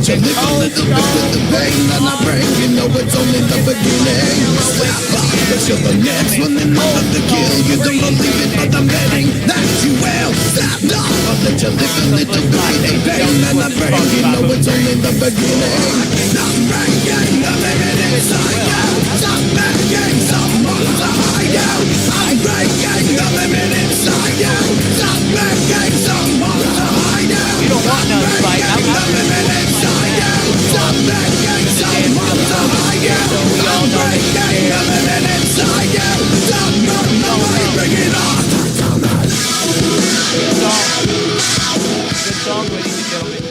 But you live a little bit with the pain that I bring. You know it's only the beginning. But you're the next one in order to kill. You don't believe it, but I'm betting that you will. Stop, no. I'll let you live a little bit with the pain that I bring. You know it's only the beginning. Stop breaking the limit inside you. Stop making someone to hide you. I'm breaking the limit inside you. Stop making someone to hide you. You don't want no fight. I'm breaking the limit inside you. Stop making someone to hide you. I'm breaking the limit inside you. Stop making the way, bring it on. Good song, ladies and gentlemen.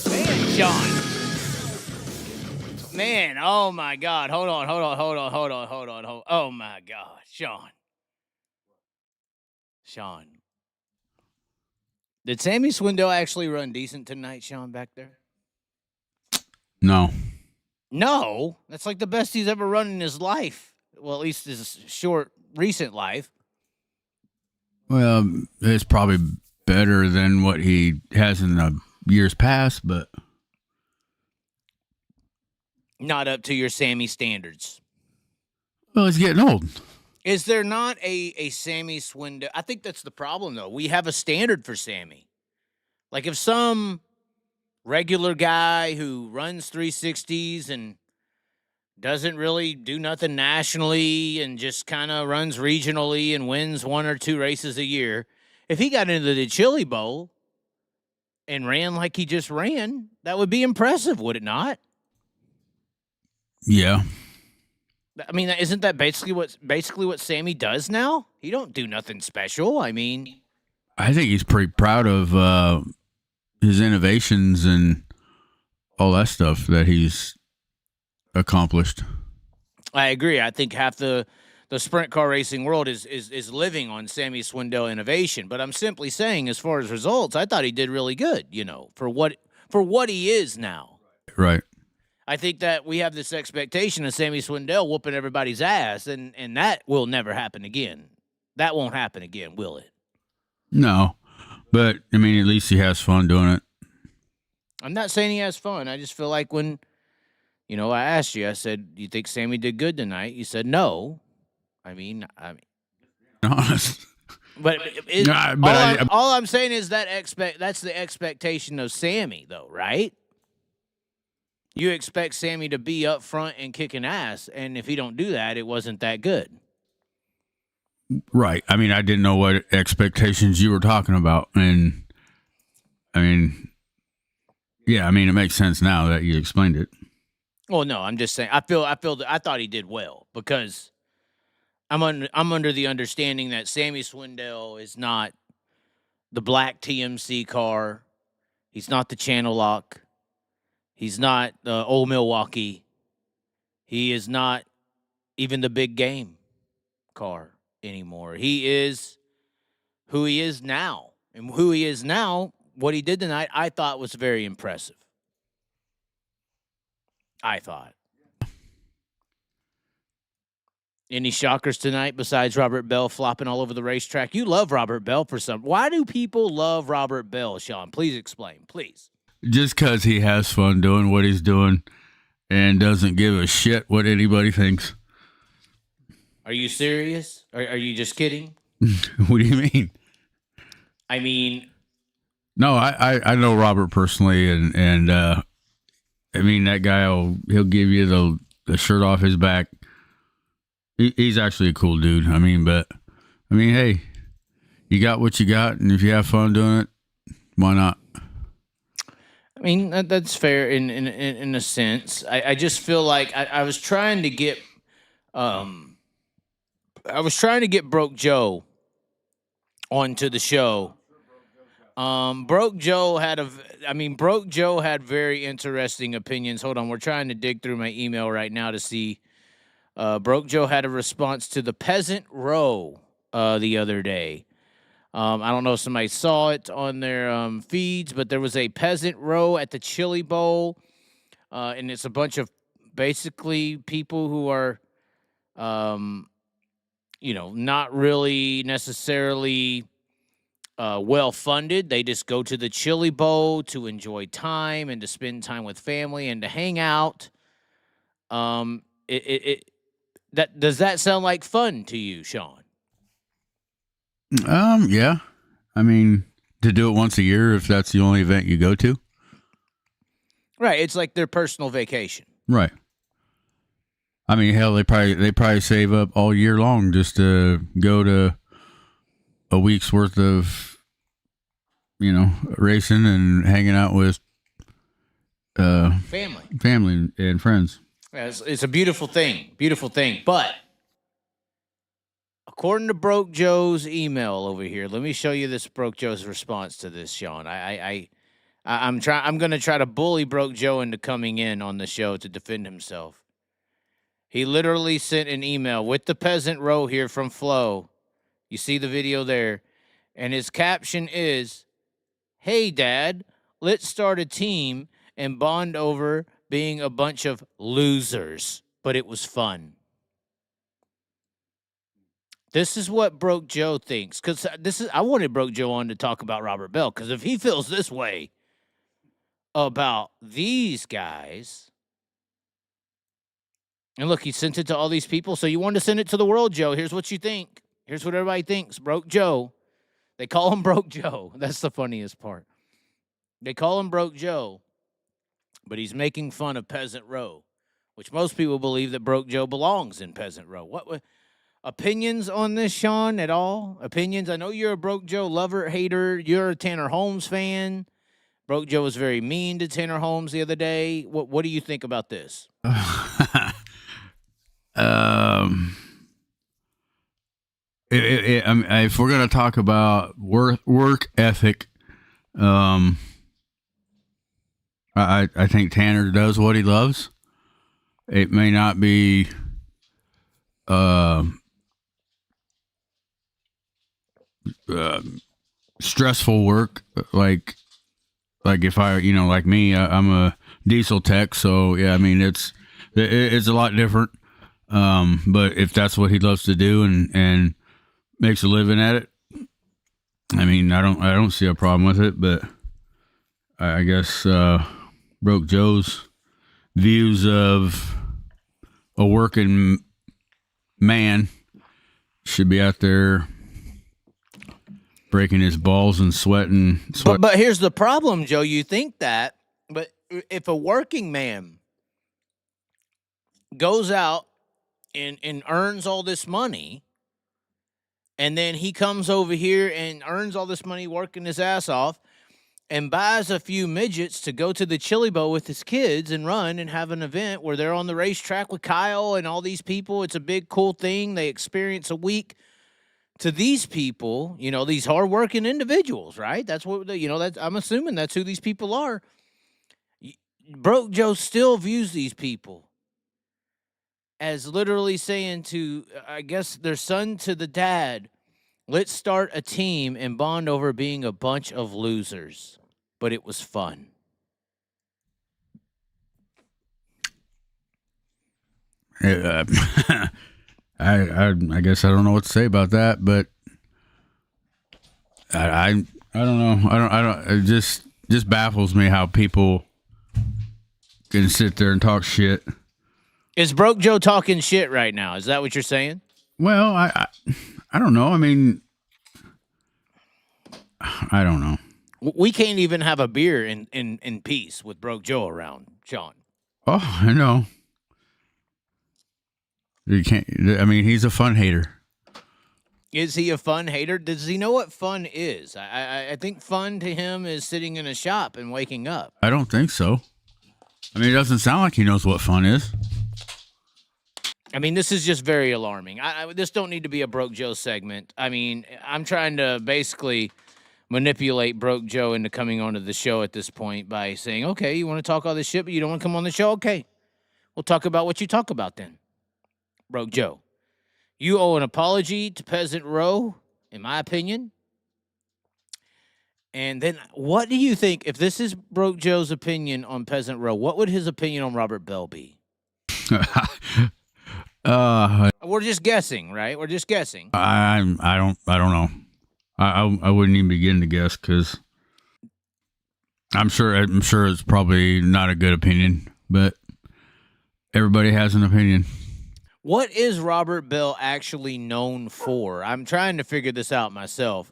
Man, John. Man, oh my God. Hold on. Oh my God. Sean. Did Sammy Swindell actually run decent tonight, Sean, back there? No. No, that's like the best he's ever run in his life. Well, at least his short, recent life. Well, it's probably better than what he has in the years past, but not up to your Sammy standards. Well, he's getting old. Is there not a Sammy Swindell? I think that's the problem, though. We have a standard for Sammy. Like if some regular guy who runs 360s and doesn't really do nothing nationally and just kind of runs regionally and wins one or two races a year, if he got into the Chili Bowl and ran like he just ran, that would be impressive, would it not? Yeah. I mean, isn't that basically what Sammy does now? He don't do nothing special. I mean, I think he's pretty proud of his innovations and all that stuff that he's accomplished. I agree. I think half the sprint car racing world is living on Sammy Swindell innovation. But I'm simply saying, as far as results, I thought he did really good. You know, for what he is now. Right. I think that we have this expectation of Sammy Swindell whooping everybody's ass, and that will never happen again. That won't happen again, will it? No. But, I mean, at least he has fun doing it. I'm not saying he has fun. I just feel like when, I asked you, I said, do you think Sammy did good tonight? You said no. I mean. Honest. But, all I'm saying is that's the expectation of Sammy, though, right? You expect Sammy to be up front and kicking ass, and if he don't do that, it wasn't that good. Right. I mean, I didn't know what expectations you were talking about, and I mean, yeah, I mean, it makes sense now that you explained it. Well, no, I'm just saying. I thought he did well because I'm under the understanding that Sammy Swindell is not the black TMC car. He's not the Channel Lock. He's not the old Milwaukee. He is not even the big game car anymore. He is who he is now. And who he is now, what he did tonight, I thought was very impressive. I thought. Any shockers tonight besides Robert Bell flopping all over the racetrack? You love Robert Bell for some. Why do people love Robert Bell, Sean? Please explain, please. Just because he has fun doing what he's doing and doesn't give a shit what anybody thinks. Are you serious? Are you just kidding? What do you mean? I mean... No, I know Robert personally, and I mean, that guy, he'll give you the shirt off his back. He's actually a cool dude. I mean, hey, you got what you got, and if you have fun doing it, why not? I mean, that's fair in a sense. I just feel like I was trying to get Broke Joe onto the show. Broke Joe had very interesting opinions. Hold on, we're trying to dig through my email right now to see. Broke Joe had a response to the Peasant row the other day. I don't know if somebody saw it on their feeds, but there was a Peasant row at the Chili Bowl, and it's a bunch of basically people who are not really necessarily well funded. They just go to the Chili Bowl to enjoy time and to spend time with family and to hang out. Does that sound like fun to you, Sean? Yeah. I mean, to do it once a year if that's the only event you go to. Right. It's like their personal vacation. Right. I mean, hell, they probably save up all year long just to go to a week's worth of, racing and hanging out with family and friends. Yeah, it's a beautiful thing. Beautiful thing. But according to Broke Joe's email over here, let me show you this Broke Joe's response to this, Sean. I'm going to try to bully Broke Joe into coming in on the show to defend himself. He literally sent an email with the Peasant row here from Flo. You see the video there. And his caption is, "Hey, Dad, let's start a team and bond over being a bunch of losers, but it was fun." This is what Broke Joe thinks, because I wanted Broke Joe on to talk about Robert Bell, because if he feels this way about these guys, and look, he sent it to all these people, so you wanted to send it to the world, Joe. Here's what you think. Here's what everybody thinks. Broke Joe. They call him Broke Joe. That's the funniest part. They call him Broke Joe, but he's making fun of Peasant Row, which most people believe that Broke Joe belongs in Peasant Row. What opinions on this, Sean, at all? Opinions? I know you're a Broke Joe lover, hater. You're a Tanner Holmes fan. Broke Joe was very mean to Tanner Holmes the other day. What do you think about this? If we're gonna talk about work ethic, I think Tanner does what he loves. It may not be stressful work like if I like me, I'm a diesel tech, so yeah, I mean it's a lot different. But if that's what he loves to do and makes a living at it, I mean, I don't see a problem with it. But I guess Broke Joe's views of a working man should be out there breaking his balls and sweating. But here's the problem, Joe. You think that, but if a working man goes out and earns all this money, and then he comes over here and earns all this money working his ass off and buys a few midgets to go to the Chili Bowl with his kids and run and have an event where they're on the racetrack with Kyle and all these people. It's a big, cool thing. They experience a week. To these people, these hardworking individuals, right? That's what, I'm assuming that's who these people are. Broke Joe still views these people as literally saying to, I guess, their son to the dad, let's start a team and bond over being a bunch of losers. But it was fun. I guess I don't know what to say about that, but I don't know. I don't. It just baffles me how people can sit there and talk shit. Is Broke Joe talking shit right now? Is that what you're saying? Well, I don't know. I mean, I don't know. We can't even have a beer in peace with Broke Joe around, Sean. Oh, I know. You can't. I mean, he's a fun hater. Is he a fun hater? Does he know what fun is? I think fun to him is sitting in a shop and waking up. I don't think so. I mean, it doesn't sound like he knows what fun is. I mean, this is just very alarming. This don't need to be a Broke Joe segment. I mean, I'm trying to basically manipulate Broke Joe into coming onto the show at this point by saying, okay, you want to talk all this shit, but you don't want to come on the show? Okay. We'll talk about what you talk about then. Broke Joe. You owe an apology to Peasant Row, in my opinion. And then what do you think, if this is Broke Joe's opinion on Peasant Row, what would his opinion on Robert Bell be? We're just guessing, right? We're just guessing. I don't know. I wouldn't even begin to guess because I'm sure it's probably not a good opinion, but everybody has an opinion. What is Robert Bell actually known for? I'm trying to figure this out myself.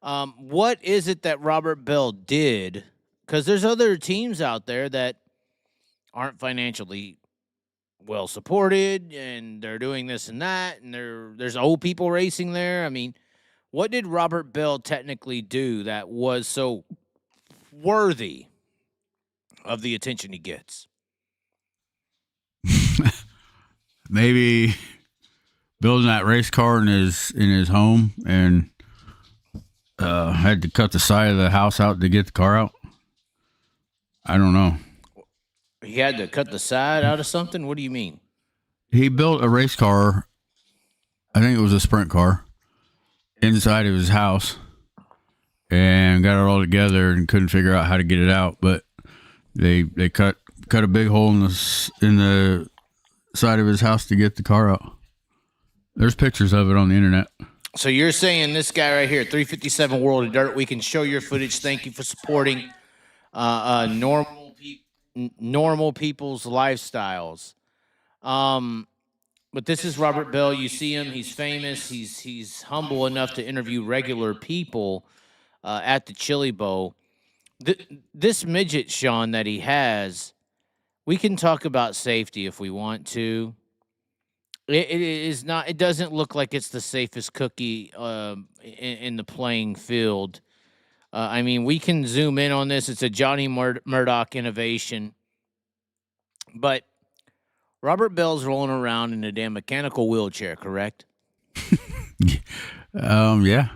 What is it that Robert Bell did? Because there's other teams out there that aren't financially well supported, and they're doing this and that, and there's old people racing there. I mean, what did Robert Bell technically do that was so worthy of the attention he gets? Maybe building that race car in his home and had to cut the side of the house out to get the car out. I don't know. He had to cut the side out of something? What do you mean? He built a race car, I think it was a sprint car, inside of his house and got it all together and couldn't figure out how to get it out, but they cut a big hole in the side of his house to get the car out. There's pictures of it on the internet. So you're saying this guy right here, 357 World of Dirt, we can show your footage. Thank you for supporting normal people's lifestyles. But this is Robert Bell. You see him. He's famous. He's humble enough to interview regular people at the Chili Bowl. This midget, Sean, that he has, we can talk about safety if we want to. It is not. It doesn't look like it's the safest cookie in the playing field. I mean, we can zoom in on this. It's a Johnny Murdoch innovation. But Robert Bell's rolling around in a damn mechanical wheelchair, correct? Yeah.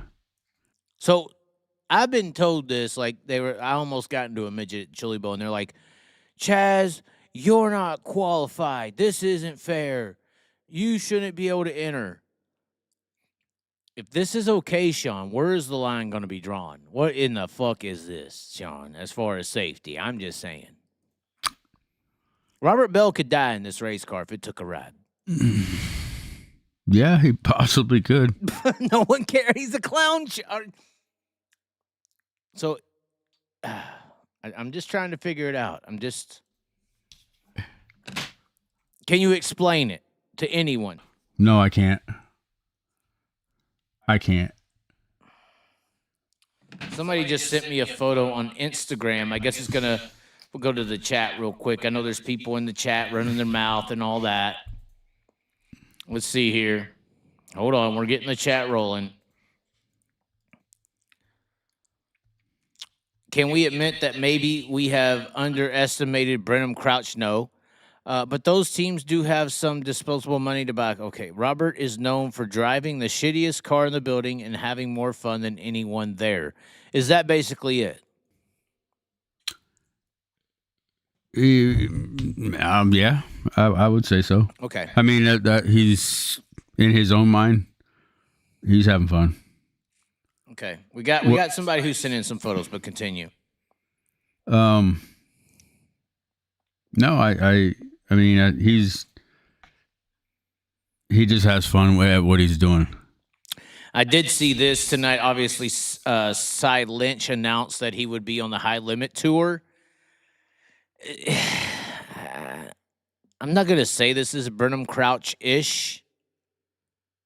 So I've been told this, like I almost got into a midget at Chili Bowl, and they're like, Chaz, you're not qualified. This isn't fair. You shouldn't be able to enter. If this is okay, Sean, where is the line going to be drawn? What in the fuck is this, Sean, as far as safety? I'm just saying. Robert Bell could die in this race car if it took a ride. Yeah, he possibly could. No one cares. He's a clown. So I'm just trying to figure it out. Can you explain it to anyone? No, I can't. Somebody just sent me a photo on Instagram. I guess we'll go to the chat real quick. I know there's people in the chat running their mouth and all that. Let's see here. Hold on. We're getting the chat rolling. Can we admit that maybe we have underestimated Brenham Crouch? No. But those teams do have some disposable money to buy. Okay, Robert is known for driving the shittiest car in the building and having more fun than anyone there. Is that basically it? Yeah, I would say so. Okay. I mean, that he's in his own mind. He's having fun. Okay. We got somebody who sent in some photos, but continue. No, I mean, he just has fun at what he's doing. I did see this tonight. Obviously, Cy Lynch announced that he would be on the High Limit Tour. I'm not going to say this is Brenham Crouch-ish.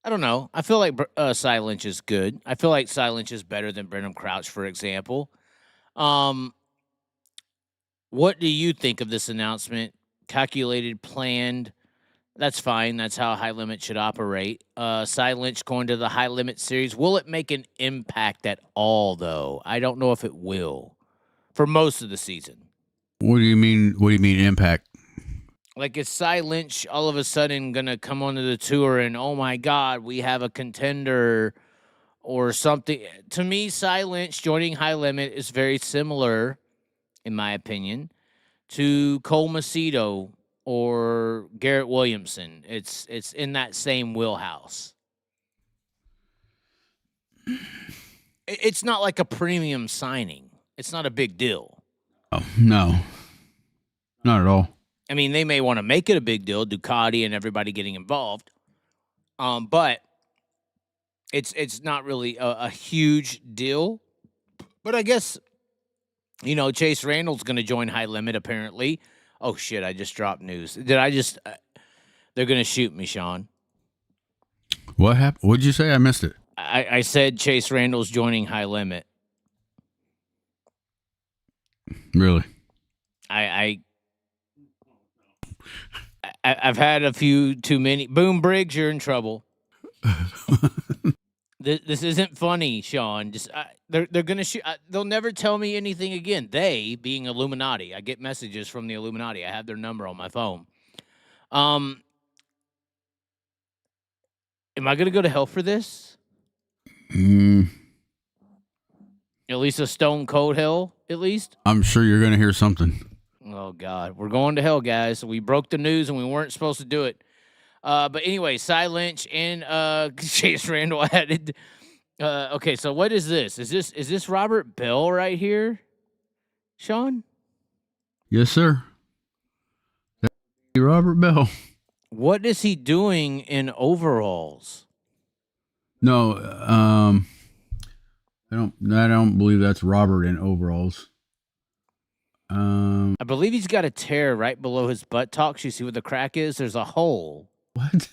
I don't know. I feel like Cy Lynch is good. I feel like Cy Lynch is better than Brenham Crouch, for example. What do you think of this announcement? Calculated, planned. That's fine. That's how High Limit should operate. Cy Lynch going to the High Limit Series. Will it make an impact at all, though? I don't know if it will for most of the season. What do you mean? What do you mean impact? Like, is Cy Lynch all of a sudden going to come onto the tour and, oh, my God, we have a contender or something? To me, Cy Lynch joining High Limit is very similar, in my opinion, to Cole Macedo or Garrett Williamson. It's in that same wheelhouse. It's not like a premium signing. It's not a big deal. Oh, no. Not at all. I mean, they may want to make it a big deal, Ducati and everybody getting involved. But it's not really a huge deal. But I guess, Chase Randall's going to join High Limit apparently. Oh, shit, I just dropped news. Did I just... they're going to shoot me, Sean. What happened? What'd you say? I missed it. I said Chase Randall's joining High Limit. Really? I've had a few too many. Boom Briggs, you're in trouble. This isn't funny, Sean. Just they're gonna shoot. They'll never tell me anything again. They being Illuminati. I get messages from the Illuminati. I have their number on my phone. Am I gonna go to hell for this? At least a stone cold hell. At least I'm sure you're gonna hear something. Oh God, we're going to hell, guys. We broke the news and we weren't supposed to do it. But anyway, Cy Lynch and Chase Randall added. Okay, so what is this? Is this Robert Bell right here, Sean? Yes, sir. That's Robert Bell. What is he doing in overalls? No, I don't believe that's Robert in overalls. I believe he's got a tear right below his buttocks. You see where the crack is? There's a hole. What?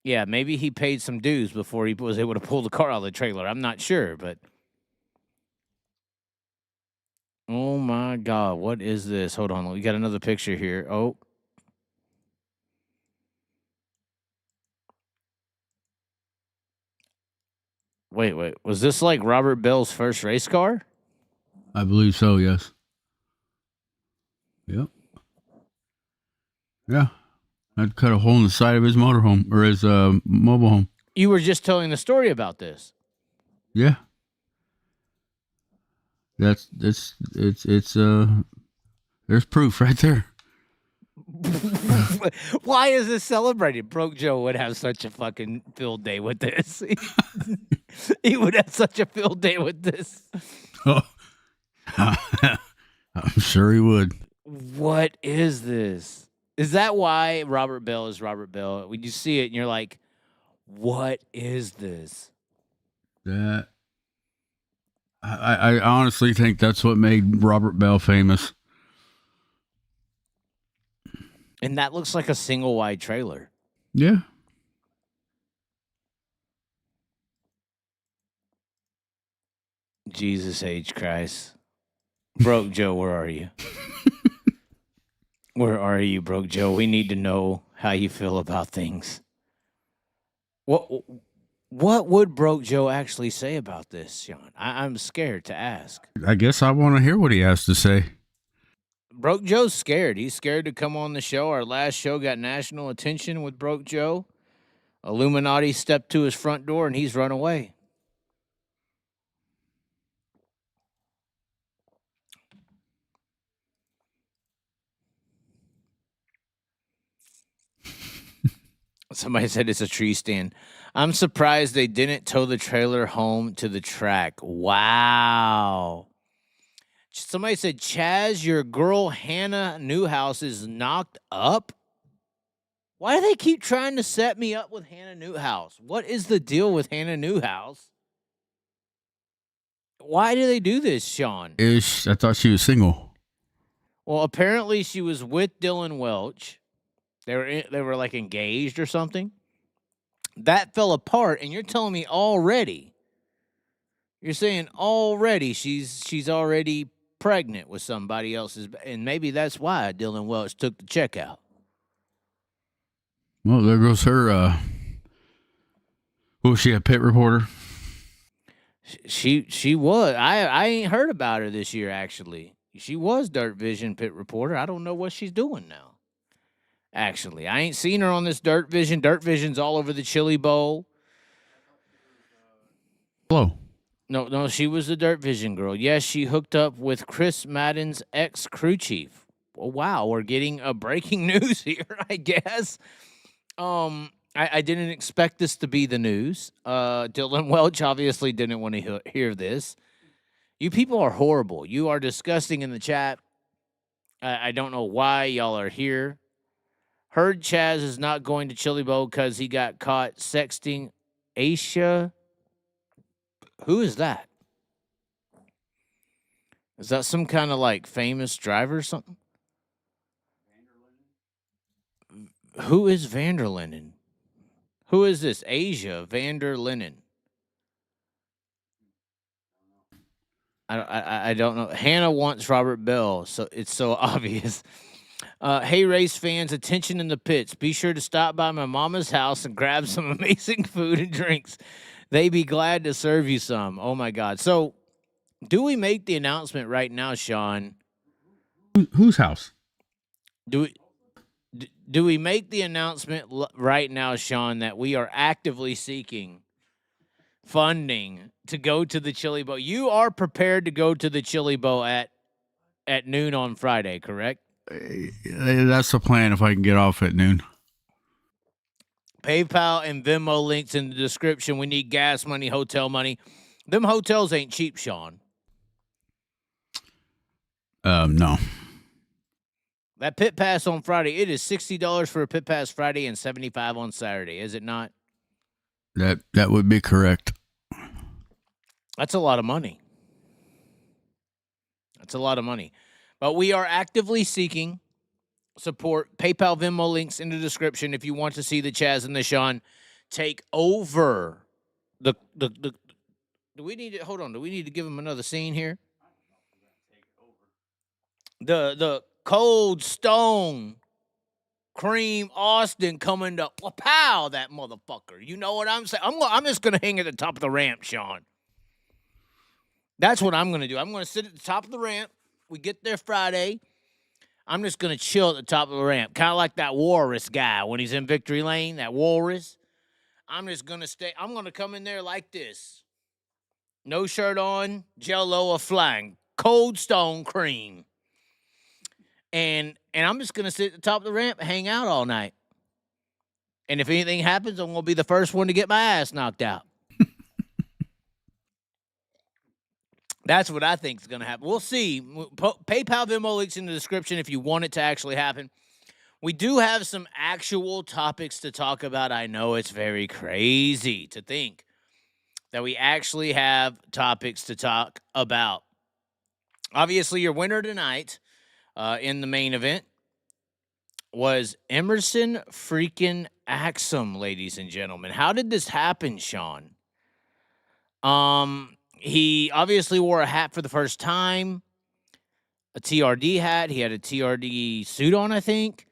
Yeah, maybe he paid some dues before he was able to pull the car out of the trailer. I'm not sure, but... Oh, my God. What is this? Hold on. We got another picture here. Oh. Wait. Was this like Robert Bell's first race car? I believe so, yes. Yep. Yeah. I'd cut a hole in the side of his motorhome or his mobile home. You were just telling the story about this. Yeah. It's there's proof right there. Why is this celebrated? Broke Joe would have such a fucking field day with this. He would have such a field day with this. Oh. I'm sure he would. What is this? Is that why Robert Bell is Robert Bell? When you see it and you're like, what is this? That I honestly think that's what made Robert Bell famous. And that looks like a single wide trailer. Yeah. Jesus H. Christ. Broke Joe, where are you? Where are you, Broke Joe? We need to know how you feel about things. What would Broke Joe actually say about this, Sean? I'm scared to ask. I guess I want to hear what he has to say. Broke Joe's scared. He's scared to come on the show. Our last show got national attention with Broke Joe. Illuminati stepped to his front door and he's run away. Somebody said it's a tree stand. I'm surprised they didn't tow the trailer home to the track. Wow. Somebody said, Chaz, your girl Hannah Newhouse is knocked up. Why do they keep trying to set me up with Hannah Newhouse? What is the deal with Hannah Newhouse? Why do they do this, Sean? I thought she was single. Well, apparently she was with Dylan Welch. They were like engaged or something. That fell apart, and you're telling me already. You're saying already she's already pregnant with somebody else's, and maybe that's why Dylan Welch took the check out. Well, there goes her. Was she a pit reporter? She was. I ain't heard about her this year. Actually, she was Dirt Vision pit reporter. I don't know what she's doing now. Actually, I ain't seen her on this Dirt Vision. Dirt Vision's all over the Chili Bowl. Hello. No, she was the Dirt Vision girl. Yes, she hooked up with Chris Madden's ex-crew chief. Well, wow, we're getting a breaking news here, I guess. I didn't expect this to be the news. Dylan Welch obviously didn't want to hear this. You people are horrible. You are disgusting in the chat. I don't know why y'all are here. Heard Chaz is not going to Chili Bowl because he got caught sexting Aisha. Who is that? Is that some kind of like famous driver or something? Who is Vanderlinden? Who is this? Asia Vanderlinden. I don't know. Hannah wants Robert Bell, so it's so obvious. Hey, race fans, attention in the pits. Be sure to stop by my mama's house and grab some amazing food and drinks. They be glad to serve you some. Oh, my God. So do we make the announcement right now, Sean? Whose house? Do we make the announcement right now, Sean, that we are actively seeking funding to go to the Chili Bowl? You are prepared to go to the Chili Bowl at noon on Friday, correct? That's the plan if I can get off at noon. PayPal and Venmo links in the description. We need gas money, hotel money. Them hotels ain't cheap, Sean. No. That pit pass on Friday, it is $60 for a pit pass Friday and $75 on Saturday, is it not? That would be correct. That's a lot of money. That's a lot of money. But we are actively seeking support. PayPal, Venmo links in the description if you want to see the Chaz and the Sean take over the do we need to hold on? Do we need to give them another scene here? The Cold Stone Cream Austin coming to pow that motherfucker. You know what I'm saying? I'm just gonna hang at the top of the ramp, Sean. That's what I'm gonna do. I'm gonna sit at the top of the ramp. We get there Friday. I'm just gonna chill at the top of the ramp, kind of like that Walrus guy when he's in Victory Lane. That Walrus. I'm just gonna stay. I'm gonna come in there like this, no shirt on, Jello or flying, Cold Stone Cream. And I'm just going to sit at the top of the ramp and hang out all night. And if anything happens, I'm going to be the first one to get my ass knocked out. That's what I think is going to happen. We'll see. PayPal, Venmo links in the description if you want it to actually happen. We do have some actual topics to talk about. I know it's very crazy to think that we actually have topics to talk about. Obviously, your winner tonight in the main event was Emerson freaking Axum, ladies and gentlemen. How did this happen, Sean? He obviously wore a hat for the first time, a TRD hat. He had a TRD suit on, I think.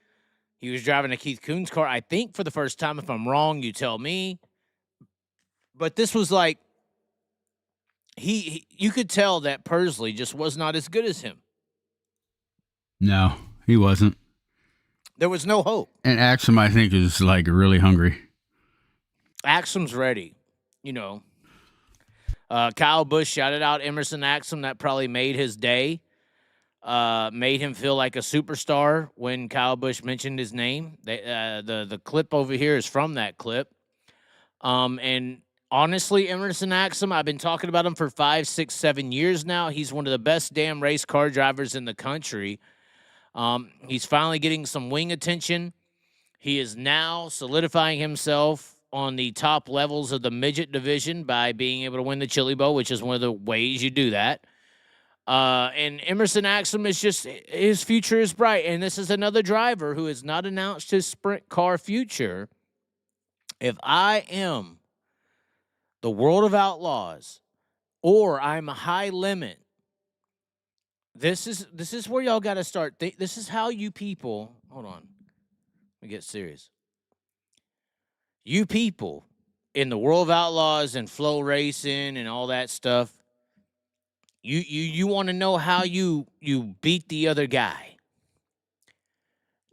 He was driving a Keith Coons car, I think, for the first time. If I'm wrong, you tell me. But this was like, you could tell that Pursley just was not as good as him. No, he wasn't. There was no hope. And Axum, I think, is like really hungry. Axum's ready, you know. Kyle Busch shouted out Emerson Axum. That probably made his day. Made him feel like a superstar when Kyle Busch mentioned his name. The clip over here is from that clip. And honestly, Emerson Axum, I've been talking about him for 5, 6, 7 years now. He's one of the best damn race car drivers in the country. He's finally getting some wing attention. He is now solidifying himself on the top levels of the midget division by being able to win the Chili Bowl, which is one of the ways you do that. And Emerson Axum is just, his future is bright. And this is another driver who has not announced his sprint car future. If I am the World of Outlaws or I'm a high limit, this is where y'all got to start. This is how you people, hold on, let me get serious. You people in the World of Outlaws and Flow Racing and all that stuff, you want to know how you beat the other guy.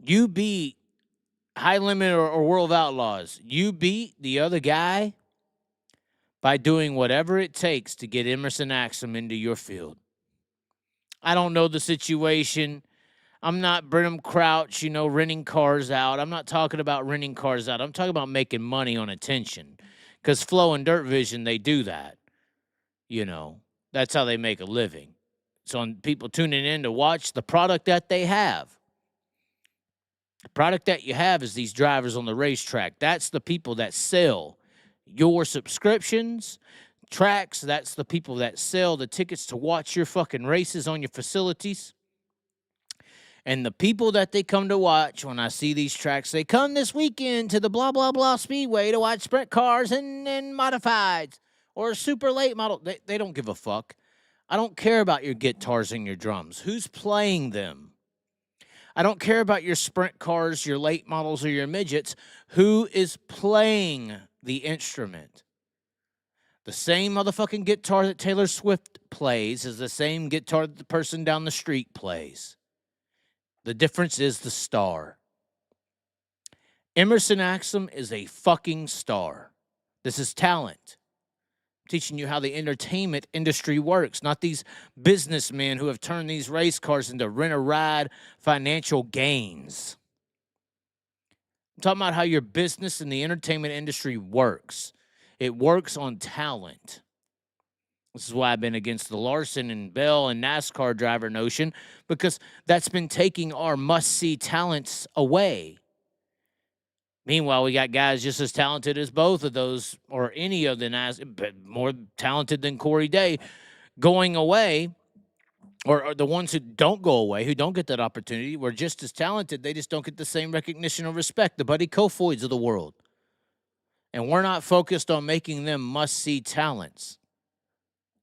You beat High Limit or World of Outlaws. You beat the other guy by doing whatever it takes to get Emerson Axum into your field. I don't know the situation. I'm not Brenham Crouch, renting cars out. I'm not talking about renting cars out. I'm talking about making money on attention. Because Flow and Dirt Vision, they do that. That's how they make a living. It's on people tuning in to watch the product that they have. The product that you have is these drivers on the racetrack. That's the people that sell your subscriptions, tracks. That's the people that sell the tickets to watch your fucking races on your facilities. And the people that they come to watch when I see these tracks, they come this weekend to the blah, blah, blah speedway to watch sprint cars and modifieds or super late model. They don't give a fuck. I don't care about your guitars and your drums. Who's playing them? I don't care about your sprint cars, your late models, or your midgets. Who is playing the instrument? The same motherfucking guitar that Taylor Swift plays is the same guitar that the person down the street plays. The difference is the star. Emerson Axum is a fucking star. This is talent. I'm teaching you how the entertainment industry works, not these businessmen who have turned these race cars into rent-a-ride financial gains. I'm talking about how your business in the entertainment industry works. It works on talent. This is why I've been against the Larson and Bell and NASCAR driver notion, because that's been taking our must-see talents away. Meanwhile, we got guys just as talented as both of those, or any of the but more talented than Corey Day, going away, or the ones who don't go away, who don't get that opportunity, were just as talented. They just don't get the same recognition or respect. The Buddy Kofoids of the world. And we're not focused on making them must-see talents.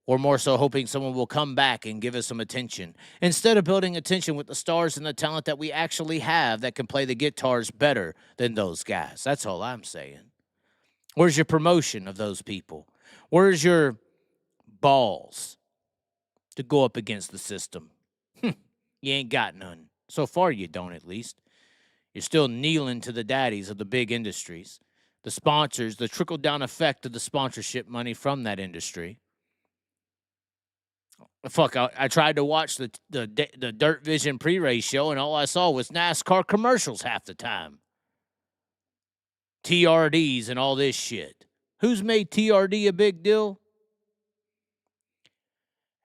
Or more so hoping someone will come back and give us some attention. Instead of building attention with the stars and the talent that we actually have that can play the guitars better than those guys. That's all I'm saying. Where's your promotion of those people? Where's your balls to go up against the system? You ain't got none. So far you don't, at least. You're still kneeling to the daddies of the big industries. The sponsors, the trickle-down effect of the sponsorship money from that industry. Fuck, I tried to watch the Dirt Vision pre-race show, and all I saw was NASCAR commercials half the time. TRDs and all this shit. Who's made TRD a big deal?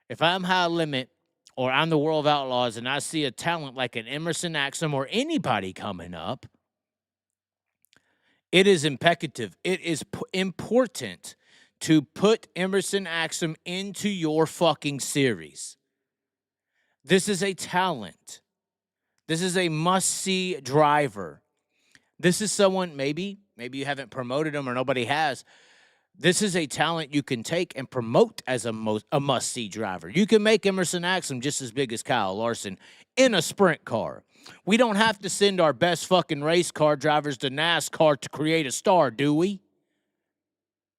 If I'm High Limit or I'm the World of Outlaws and I see a talent like an Emerson Axum or anybody coming up, it is imperative. It is important to put Emerson Axum into your fucking series. This is a talent. This is a must-see driver. This is someone, maybe you haven't promoted him or nobody has. This is a talent you can take and promote as a must-see driver. You can make Emerson Axum just as big as Kyle Larson in a sprint car. We don't have to send our best fucking race car drivers to NASCAR to create a star, do we?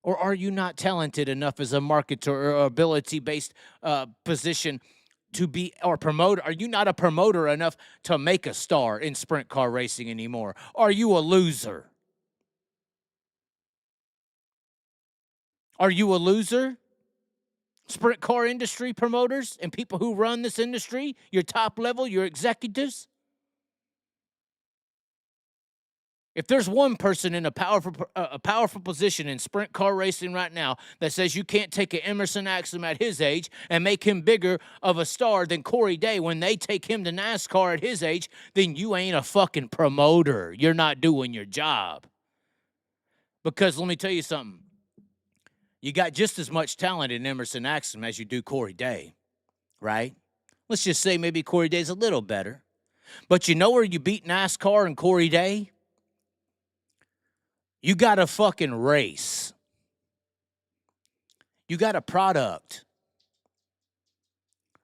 Or are you not talented enough as a marketer or ability-based position to be or promoter? Are you not a promoter enough to make a star in sprint car racing anymore? Are you a loser? Are you a loser? Sprint car industry promoters and people who run this industry, your top level, your executives? If there's one person in a powerful position in sprint car racing right now that says you can't take an Emerson Axum at his age and make him bigger of a star than Corey Day when they take him to NASCAR at his age, then you ain't a fucking promoter. You're not doing your job. Because let me tell you something. You got just as much talent in Emerson Axum as you do Corey Day, right? Let's just say maybe Corey Day's a little better. But you know where you beat NASCAR and Corey Day? You got a fucking race. You got a product.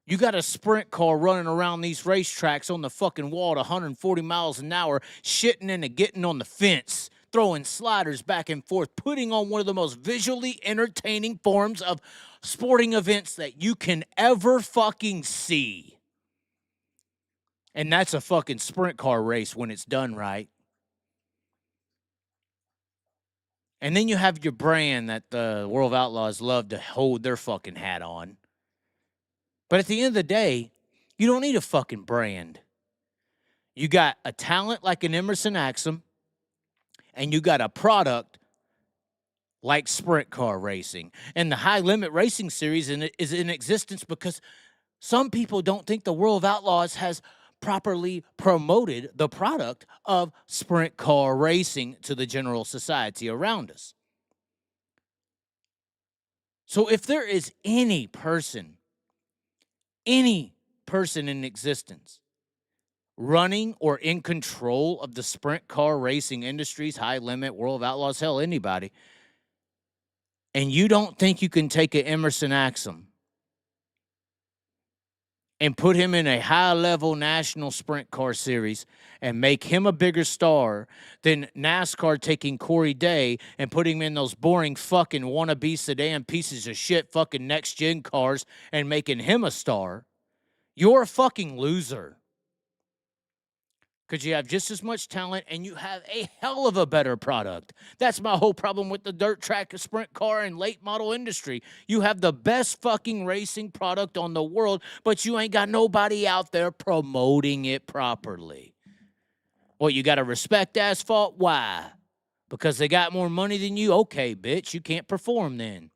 You got a sprint car running around these racetracks on the fucking wall at 140 miles an hour, shitting and getting on the fence, throwing sliders back and forth, putting on one of the most visually entertaining forms of sporting events that you can ever fucking see. And that's a fucking sprint car race when it's done right. And then you have your brand that the World of Outlaws love to hold their fucking hat on. But at the end of the day, you don't need a fucking brand. You got a talent like an Emerson Axum, and you got a product like sprint car racing. And the High Limit Racing Series is in existence because Some people don't think the World of Outlaws has properly promoted the product of sprint car racing to the general society around us. So if there is any person in existence running or in control of the sprint car racing industries, High Limit, World of Outlaws, hell, anybody, and you don't think you can take an Emerson Axum and put him in a high-level national sprint car series and make him a bigger star than NASCAR taking Corey Day and putting him in those boring fucking wannabe sedan pieces of shit fucking next-gen cars and making him a star, you're a fucking loser. Because you have just as much talent and you have a hell of a better product. That's my whole problem with the dirt track, sprint car, and late model industry. You have the best fucking racing product on the world, but you ain't got nobody out there promoting it properly. Well, you got to respect asphalt? Why? Because they got more money than you? Okay, bitch, you can't perform then.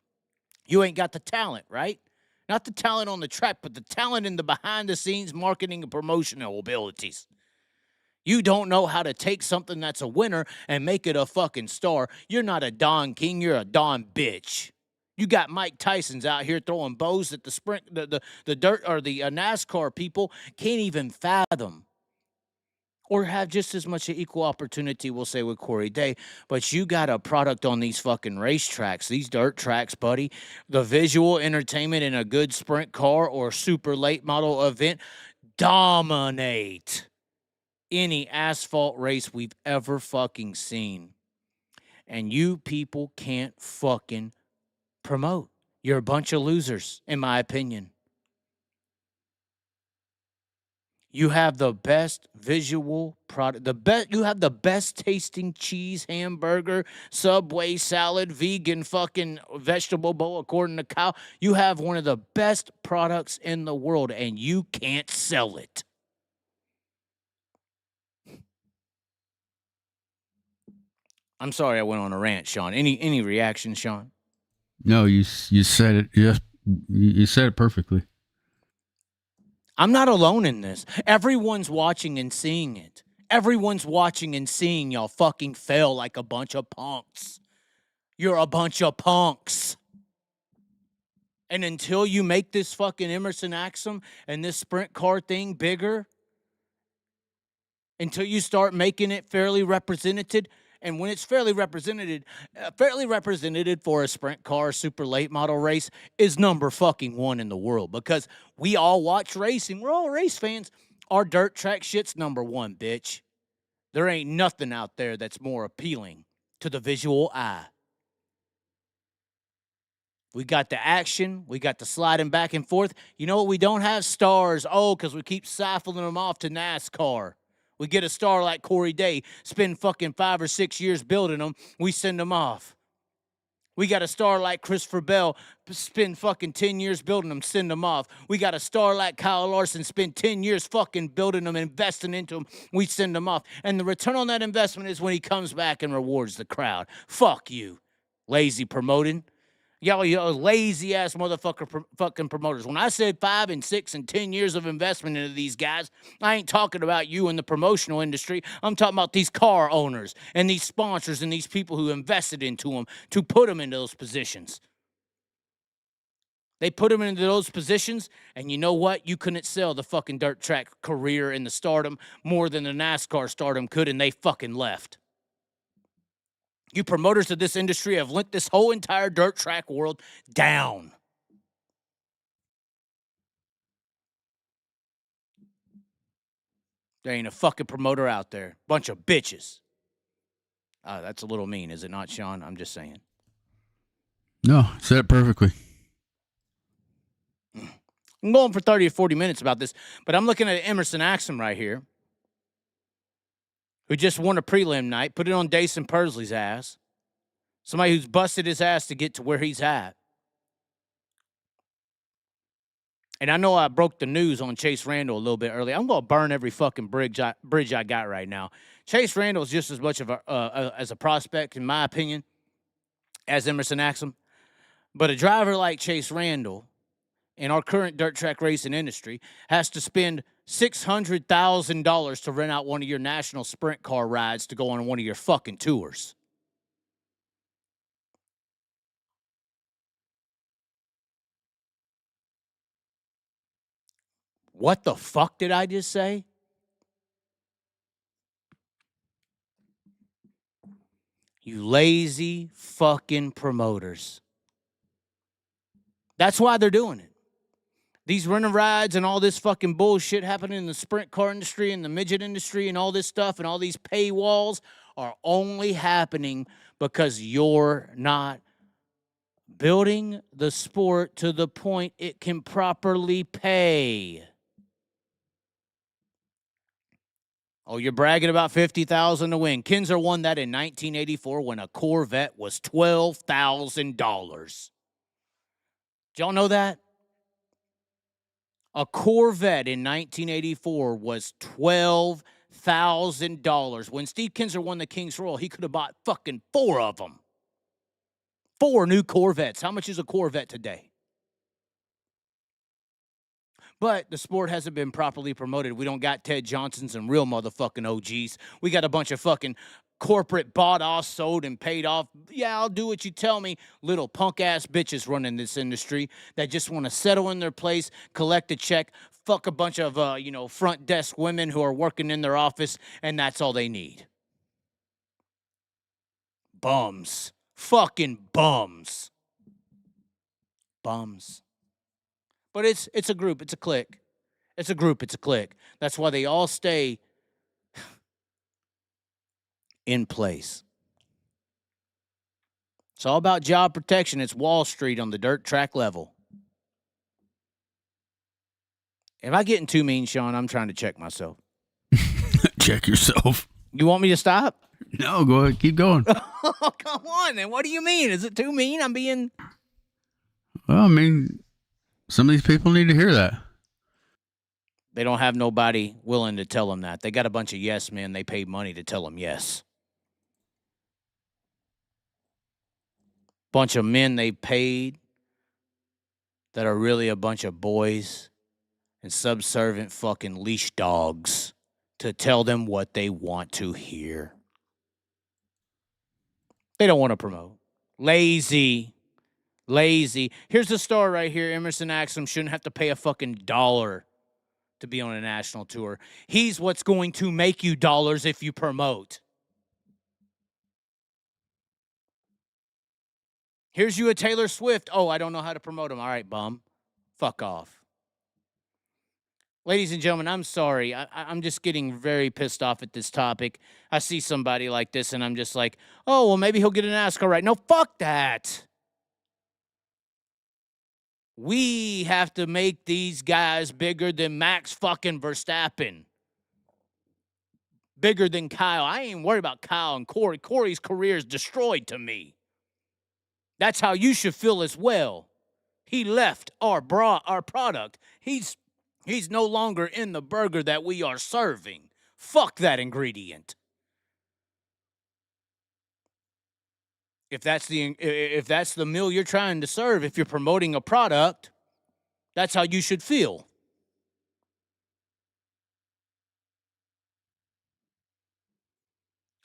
You ain't got the talent, right? Not the talent on the track, but the talent in the behind-the-scenes marketing and promotional abilities. You don't know how to take something that's a winner and make it a fucking star. You're not a Don King, you're a Don bitch. You got Mike Tyson's out here throwing bows that the dirt or the NASCAR people can't even fathom. Or have just as much an equal opportunity, we'll say, with Corey Day. But you got a product on these fucking racetracks, these dirt tracks, buddy. The visual entertainment in a good sprint car or super late model event dominate any asphalt race we've ever fucking seen. And you people can't fucking promote. You're a bunch of losers, in my opinion. You have the best visual product. You have the best tasting cheese hamburger, Subway salad, vegan fucking vegetable bowl, according to Kyle. You have one of the best products in the world, and you can't sell it. I'm sorry I went on a rant, Sean. Any reaction, Sean? No, you said it. Yes, you said it perfectly. I'm not alone in this. Everyone's watching and seeing it. Everyone's watching and seeing y'all fucking fail like a bunch of punks. You're a bunch of punks. And until you make this fucking Emerson Axum and this sprint car thing bigger, until you start making it fairly represented, and when it's fairly represented for a sprint car super late model race is number fucking one in the world, because we all watch racing. We're all race fans. Our dirt track shit's number one, bitch. There ain't nothing out there that's more appealing to the visual eye. We got the action. We got the sliding back and forth. You know what? We don't have stars. Oh, because we keep siphoning them off to NASCAR. We get a star like Corey Day, spend fucking 5 or 6 years building them, we send them off. We got a star like Christopher Bell, spend fucking 10 years building them, send them off. We got a star like Kyle Larson, spend 10 years fucking building them, investing into them, we send them off. And the return on that investment is when he comes back and rewards the crowd. Fuck you, lazy promoting. Y'all lazy-ass motherfucker fucking promoters. When I said 5 and 6 and 10 years of investment into these guys, I ain't talking about you in the promotional industry. I'm talking about these car owners and these sponsors and these people who invested into them to put them into those positions. They put them into those positions, and you know what? You couldn't sell the fucking dirt track career in the stardom more than the NASCAR stardom could, and they fucking left. You promoters of this industry have linked this whole entire dirt track world down. There ain't a fucking promoter out there. Bunch of bitches. That's a little mean, is it not, Sean? I'm just saying. No, said it perfectly. I'm going for 30 or 40 minutes about this, but I'm looking at Emerson Axum right here, who just won a prelim night, put it on Dason Pursley's ass. Somebody who's busted his ass to get to where he's at. And I know I broke the news on Chase Randall a little bit earlier. I'm going to burn every fucking bridge I got right now. Chase Randall is just as much of as a prospect, in my opinion, as Emerson Axum. But a driver like Chase Randall in our current dirt track racing industry has to spend $600,000 to rent out one of your national sprint car rides to go on one of your fucking tours. What the fuck did I just say? You lazy fucking promoters. That's why they're doing it. These rental rides and all this fucking bullshit happening in the sprint car industry and the midget industry and all this stuff and all these paywalls are only happening because you're not building the sport to the point it can properly pay. Oh, you're bragging about $50,000 to win. Kinzer won that in 1984 when a Corvette was $12,000. Did y'all know that? A Corvette in 1984 was $12,000. When Steve Kinzer won the King's Royal, he could have bought fucking 4 of them. 4 new Corvettes. How much is a Corvette today? But the sport hasn't been properly promoted. We don't got Ted Johnsons and real motherfucking OGs. We got a bunch of fucking corporate bought off, sold, and paid off. Yeah, I'll do what you tell me. Little punk-ass bitches running this industry that just want to settle in their place, collect a check, fuck a bunch of, front desk women who are working in their office, and that's all they need. Bums. Fucking bums. Bums. But it's a group. It's a clique. It's a group. It's a clique. That's why they all stay in place. It's all about job protection. It's Wall Street on the dirt track level. Am I getting too mean, Sean? I'm trying to check myself. Check yourself. You want me to stop? No, go ahead. Keep going. Oh, come on, then. What do you mean? Is it too mean? I'm being... Well, I mean... Some of these people need to hear that. They don't have nobody willing to tell them that. They got a bunch of yes men. They paid money to tell them yes. Bunch of men they paid that are really a bunch of boys and subservient fucking leash dogs to tell them what they want to hear. They don't want to promote. Lazy. Here's the story right here. Emerson Axum shouldn't have to pay a fucking dollar to be on a national tour. He's what's going to make you dollars if you promote. Here's you a Taylor Swift. Oh, I don't know how to promote him. All right, bum. Fuck off. Ladies and gentlemen, I'm sorry. I'm just getting very pissed off at this topic. I see somebody like this, and I'm just like, oh, well, maybe he'll get an NASCAR right. No, fuck that. We have to make these guys bigger than Max fucking Verstappen. Bigger than Kyle. I ain't worried about Kyle and Corey. Corey's career is destroyed to me. That's how you should feel as well. He left our product. He's no longer in the burger that we are serving. Fuck that ingredient. If that's the meal you're trying to serve, if you're promoting a product, that's how you should feel.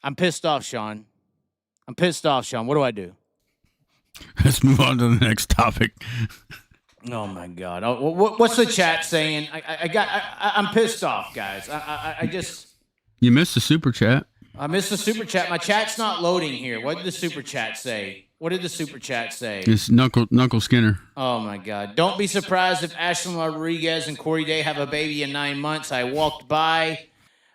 I'm pissed off, Sean. What do I do? Let's move on to the next topic. Oh my God! What's the chat saying? I'm pissed off, guys. I just You missed the super chat. I missed the super chat. My chat's not loading here. What did the super chat say? It's Knuckle Skinner. Oh, my God. Don't be surprised if Ashlyn Rodriguez and Corey Day have a baby in 9 months. I walked by.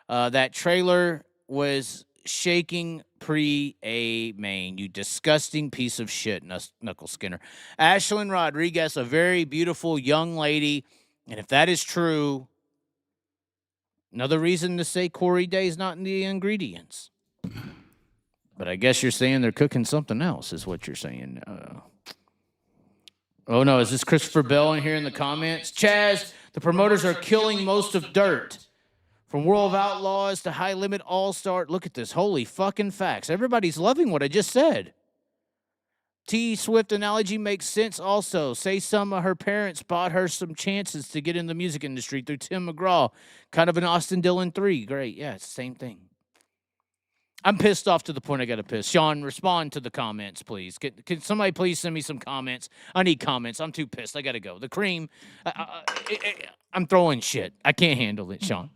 That trailer was shaking pre-A-main. You disgusting piece of shit, Knuckle Skinner. Ashlyn Rodriguez, a very beautiful young lady. And if that is true... Another reason to say Corey Day's not in the ingredients. But I guess you're saying they're cooking something else, is what you're saying. Oh, no, is this Christopher Bell in here in the comments? Chaz, the promoters are killing most of dirt. From World of Outlaws to High Limit All-Star. Look at this. Holy fucking facts. Everybody's loving what I just said. T Swift analogy makes sense also. Say some of her parents bought her some chances to get in the music industry through Tim McGraw. Kind of an Austin Dillon 3. Great. Yeah, it's the same thing. I'm pissed off to the point I got to piss. Sean, respond to the comments, please. Can somebody please send me some comments? I need comments. I'm too pissed. I got to go. The cream, I'm throwing shit. I can't handle it, Sean.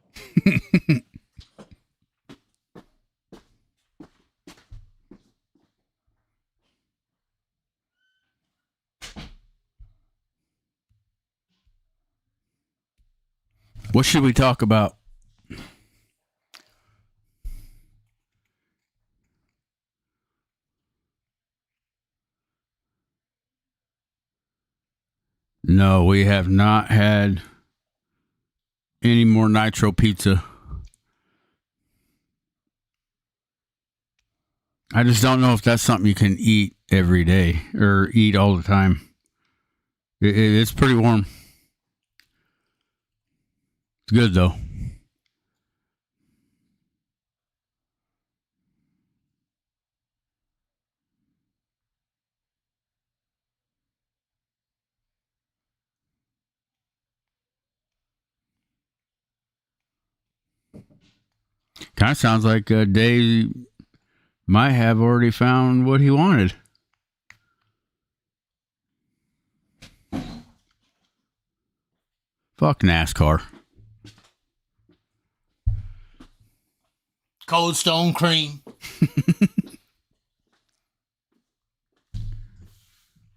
What should we talk about? No, we have not had any more nitro pizza. I just don't know if that's something you can eat every day or eat all the time. It's pretty warm. It's good, though. Kind of sounds like Dave might have already found what he wanted. Fuck NASCAR. Cold Stone Cream.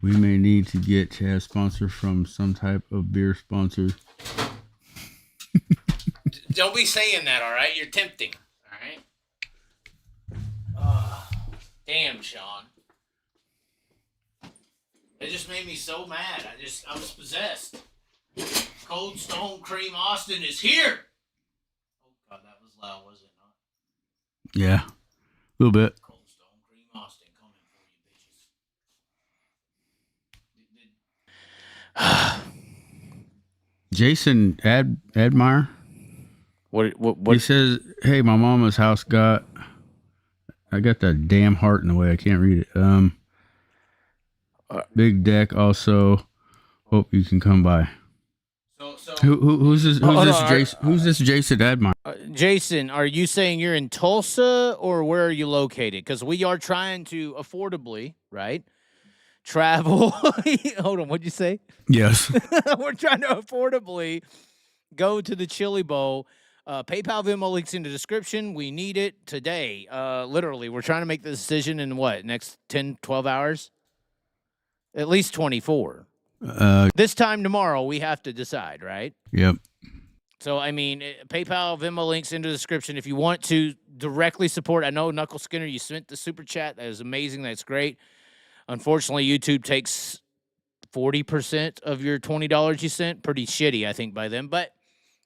We may need to get Chaz sponsor from some type of beer sponsor. Don't be saying that, all right? You're tempting, all right? Damn, Sean. It just made me so mad. I was possessed. Cold Stone Cream Austin is here. Oh, God, that was loud, was it not? Yeah, a little bit. Cold Stone Cream Austin coming for you, bitches. Jason Admire. What? He says, "Hey, my mama's house got. I got that damn heart in the way. I can't read it. Big deck. Also, hope you can come by." So Who's this? Jason? Who's this Jason Admire? Jason, are you saying you're in Tulsa or where are you located? Because we are trying to affordably, right? Travel. Hold on, what'd you say? Yes. We're trying to affordably go to the Chili Bowl. PayPal Venmo links in the description. We need it today. Literally, we're trying to make the decision in what, next 10, 12 hours? At least 24. This time tomorrow, we have to decide, right? Yep. So, I mean, PayPal, Venmo links in the description. If you want to directly support, I know, Knuckle Skinner, you sent the super chat. That is amazing. That's great. Unfortunately, YouTube takes 40% of your $20 you sent. Pretty shitty, I think, by them. But,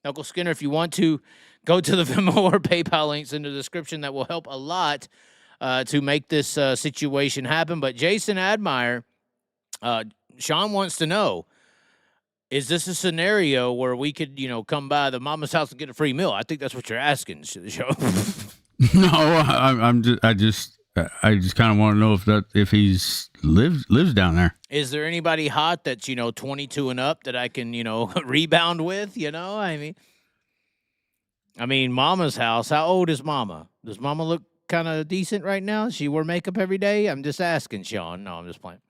Knuckle Skinner, if you want to go to the Venmo or PayPal links in the description, that will help a lot to make this situation happen. But Jason Admire, Sean wants to know, is this a scenario where we could, come by the mama's house and get a free meal? I think that's what you're asking. No, I just kind of want to know if he's lives down there. Is there anybody hot that's 22 and up that I can rebound with? I mean, Mama's house. How old is Mama? Does Mama look kind of decent right now? She wear makeup every day. I'm just asking, Sean. No, I'm just playing.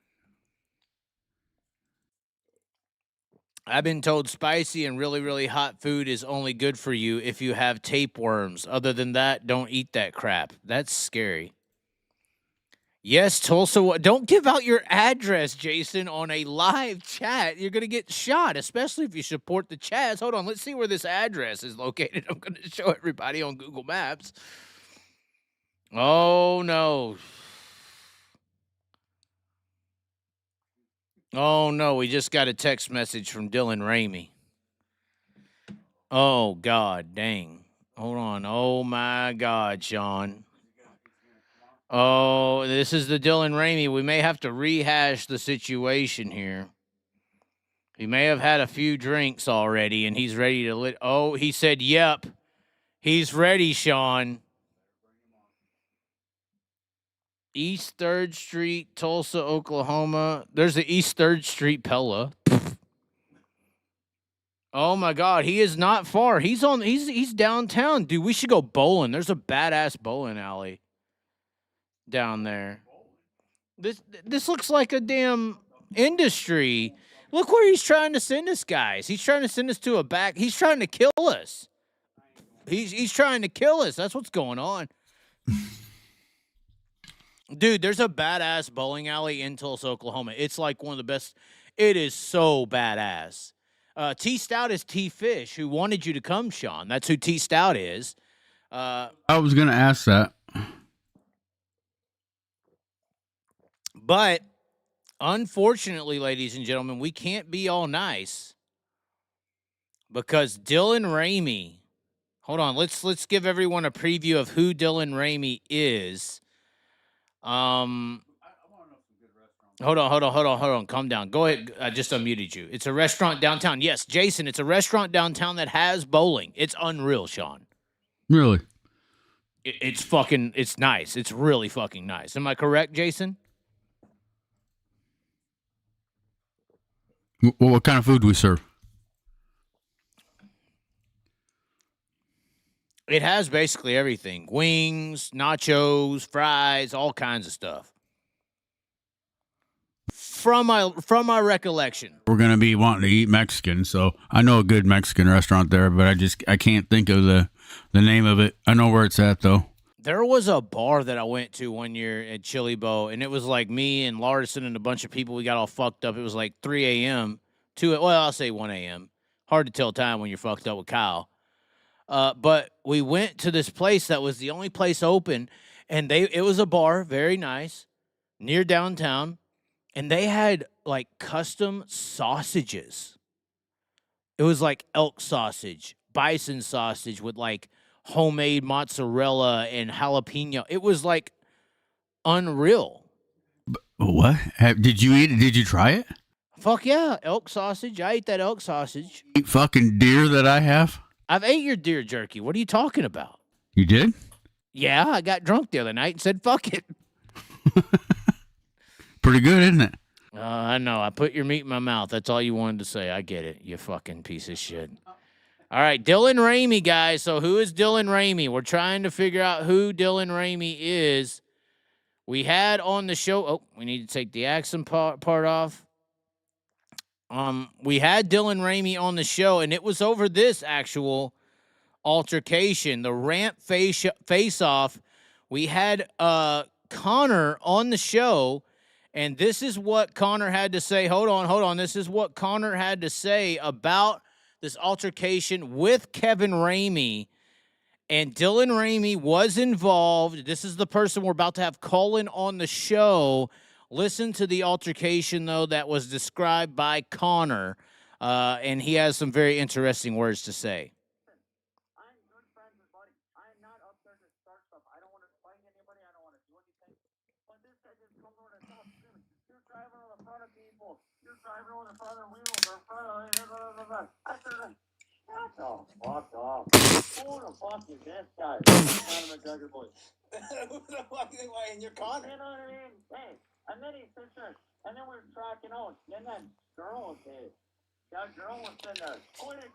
I've been told spicy and really, really hot food is only good for you if you have tapeworms. Other than that, don't eat that crap. That's scary. Yes, Tulsa. Don't give out your address, Jason, on a live chat. You're going to get shot, especially if you support the Chaz. Hold on. Let's see where this address is located. I'm going to show everybody on Google Maps. Oh, no. Oh, no, we just got a text message from Dylan Ramey. Oh, God, dang. Hold on. Oh, my God, Sean. Oh, this is the Dylan Ramey. We may have to rehash the situation here. He may have had a few drinks already, and he's ready to Oh, he said, yep. He's ready, Sean. East 3rd Street, Tulsa, Oklahoma. There's the East 3rd Street Pella. Oh my God, he is not far. He's downtown, dude. We should go bowling. There's a badass bowling alley down there. This looks like a damn industry. Look where he's trying to send us, guys. He's trying to send us to a back. He's trying to kill us. He's trying to kill us. That's what's going on. Dude, there's a badass bowling alley in Tulsa, Oklahoma. It's like one of the best. It is so badass. T Stout is T Fish, who wanted you to come, Sean. That's who T Stout is. I was going to ask that. But unfortunately, ladies and gentlemen, we can't be all nice because Dylan Ramey. Hold on, let's give everyone a preview of who Dylan Ramey is. Hold on. Calm down. Go ahead. I just unmuted you. It's a restaurant downtown. Yes, Jason, it's a restaurant downtown that has bowling. It's unreal, Sean. Really? It's nice. It's really fucking nice. Am I correct, Jason? Well, what kind of food do we serve? It has basically everything. Wings, nachos, fries, all kinds of stuff. From my recollection. We're going to be wanting to eat Mexican, so I know a good Mexican restaurant there, but I can't think of the name of it. I know where it's at, though. There was a bar that I went to one year at Chili Bow, and it was like me and Larson and a bunch of people. We got all fucked up. It was like 3 a.m. I'll say 1 a.m. Hard to tell time when you're fucked up with Kyle. But we went to this place that was the only place open, and it was a bar, very nice, near downtown, and they had like custom sausages. It was like elk sausage, bison sausage with like homemade mozzarella and jalapeno. It was like unreal. What? Did you eat it? Did you try it? Fuck yeah, elk sausage. I ate that elk sausage. Eat fucking deer that I have? I've ate your deer jerky. What are you talking about? You did? Yeah, I got drunk the other night and said, fuck it. Pretty good, isn't it? I know. I put your meat in my mouth. That's all you wanted to say. I get it, you fucking piece of shit. All right, Dylan Ramey, guys. So who is Dylan Ramey? We're trying to figure out who Dylan Ramey is. We had on the show... Oh, we need to take the accent part off. We had Dylan Ramey on the show, and it was over this actual altercation, the ramp face-off. We had Connor on the show, and this is what Connor had to say. Hold on. This is what Connor had to say about this altercation with Kevin Ramey. And Dylan Ramey was involved. This is the person we're about to have calling on the show. Listen to the altercation, though, that was described by Connor, and he has some very interesting words to say. I'm good friends with Buddy. I am not up there to start stuff. I don't want to fight anybody. I don't want to do anything. But this guy just comes over and stops screaming. You're driving on the front of people. You're driving on the front of wheels or front of... I said, shut the fuck up. Who the fuck is this guy? Conor McGregor boy. Who the fuck is in your Connor? You know what I mean? Hey. And then he sits there, and then we're tracking out. Then that girl was there. That girl was sitting there. Quit it.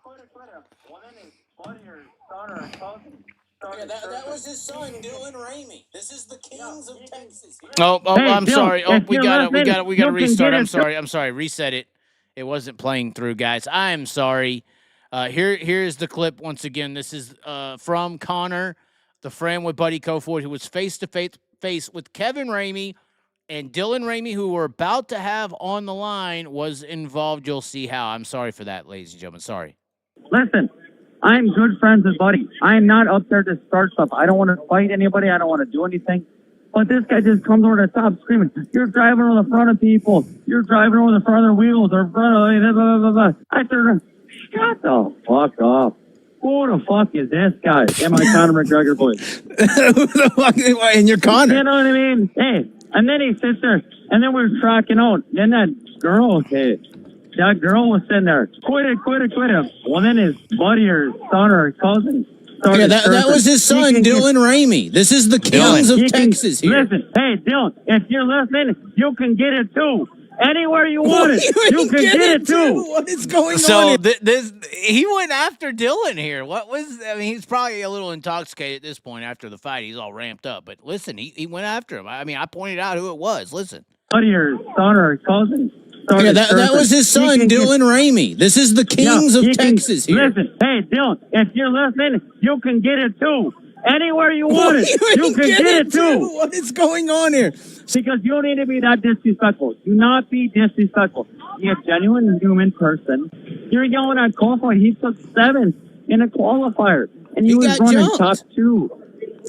Well, then his buddy or son or cousin started... Yeah, that was his son, Dylan Ramey. This is the Kings of Texas. Oh, hey, I'm Bill, sorry. Oh, we got to restart. I'm sorry. Reset it. It wasn't playing through, guys. I am sorry. Here's the clip once again. This is from Connor, the friend with Buddy Kofoid, who was face-to-face with Kevin Ramey. And Dylan Ramey, who we're about to have on the line, was involved. You'll see how. I'm sorry for that, ladies and gentlemen. Sorry. Listen, I'm good friends with Buddy. I am not up there to start stuff. I don't want to fight anybody. I don't want to do anything. But this guy just comes over to stop screaming. You're driving on the front of people. You're driving on the front of their wheels or front of... Blah, blah, blah. I said, shut the fuck up. Who the fuck is this guy? Am I Conor McGregor boy? Who the fuck? And you're Connor. You know what I mean? Hey. And then he sits there, and then we're tracking out. Then that girl was sitting there. Quit it. Well, then his buddy or son or cousin started Yeah, that surfing. was his son, He can Dylan Ramey. This is the Kings He of can- Texas here. Listen, hey, Dylan, if you're listening, you can get it too. Anywhere you want it, you can get it too. What is going on So here? this he went after Dylan here. What was? I mean, he's probably a little intoxicated at this point after the fight. He's all ramped up. But listen, he went after him. I mean, I pointed out who it was. Listen. What your son or cousin? Yeah, that was his son, Dylan Ramey. This is the Kings of Texas here. Listen, hey, Dylan, if you're listening, you can get it too. Anywhere you want it, you can get it too. What is going on here? Because you don't need to be that disrespectful. Do not be disrespectful. You're a genuine human person. You're yelling at qualifier. He took 7th in a qualifier, and he was got running jumped. top 2.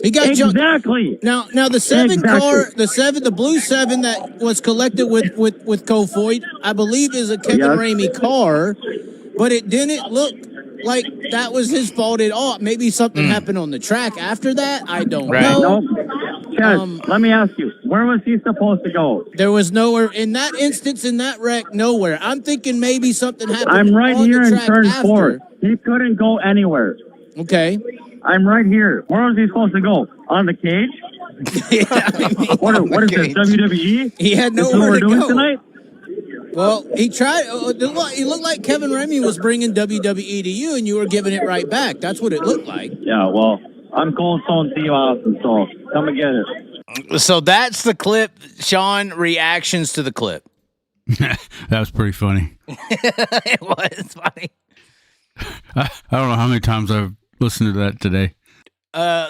He got jumped. Exactly. Now the 7 Exactly. car, the blue 7 that was collected with Kofoid, I believe is a Kevin Yes. Ramey car, but it didn't look like that was his fault at all. Maybe something happened on the track after that. I don't know. No. Chaz, let me ask you, where was he supposed to go? There was nowhere in that instance in that wreck. Nowhere. I'm thinking maybe something happened. I'm right on here the in track turn after. 4. He couldn't go anywhere. Okay. I'm right here. Where was he supposed to go? On the cage? Yeah, I mean, What is this, WWE? he had Is that what nowhere we're to doing go. tonight? Well, he tried. He looked like Kevin Ramey was bringing WWE to you, and you were giving it right back. That's what it looked like. Yeah, well, I'm Cold Stone Steve Austin, so come and get it. So that's the clip. Sean, reactions to the clip. That was pretty funny. It was funny. I don't know how many times I've listened to that today,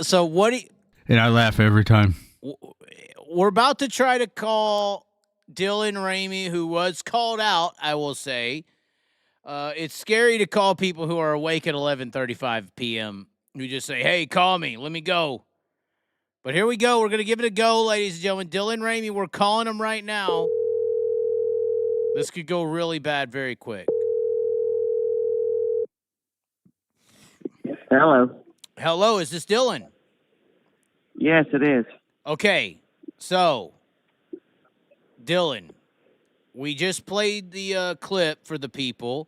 So what do you, and I laugh every time. we're about to try to call Dylan Ramey, who was called out, I will say. It's scary to call people who are awake at 11:35 p.m. who just say, hey, call me. Let me go. But here we go. We're going to give it a go, ladies and gentlemen. Dylan Ramey, we're calling him right now. This could go really bad very quick. Hello. Hello, is this Dylan? Yes, it is. Okay, so, Dylan, we just played the clip for the people.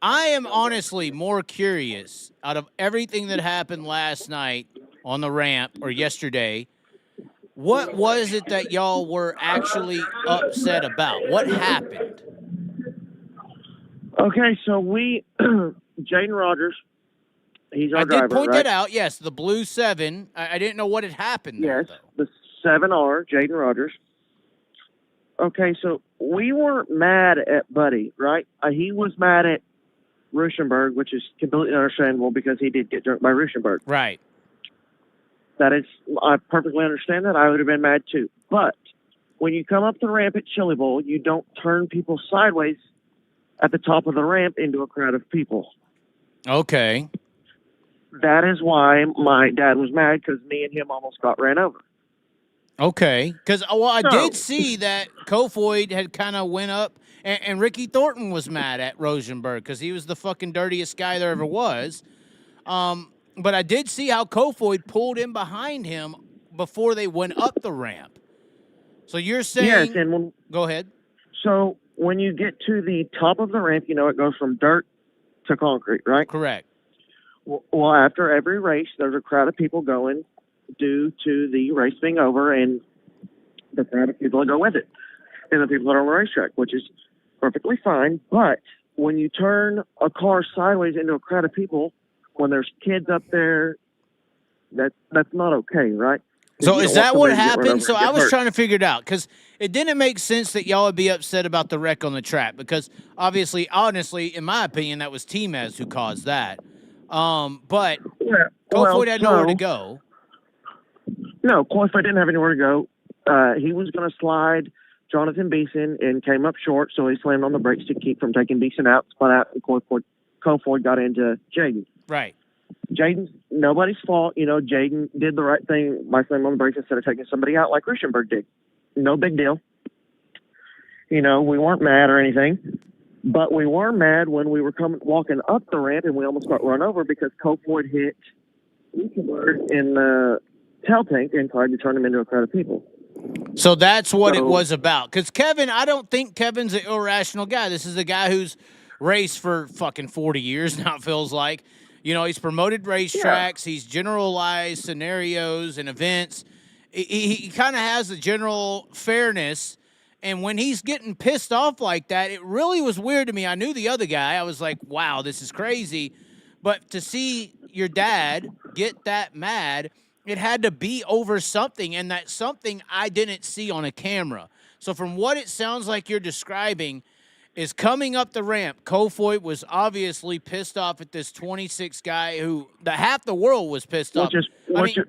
I am honestly more curious, out of everything that happened last night on the ramp, or yesterday, what was it that y'all were actually upset about? What happened? Okay, so we, Jaden Rogers, he's our I driver, did point right? that out, yes, the blue 7. I didn't know what had happened there, Yes, though. the 7R, Jaden Rogers. Okay, so we weren't mad at Buddy, right? He was mad at Ruschenberg, which is completely understandable because he did get drunk by Ruschenberg. Right. That is, I perfectly understand that. I would have been mad too. But when you come up the ramp at Chili Bowl, you don't turn people sideways at the top of the ramp into a crowd of people. Okay. That is why my dad was mad, because me and him almost got ran over. Okay, because I So- did see that Kofoid had kind of went up, and Ricky Thornton was mad at Rosenberg because he was the fucking dirtiest guy there ever was. But I did see how Kofoid pulled in behind him before they went up the ramp. So you're saying? Yes, and Go ahead. so when you get to the top of the ramp, you know it goes from dirt to concrete, right? Correct. Well, after every race, there's a crowd of people going due to the race being over, and the crowd of people that go with it, and the people that are on the racetrack, which is perfectly fine. But when you turn a car sideways into a crowd of people, when there's kids up there, that's not okay, right? So You is don't that want what somebody to get run happened? over So and get I was hurt. trying to figure it out because it didn't make sense that y'all would be upset about the wreck on the track because obviously, honestly, in my opinion, that was T-Mez who caused that. But Yeah, Kofoid had nowhere to so- go. No, Kofoid didn't have anywhere to go. He was going to slide Jonathan Beeson and came up short, so he slammed on the brakes to keep from taking Beeson out, spun out, and Kofoid got into Jaden. Right. Jaden's nobody's fault. You know, Jaden did the right thing by slamming on the brakes instead of taking somebody out like Ruschenberg did. No big deal. You know, we weren't mad or anything, but we were mad when we were walking up the ramp and we almost got run over because Kofoid hit Ruschenberg in the tail tank and tried to turn him into a crowd of people. So that's what it So- was about. Because Kevin, I don't think Kevin's an irrational guy. This is a guy who's raced for fucking 40 years now, it feels like. You know, he's promoted racetracks. He's generalized scenarios and events. He kind of has a general fairness. And when he's getting pissed off like that, it really was weird to me. I knew the other guy. I was like, wow, this is crazy. But to see your dad get that mad, it had to be over something, and that something I didn't see on a camera. So from what it sounds like you're describing is coming up the ramp, Kofoid was obviously pissed off at this 26 guy who half the world was pissed off. Which is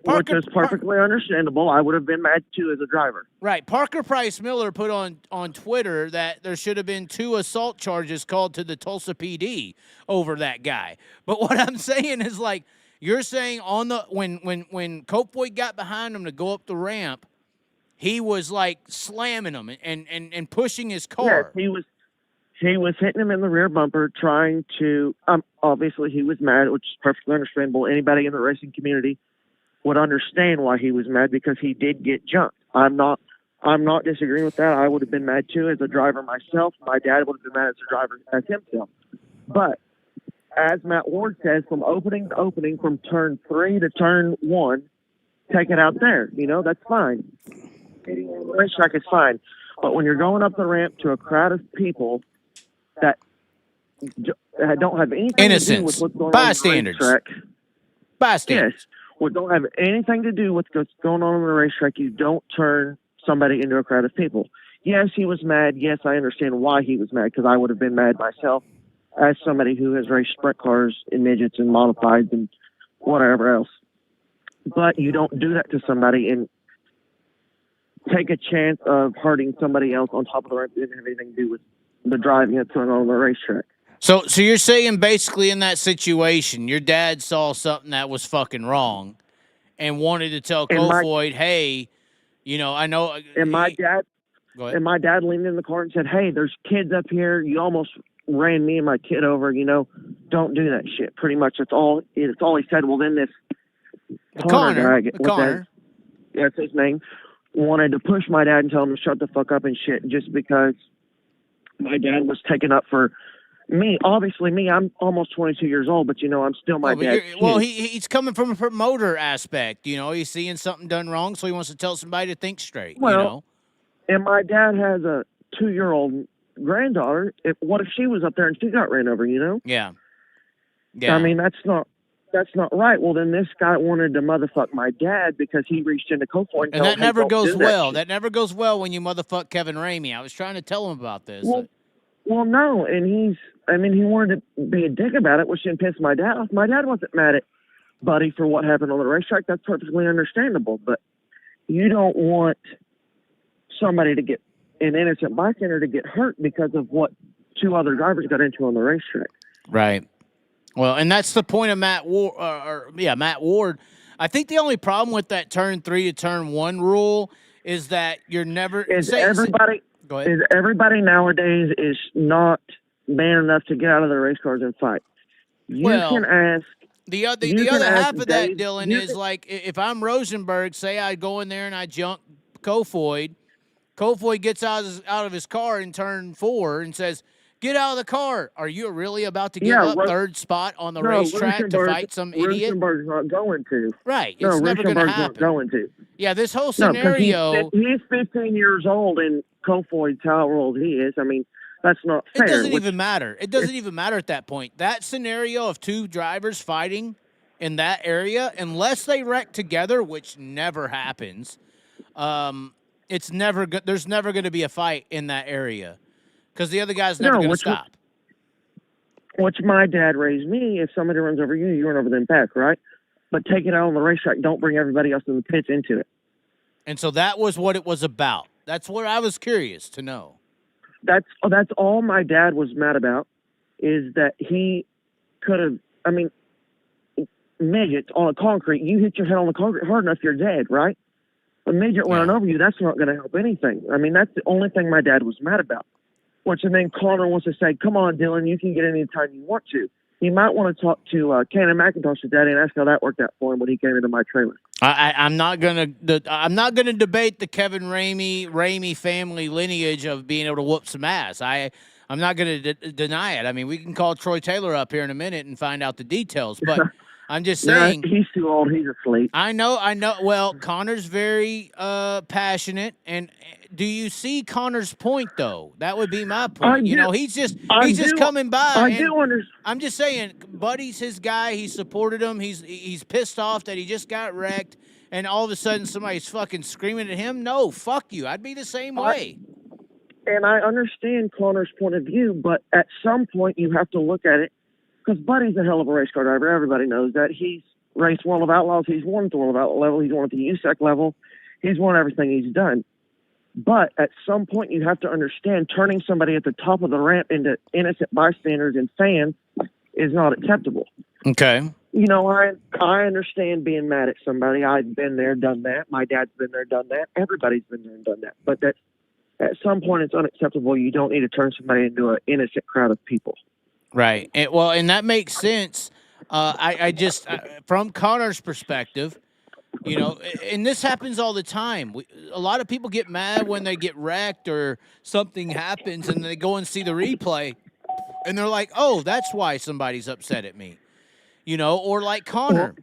perfectly understandable. I would have been mad too as a driver. Right. Parker Price Miller put on Twitter that there should have been 2 assault charges called to the Tulsa PD over that guy. But what I'm saying is, like, you're saying on the when Kofoid got behind him to go up the ramp, he was like slamming him and pushing his car. Yes, he was hitting him in the rear bumper, trying to. Obviously, he was mad, which is perfectly understandable. Anybody in the racing community would understand why he was mad, because he did get jumped. I'm not disagreeing with that. I would have been mad too as a driver myself. My dad would have been mad as a driver as himself. But as Matt Ward says, from opening to opening, from turn 3 to turn 1, take it out there. You know, that's fine. Hitting on the racetrack is fine. But when you're going up the ramp to a crowd of people that don't have anything to do with what's going bystanders. on the racetrack. Bystanders. Yes. What don't have anything to do with what's going on the racetrack, you don't turn somebody into a crowd of people. Yes, he was mad. Yes, I understand why he was mad, because I would have been mad myself as somebody who has raced sprint cars and midgets and modifieds and whatever else. But you don't do that to somebody and take a chance of hurting somebody else on top of the ramp that didn't have anything to do with the driving that's going on the racetrack. So you're saying basically in that situation, your dad saw something that was fucking wrong and wanted to tell Kofoid, hey, you know, I know. And my dad leaned in the car and said, hey, there's kids up here. You almost ran me and my kid over, you know, don't do that shit. Pretty much it's all he said. Well, then this Connor, that's his name, wanted to push my dad and tell him to shut the fuck up and shit, just because my dad was taken up for me. Obviously, I'm almost 22 years old, but, you know, I'm still my dad's kid. Well, he's coming from a promoter aspect. You know, he's seeing something done wrong, so he wants to tell somebody to think straight, well, you know? And my dad has a 2-year-old granddaughter. What if she was up there and she got ran over, you know? Yeah. I mean, that's not right. Well, then this guy wanted to motherfuck my dad because he reached into Kofoid and that never goes well. That never goes well when you motherfuck Kevin Ramey. I was trying to tell him about this. Well, no, and he wanted to be a dick about it, which didn't piss my dad off. My dad wasn't mad at Buddy for what happened on the racetrack. That's perfectly understandable, but you don't want somebody to get an innocent bystander to get hurt because of what 2 other drivers got into on the racetrack. Right. Well, and that's the point of Matt Ward. Matt Ward. I think the only problem with that turn 3 to turn 1 rule is that you're never everybody nowadays is not man enough to get out of their race cars and fight. You can ask. The other half of that, Dylan, is like if I'm Rosenberg, say I go in there and I junk Kofoid. Kofoid gets out of his car in turn 4 and says, "Get out of the car." Are you really about to give up third spot on the racetrack to fight some idiot? Rosenberg's not going to. Right. It's never going to happen. Not going to. Yeah, this whole scenario. He's 15 years old, and Kofoid's how old he is. I mean, that's not fair. It doesn't even matter. It doesn't even matter at that point. That scenario of 2 drivers fighting in that area, unless they wreck together, which never happens, it's never there's never going to be a fight in that area because the other guy's never going to stop. Which my dad raised me, if somebody runs over you, you run over them back, right? But take it out on the racetrack. Don't bring everybody else in the pits into it. And so that was what it was about. That's what I was curious to know. That's all my dad was mad about, is that he could have, I mean, midgets on a concrete, you hit your head on the concrete hard enough, you're dead, right? A midget running over you, that's not going to help anything. I mean, that's the only thing my dad was mad about. And then Connor wants to say, come on, Dylan, you can get any time you want to. He might want to talk to Cannon McIntosh's daddy and ask how that worked out for him when he came into my trailer. I'm not gonna debate the Kevin Ramey family lineage of being able to whoop some ass. I I'm not going to deny it. I mean, we can call Troy Taylor up here in a minute and find out the details, but I'm just saying. No, he's too old. He's asleep. I know. Well, Connor's very passionate, and do you see Connor's point though? That would be my point. He's just coming by. I do understand. I'm just saying, Buddy's his guy. He supported him. He's pissed off that he just got wrecked, and all of a sudden somebody's fucking screaming at him. No, fuck you. I'd be the same way. And I understand Connor's point of view, but at some point you have to look at it, because Buddy's a hell of a race car driver. Everybody knows that. He's raced World of Outlaws. He's won at the World of Outlaw level. He's won at the USAC level. He's won everything he's done. But at some point, you have to understand turning somebody at the top of the ramp into innocent bystanders and fans is not acceptable. Okay. I understand being mad at somebody. I've been there, done that. My dad's been there, done that. Everybody's been there and done that. But at some point, it's unacceptable. You don't need to turn somebody into an innocent crowd of people. Right. And that makes sense. I just, from Connor's perspective, and this happens all the time. A lot of people get mad when they get wrecked or something happens and they go and see the replay and they're like, oh, that's why somebody's upset at me. Or like Connor,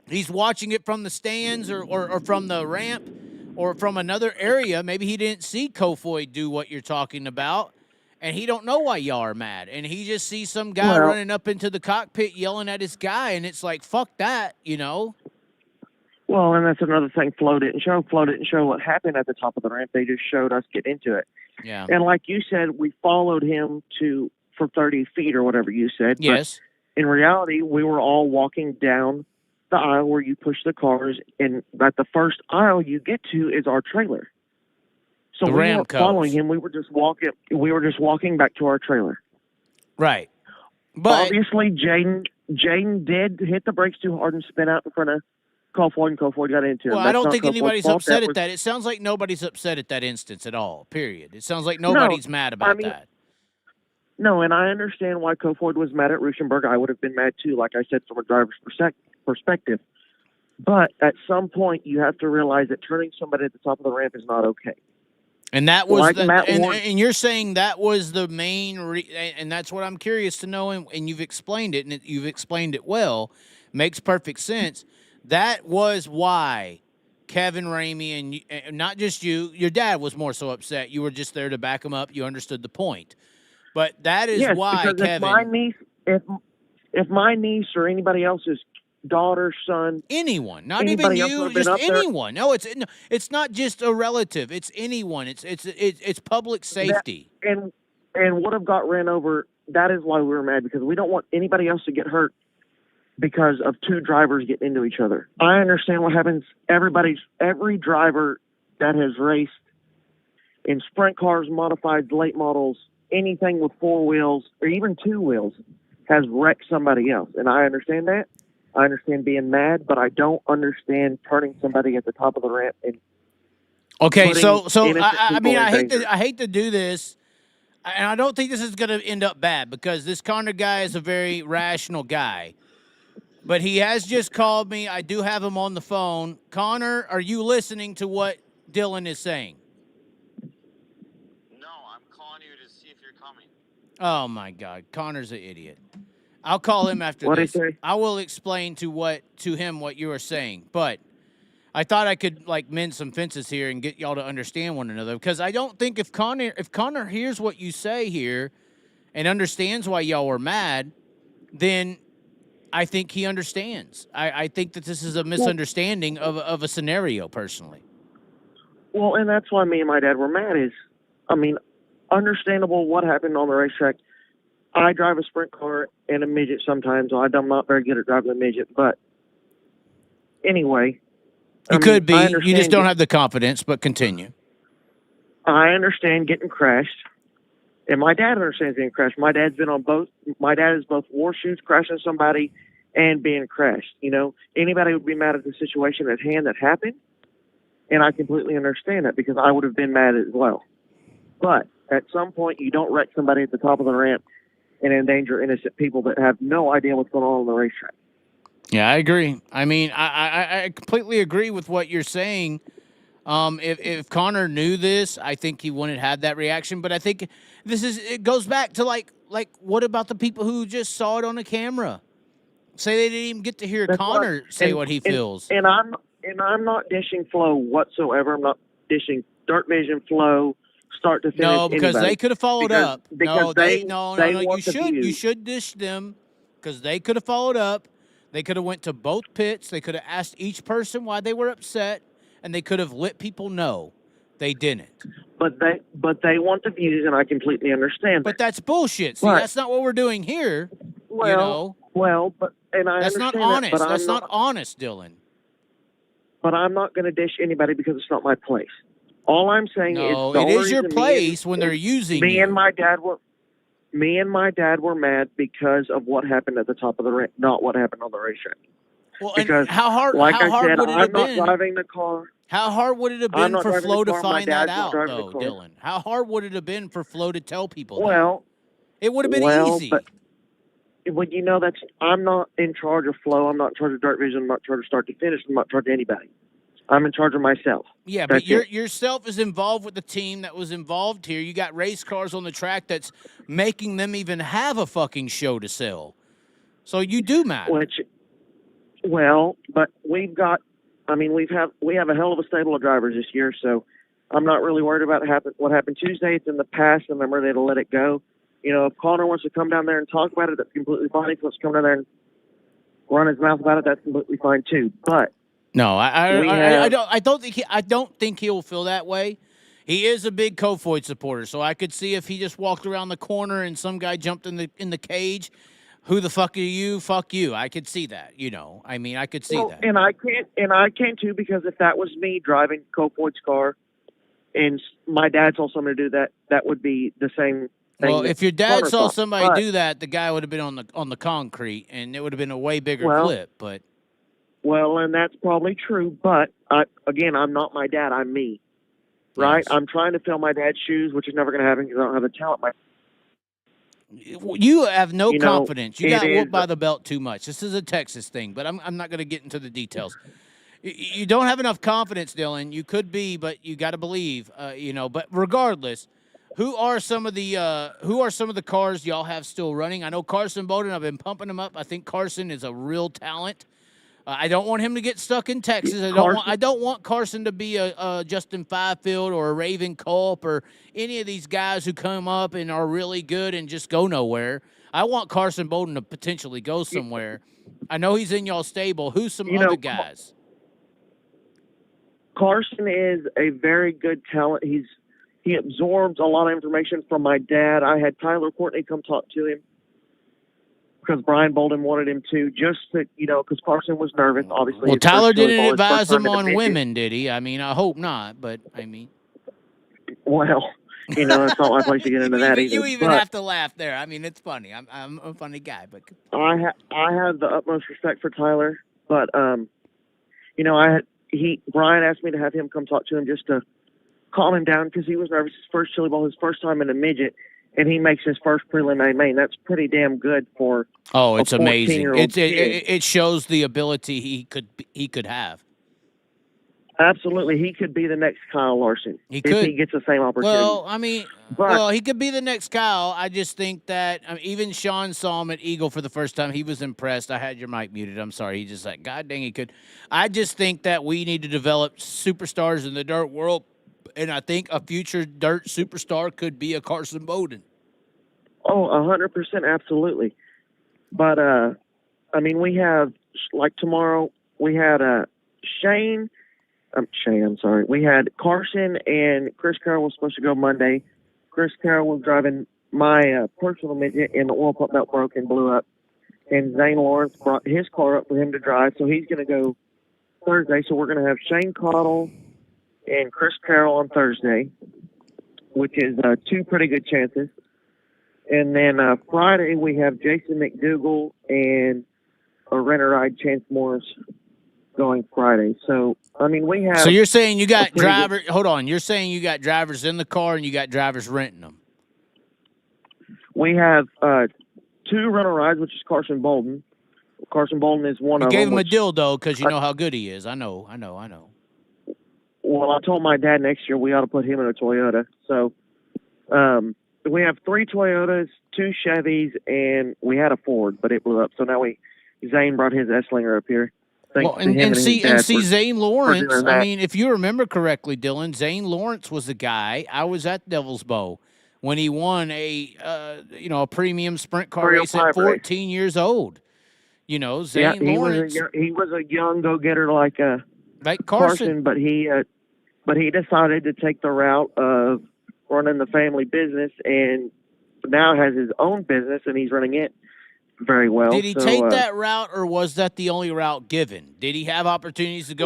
he's watching it from the stands or from the ramp or from another area. Maybe he didn't see Kofoid do what you're talking about. And he don't know why y'all are mad. And he just sees some guy running up into the cockpit yelling at his guy. And it's like, fuck that, Well, and that's another thing Flo didn't show. Flo didn't show what happened at the top of the ramp. They just showed us get into it. Yeah. And like you said, we followed him for 30 feet or whatever you said. Yes. But in reality, we were all walking down the aisle where you push the cars. And at the first aisle you get to is our trailer. So we weren't following him. We were just walking. We were just walking back to our trailer. Right. But obviously, Jaden did hit the brakes too hard and spin out in front of Kofoid, and Kofoid got into him. Well, I don't think anybody's upset at that. It sounds like nobody's upset at that instance at all. Period. It sounds like nobody's mad about that. No, and I understand why Kofoid was mad at Ruschenberg. I would have been mad too, like I said, from a driver's perspective. But at some point, you have to realize that turning somebody at the top of the ramp is not okay. And that was and you're saying that was the main and that's what I'm curious to know, and you've explained it, and you've explained it well. Makes perfect sense. That was why Kevin Ramey and not just you, your dad was more so upset. You were just there to back him up. You understood the point. But that is why Kevin. If my niece or anybody else's daughter, son, anyone, not even you, just anyone. No, it's not just a relative. It's anyone. It's public safety. And would have got ran over. That is why we were mad, because we don't want anybody else to get hurt because of two drivers getting into each other. I understand what happens. Every driver that has raced in sprint cars, modified, late models, anything with four wheels or even two wheels has wrecked somebody else. And I understand that. I understand being mad, but I don't understand turning somebody at the top of the ramp and okay. So I mean, I hate to do this, and I don't think this is going to end up bad, because this Connor guy is a very rational guy, but he has just called me. I do have him on the phone. Connor, are you listening to what Dylan is saying? No, I'm calling you to see if you're coming. Oh my God, Connor's an idiot. I'll call him after this. I will explain to him what you are saying, but I thought I could mend some fences here and get y'all to understand one another, because I don't think if Connor hears what you say here and understands why y'all were mad, then I think he understands. I think that this is a misunderstanding of a scenario, personally. Well, and that's why me and my dad were mad. Understandable what happened on the racetrack. I drive a sprint car and a midget sometimes. I'm not very good at driving a midget, but anyway. You could be. You just don't have the confidence, but continue. I understand getting crashed, and my dad understands getting crashed. My dad's been on both. My dad is both war shoots, crashing somebody, and being crashed. Anybody would be mad at the situation at hand that happened, and I completely understand that, because I would have been mad as well. But at some point, you don't wreck somebody at the top of the ramp and endanger innocent people that have no idea what's going on the racetrack. Yeah, I agree. I mean, I completely agree with what you're saying. If Connor knew this, I think he wouldn't have had that reaction. But I think it goes back to like what about the people who just saw it on the camera? Say they didn't even get to hear That's Connor what- say what he feels. And I'm not dishing Flow whatsoever. I'm not dishing Dirt Vision, Flow, start to finish. No, because anybody. they could have followed Because- up. because No, they no. You want the should views. dish them because they could have followed up. They could have went to both pits. They could have asked each person why they were upset, and they could have let people know. They didn't. But they want the views, and I completely understand. But that's bullshit. See, Right. that's not what we're doing here. well, you know, but I that's not understand honest. That, but That's I'm not honest, Dylan. But I'm not going to dish anybody because it's not my place. All I'm saying No, is the it only is your reason place when they're using me you. and my dad were mad because of what happened at the top of the not what happened on the racetrack. Well, and Because, how hard? like how I hard said, would it I'm have not been? driving the car. How hard would it have I'm been not for driving Flo the to car. My find that dad's not out, driving the though, car. Dylan? How hard would it have been for Flo to tell people that? Well, It would have been easy. But well, I'm not in charge of Flow. I'm not in charge of Dirt Vision. I'm not in charge of start to finish. I'm not in charge of anybody. I'm in charge of myself. Yeah, That's but it. yourself is involved with the team that was involved here. You got race cars on the track that's making them even have a fucking show to sell. So you do matter. But we have a hell of a stable of drivers this year, so I'm not really worried about what happened Tuesday. It's in the past, and I'm ready to let it go. If Connor wants to come down there and talk about it, that's completely fine. If he wants to come down there and run his mouth about it, that's completely fine too. But No, We I have- don't think he'll feel that way. He is a big Kofoid supporter, so I could see if he just walked around the corner and some guy jumped in the cage. Who the fuck are you? Fuck you. I could see that. I could see that. And I can't too, because if that was me driving Kofoid's car, and my dad told somebody to do that, that would be the same thing. Well, that if your dad Connor saw thought. somebody But- do that, the guy would have been on the concrete, and it would have been a way bigger Well, clip. But Well, and that's probably true, but I'm not my dad. I'm me, right? Yes. I'm trying to fill my dad's shoes, which is never going to happen because I don't have the talent. you have no You know, confidence. You it got is- whooped by the belt too much. This is a Texas thing, but I'm not going to get into the details. You don't have enough confidence, Dylan. You could be, but you got to believe. But regardless, who are some of the cars y'all have still running? I know Carson Bowden. I've been pumping him up. I think Carson is a real talent. I don't want him to get stuck in Texas. I don't want Carson to be a Justin Fifield or a Raven Culp or any of these guys who come up and are really good and just go nowhere. I want Carson Bowden to potentially go somewhere. I know he's in y'all's stable. Who's some other guys? Carson is a very good talent. He absorbs a lot of information from my dad. I had Tyler Courtney come talk to him because Brian Bolden wanted him to, just to, because Carson was nervous, obviously. Well, His Tyler first Chili didn't Bowl, his advise first time him in the on midget. women, did he? I mean, I hope not, but I mean. Well, it's not my place to get into that either. You even but have to laugh there. I mean, it's funny. I'm a funny guy, but I have the utmost respect for Tyler, but Brian asked me to have him come talk to him just to calm him down because he was nervous. His first Chili Bowl, his first time in a midget, and he makes his first prelim A main. That's pretty damn good for. oh, it's a amazing. 14-year-old kid. It shows the ability he could have. Absolutely, he could be the next Kyle Larson He if could. he gets the same opportunity. Well, I mean, But- he could be the next Kyle. I just think that even Sean saw him at Eagle for the first time. He was impressed. I had your mic muted. I'm sorry. He just like, God dang, he could. I just think that we need to develop superstars in the dirt world, and I think a future dirt superstar could be a Carson Bowden. Oh, 100%, absolutely. But we have tomorrow. We had Shane. I'm sorry. We had Carson and Chris Carroll was supposed to go Monday. Chris Carroll was driving my personal midget, and the oil pump belt broke and blew up. And Zane Lawrence brought his car up for him to drive, so he's going to go Thursday. So we're going to have Shane Cottle and Chris Carroll on Thursday, which is two pretty good chances. And then Friday we have Jason McDougall and a rent-a-ride Chance Morris going Friday. So, we have... So you're saying you got pretty drivers. Hold on. You're saying you got drivers in the car and you got drivers renting them. We have two rent-a-rides, which is Carson Bolden. Carson Bolden is one You of gave them. him a dildo because you know how good he is. I know. Well, I told my dad next year we ought to put him in a Toyota. So we have 3 Toyotas, 2 Chevys, and we had a Ford, but it blew up. So now Zane brought his S-Slinger up here. Well, Thanks to him and see, his dad Zane Lawrence. doing I that. mean, if you remember correctly, Dylan, Zane Lawrence was the guy. I was at Devil's Bow when he won a premium sprint car race at 14 years old. You know, Zane Lawrence. He was a young go-getter like Carson, but he decided to take the route of running the family business, and now has his own business, and he's running it very well. Did he take that route, or was that the only route given? Did he have opportunities to go?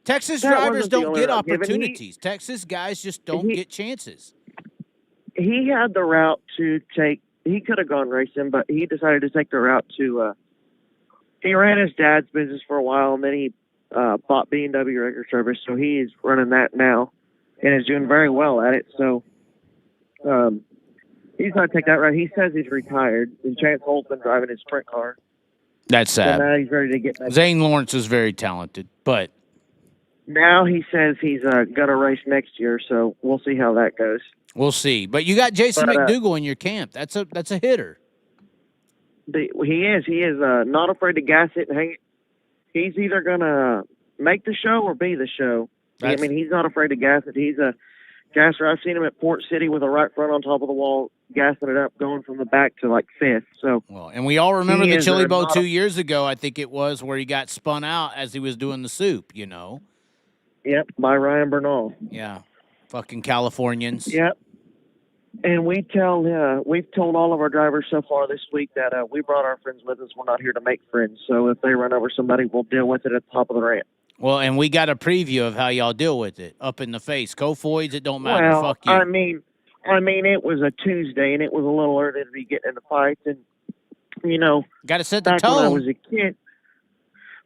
Texas drivers don't get opportunities. Texas guys just don't get chances. He had the route to take. He could have gone racing, but he decided to take the route to. He ran his dad's business for a while, and then he bought B&W Record Service, so he's running that now, and is doing very well at it. So. He's going to take that route. He says he's retired, and Chance Holt's been driving his sprint car. That's sad. So now he's ready to get back. Zane Lawrence is very talented, but now he says he's going to race next year, so we'll see how that goes. We'll see. But you got Jason McDougal in your camp. That's a hitter. He is not afraid to gas it and hang it. He's either going to make the show or be the show. He's not afraid to gas it. He's a gasser. I've seen him at Port City with a right front on top of the wall, gassing it up, going from the back to like 5th. So, and we all remember the Chili Bowl 2 years ago, I think it was, where he got spun out as he was doing the soup, you know. Yep, by Ryan Bernal. Yeah, fucking Californians. Yep. And we've told all of our drivers so far this week that we brought our friends with us. We're not here to make friends. So if they run over somebody, we'll deal with it at the top of the ramp. Well, and we got a preview of how y'all deal with it. Up in the face. Cofoids, it don't matter. Well, fuck you. I mean, it was a Tuesday, and it was a little early to be getting into fights. And, got to set the tone.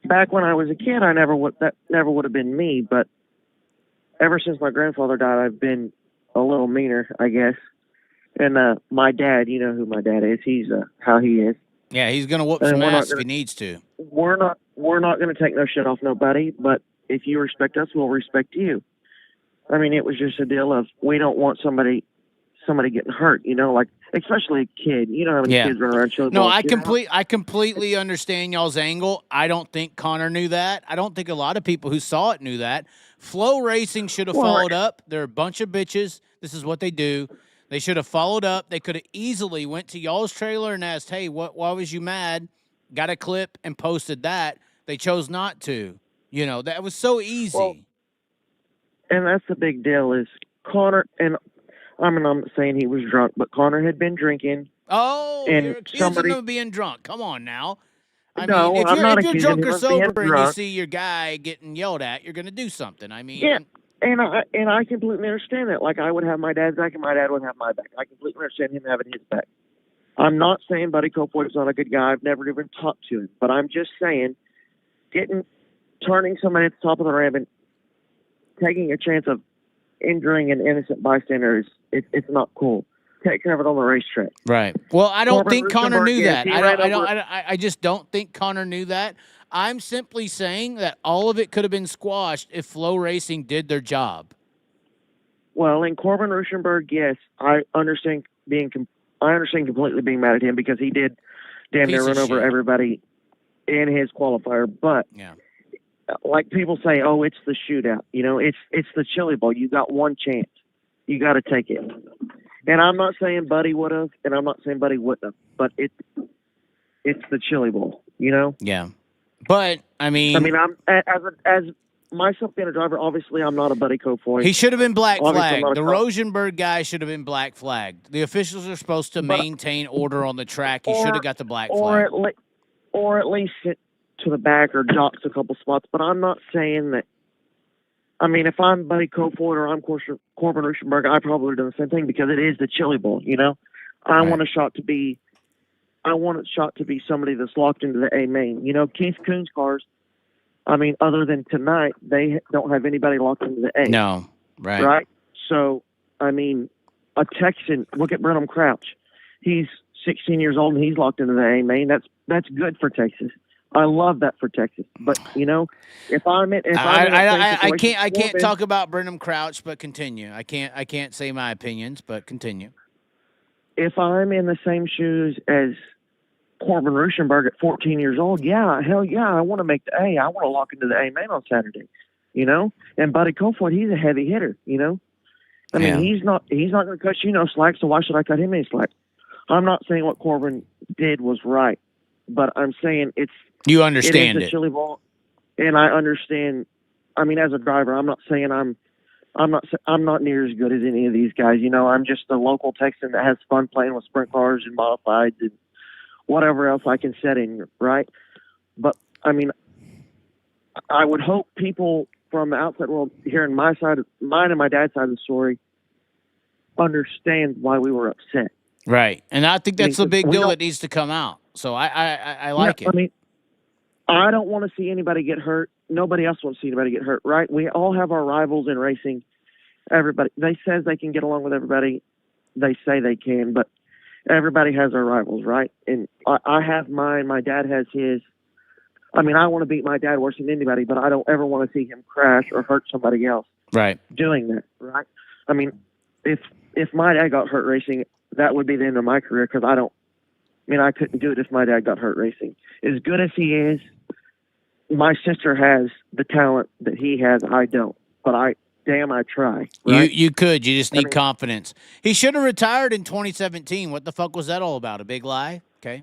Back when I was a kid, that never would have been me. But ever since my grandfather died, I've been a little meaner, I guess. And my dad, you know who my dad is. He's how he is. Yeah, he's going to whoop some ass if he needs to. We're not going to take no shit off nobody, but if you respect us, we'll respect you. I mean, it was just a deal of we don't want somebody getting hurt, like especially a kid. You know how many kids run around. No, I completely understand y'all's angle. I don't think Connor knew that. I don't think a lot of people who saw it knew that. Flow Racing should have followed up. They're a bunch of bitches. This is what they do. They should have followed up. They could have easily went to y'all's trailer and asked, hey, why was you mad? Got a clip and posted that. They chose not to. That was so easy. Well, and that's the big deal is Connor, and I'm not saying he was drunk, but Connor had been drinking. Oh, and you're accusing him of being drunk. Come on now. I'm not if you're drunk or sober and you see your guy getting yelled at, you're going to do something. I mean, yeah. And I completely understand that. Like, I would have my dad's back and my dad would have my back. I completely understand him having his back. I'm not saying Buddy Cofoid's not a good guy. I've never even talked to him. But I'm just saying, turning somebody at the top of the ramp and taking a chance of injuring an innocent bystander it's not cool. Take care of it on the racetrack. Right. Well, I don't think Connor knew that. I just don't think Connor knew that. I'm simply saying that all of it could have been squashed if Flow Racing did their job. Well, in Corbin Ruschenberg, yes, I understand completely being mad at him because he did damn near run over everybody in his qualifier. But like people say, oh, it's the shootout. It's the Chili Bowl. You got one chance. You got to take it. And I'm not saying Buddy would have, and I'm not saying Buddy wouldn't have, but it's the Chili Bowl. Yeah. But I'm as myself being a driver. Obviously, I'm not a Buddy Cofoid. He should have been black flagged. The Rosenberg guy should have been black flagged. The officials are supposed to maintain order on the track. He should have got the black flag, or at least sit to the back or dox a couple spots. But I'm not saying that. I mean, if I'm Buddy Cofoid or I'm Corbin Ruschenberg, I probably would have done the same thing because it is the Chili Bowl. I want a shot to be. I want a shot to be somebody that's locked into the A main. Keith Coon's cars, other than tonight, they don't have anybody locked into the A. No, right. Right? So, a Texan, look at Brenham Crouch. He's 16 years old and he's locked into the A main. That's good for Texas. I love that for Texas. But if I'm in, I can't talk about Brenham Crouch, but continue. I can't say my opinions, but continue. If I'm in the same shoes as Corbin Ruschenberg at 14 years old, hell yeah, I want to make the A. I want to lock into the A main on Saturday, And Buddy Kofoid, he's a heavy hitter, I mean, he's not going to cut you no slack, so why should I cut him any slack? I'm not saying what Corbin did was right, but I'm saying you understand it is a chili ball, and I understand. I mean, as a driver, I'm not saying I'm not near as good as any of these guys. I'm just a local Texan that has fun playing with sprint cars and modifieds and whatever else I can set in, right? But I mean, I would hope people from the outside world hearing mine and my dad's side of the story understand why we were upset. Right. And I think that's the big deal that needs to come out. So I like it. I mean, I don't want to see anybody get hurt. Nobody else wants to see anybody get hurt, right? We all have our rivals in racing. Everybody, they says they can get along with everybody. They say they can, but everybody has their rivals, right? And I have mine. My dad has his. I mean, I want to beat my dad worse than anybody, but I don't ever want to see him crash or hurt somebody else. Right. Doing that, right? I mean, if my dad got hurt racing, that would be the end of my career because I couldn't do it if my dad got hurt racing. As good as he is, my sister has the talent that he has. I don't, but I try. Right? You could. You just need confidence. He should have retired in 2017. What the fuck was that all about? A big lie? Okay.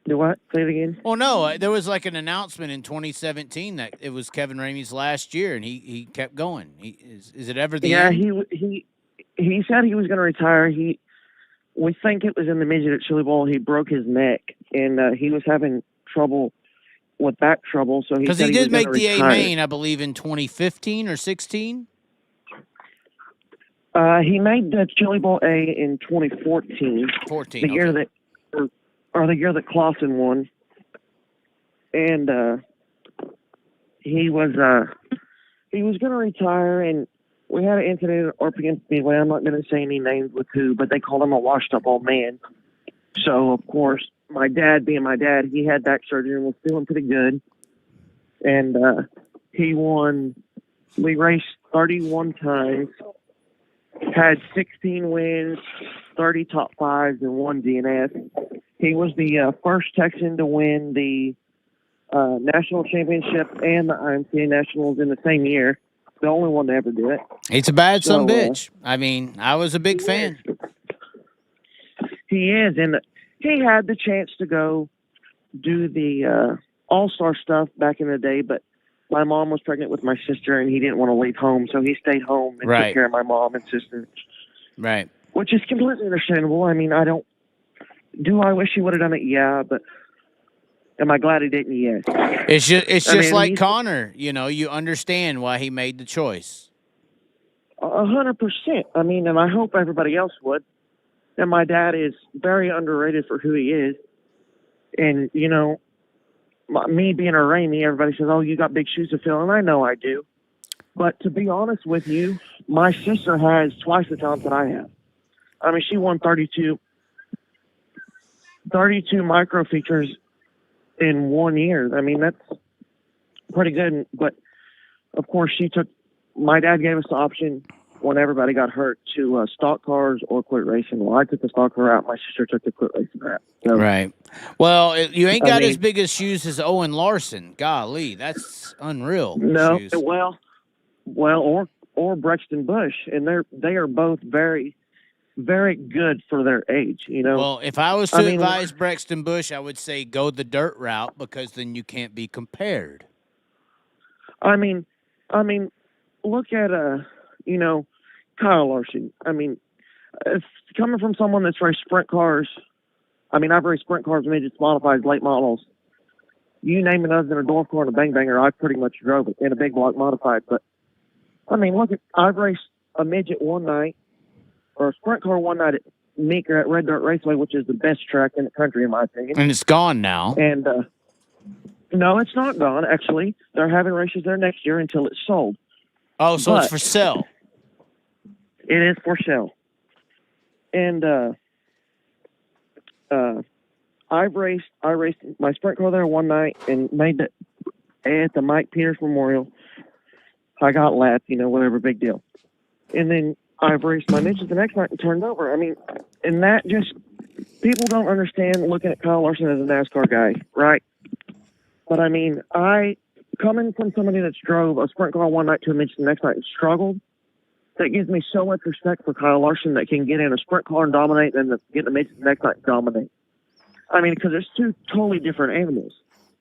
Do what? Say it again. Well, no, there was like an announcement in 2017 that it was Kevin Ramey's last year, and he kept going. Is it ever the end? He said he was going to retire. We think it was in the midget at Chili Bowl. He broke his neck, and he was having trouble with back trouble. So because he did make the A main, I believe, in 2015 or 16. He made the Chili Bowl A in 2014. The year that. Or the year that Clausen won, and he was going to retire, and we had an incident at RPM Speedway. I'm not going to say any names with who, but they called him a washed-up old man. So, of course, my dad, being my dad, he had back surgery and was feeling pretty good, and he won. We raced 31 times, had 16 wins, 30 top fives, and 1 DNF. He was the first Texan to win the national championship and the IMCA Nationals in the same year. The only one to ever do it. It's a bad son bitch. I mean, I was a big fan. He is, and he had the chance to go do the all-star stuff back in the day, but my mom was pregnant with my sister, and he didn't want to leave home, so he stayed home and took care of my mom and sister. Right. Which is completely understandable. I mean, do I wish he would have done it? Yeah, but am I glad he didn't? Yes. It's just like Connor. You understand why he made the choice. 100%. I mean, and I hope everybody else would. And my dad is very underrated for who he is. And, me being a Ramey, everybody says, oh, you got big shoes to fill. And I know I do. But to be honest with you, my sister has twice the talent that I have. I mean, she won 32 micro features in 1 year. I mean, that's pretty good. But of course, my dad gave us the option when everybody got hurt to stock cars or quit racing. Well, I took the stock car out. My sister took the quit racing route. So, right. Well, you ain't got as big as shoes as Owen Larson. Golly, that's unreal. No, shoes. well, or Brexton Bush, and they are both very, very good for their age, Well, if I was to advise Brexton Bush, I would say go the dirt route because then you can't be compared. I mean, look at Kyle Larson. I mean, it's coming from someone that's raced sprint cars. I mean, I've raced sprint cars, midgets, modifieds, late models. You name it other than a Dwarf car and a Bang Banger, I pretty much drove it in a big block modified. But I mean, I've raced a midget one night. Or a sprint car one night at Meeker at Red Dirt Raceway, which is the best track in the country, in my opinion. And it's gone now. And no, it's not gone. Actually, they're having races there next year until it's sold. Oh, so it's for sale. It is for sale. And I raced my sprint car there one night and made it at the Mike Peters Memorial. I got lapped, whatever, big deal. And then I've raced my midgets the next night and turned over. I mean, and that just, people don't understand looking at Kyle Larson as a NASCAR guy, right? But I mean, coming from somebody that's drove a sprint car one night to a midget the next night and struggled, that gives me so much respect for Kyle Larson that can get in a sprint car and dominate and then get in a midget the next night and dominate. I mean, because it's two totally different animals.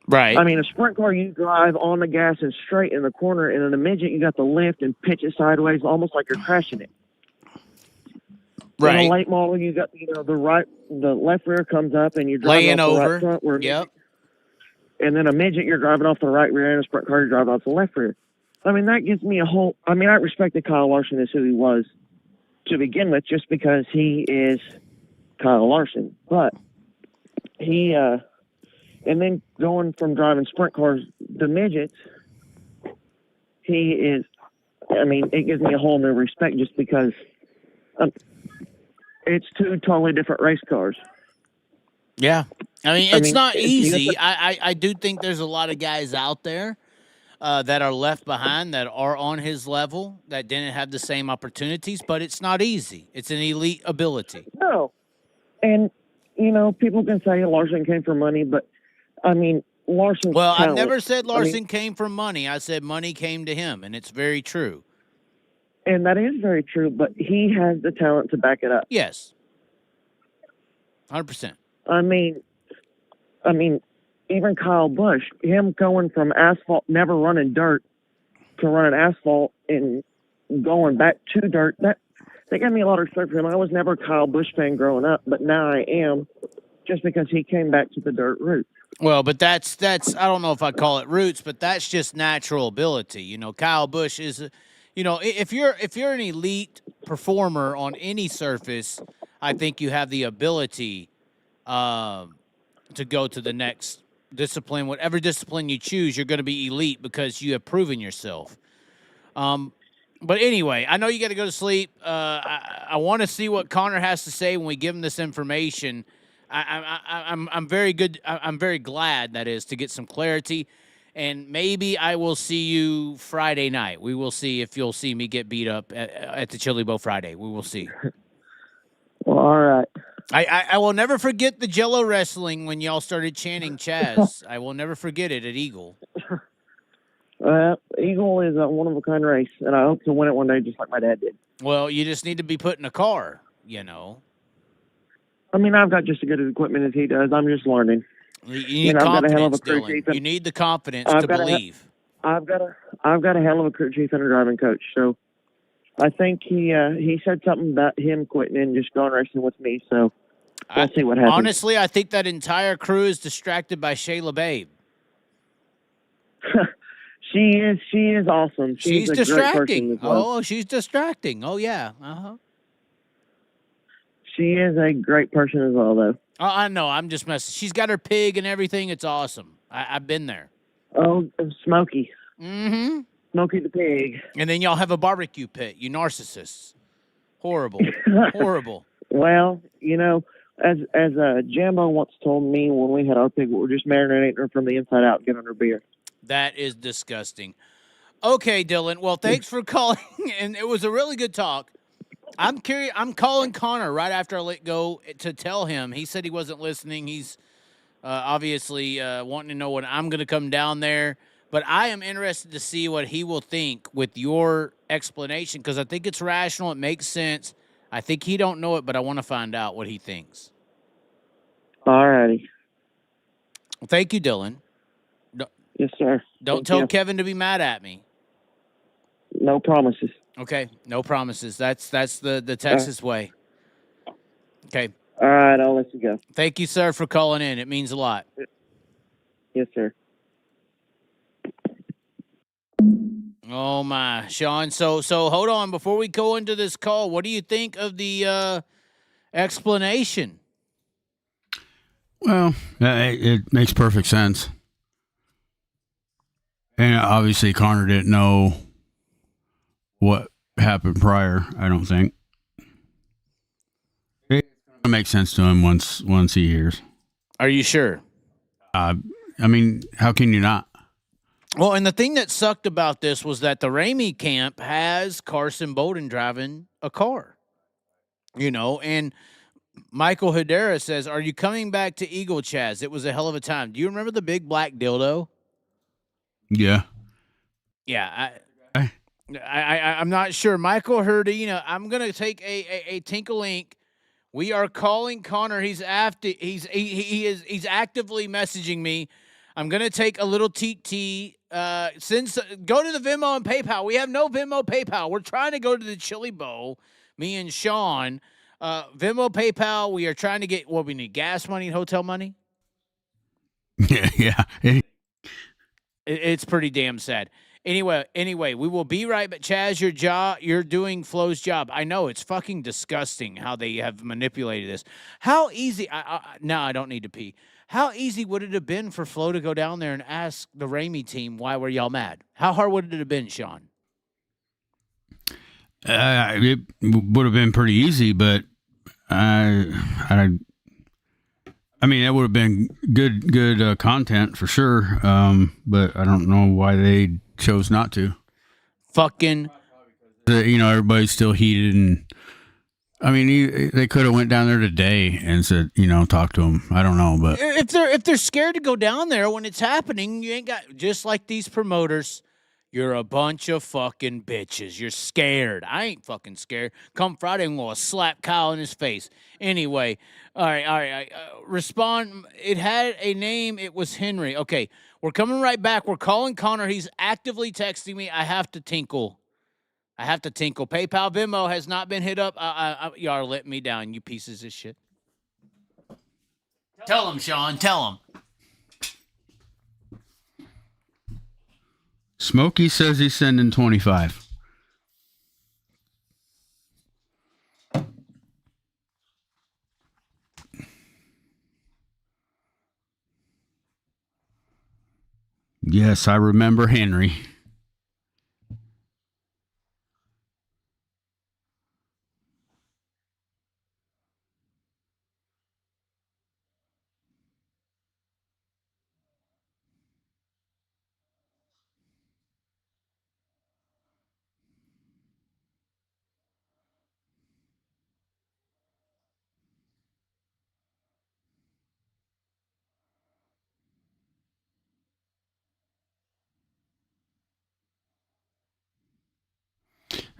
Right. I mean, a sprint car, you drive on the gas and straight in the corner, and in a midget, you got the lift and pitch it sideways, almost like you're crashing it. Right. In a late model, you got, the left rear comes up and you're driving Laying off the over. right front. Yep. And then a midget, you're driving off the right rear, and a sprint car, you're driving off the left rear. I mean, that gives me I respected Kyle Larson as who he was to begin with, just because he is Kyle Larson. But he, and then going from driving sprint cars to midgets, it gives me a whole new respect just because it's two totally different race cars. Yeah. It's not easy. I do think there's a lot of guys out there that are left behind that are on his level that didn't have the same opportunities, but it's not easy. It's an elite ability. No. And, people can say Larson came for money, but, Larson. Well, I never said Larson came for money. I said money came to him, and it's very true. And that is very true, but he has the talent to back it up. Yes. 100%. Even Kyle Busch, him going from asphalt, never running dirt, to running asphalt and going back to dirt, that gave me a lot of respect for him. I was never a Kyle Busch fan growing up, but now I am, just because he came back to the dirt route. Well, but that's I don't know if I call it roots, but that's just natural ability. Kyle Busch is, if you're an elite performer on any surface, I think you have the ability to go to the next discipline. Whatever discipline you choose, you're going to be elite because you have proven yourself. But anyway, I know you got to go to sleep. I want to see what Connor has to say when we give him this information. I'm very good. I'm very glad, that is, to get some clarity. And maybe I will see you Friday night. We will see if you'll see me get beat up at the Chili Bowl Friday. We will see. Well, all right. I will never forget the Jello wrestling when y'all started chanting Chaz. I will never forget it at Eagle. Eagle is a one-of-a-kind race, and I hope to win it one day just like my dad did. Well, you just need to be put in a car, I've got just as good equipment as he does. I'm just learning. You need confidence, Dylan. You need the confidence to believe. I've got a hell of a crew chief and a driving coach. So I think he said something about him quitting and just going racing with me. So we'll see what happens. Honestly, I think that entire crew is distracted by Shayla Babe. She is awesome. She's a distracting. Great person as well. Oh, she's distracting. Oh, yeah. Uh-huh. She is a great person as well, though. I know. I'm just messing. She's got her pig and everything. It's awesome. I've been there. Oh, Smokey. Mm-hmm. Smokey the pig. And then y'all have a barbecue pit, you narcissists. Horrible. Horrible. Well, as Jambo once told me when we had our pig, we're just marinating her from the inside out and getting her beer. That is disgusting. Okay, Dylan. Well, thanks for calling, and it was a really good talk. I'm curious. I'm calling Connor right after I let go to tell him. He said he wasn't listening. He's obviously wanting to know when I'm going to come down there. But I am interested to see what he will think with your explanation, because I think it's rational. It makes sense. I think he don't know it, but I want to find out what he thinks. All righty. Well, thank you, Dylan. Yes, sir. Don't tell Kevin to be mad at me. No promises. Okay, no promises. That's the Texas way. Okay. All right, I'll let you go. Thank you, sir, for calling in. It means a lot. Yes, sir. Oh my, Sean. So hold on before we go into this call. What do you think of the explanation? Well, it makes perfect sense. And obviously Connor didn't know what happened prior, I don't think. It makes sense to him once he hears. Are you sure? I mean, how can you not? Well, and the thing that sucked about this was that the Remy camp has Carson Bowden driving a car. You know, and Michael Hedera says, "Are you coming back to Eagle, Chaz? It was a hell of a time. Do you remember the big black dildo?" Yeah. Yeah, I'm not sure. Michael Herdina, I'm gonna take a Tinkle Inc. We are calling Connor. He's actively messaging me. I'm gonna take a little TT. Go to the Venmo and PayPal. We have no Venmo PayPal. We're trying to go to the Chili Bowl. Me and Sean. Venmo PayPal. We are trying to get what we need: gas money and hotel money. Yeah. It's pretty damn sad. Anyway, we will be right back. Chaz, you're doing Flo's job. I know it's fucking disgusting how they have manipulated this. How easy? Now I don't need to pee. How easy would it have been for Flo to go down there and ask the Remy team, why were y'all mad? How hard would it have been, Sean? It would have been pretty easy, but I mean, that would have been good content for sure. But I don't know why they chose not to. Fucking, everybody's still heated, and I mean, they could have went down there today and said, talk to them. I don't know, but if they're scared to go down there when it's happening, you ain't got, just like these promoters. You're a bunch of fucking bitches. You're scared. I ain't fucking scared. Come Friday, I'm going to slap Kyle in his face. Anyway, all right. Respond. It had a name. It was Henry. Okay, we're coming right back. We're calling Connor. He's actively texting me. I have to tinkle. PayPal, Venmo has not been hit up. Y'all let me down, you pieces of shit. Tell him, Sean. Tell him. Smokey says he's sending 25. Yes, I remember Henry.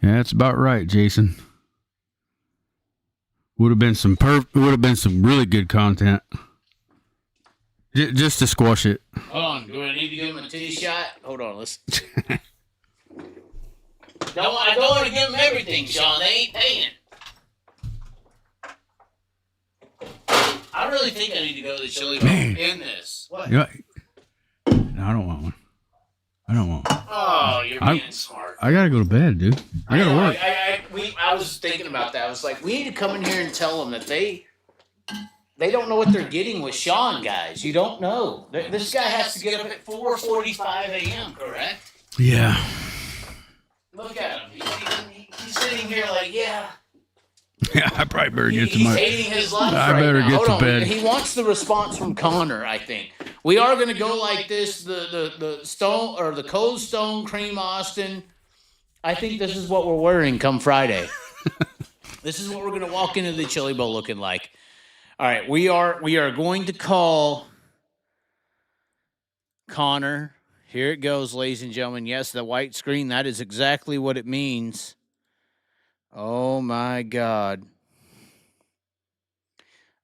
Yeah, that's about right, Jason. Would have been some really good content. Just to squash it. Hold on, do I need to give him a titty shot? Hold on, let's. I don't want to give them everything, Sean. They ain't paying. I really think I need to go to the Chili Bowl in this. What? No, I don't want one. Oh, you're being smart. I gotta go to bed, dude. I gotta work. I was thinking about that. I was like, we need to come in here and tell them that they don't know what they're getting with Sean, guys. You don't know. This guy has to get up at 4:45 a.m., correct? Yeah. Look at him. He's sitting here like, yeah. Yeah, I probably better get to He's my. hating his life I right better now. get Hold to on. bed. He wants the response from Connor, I think. We are going to go like this, the Stone or the Cold Stone Cream Austin. I think this is what we're wearing come Friday. This is what we're going to walk into the Chili Bowl looking like. All right, we are going to call Connor. Here it goes, ladies and gentlemen. Yes, the white screen, that is exactly what it means. Oh, my God.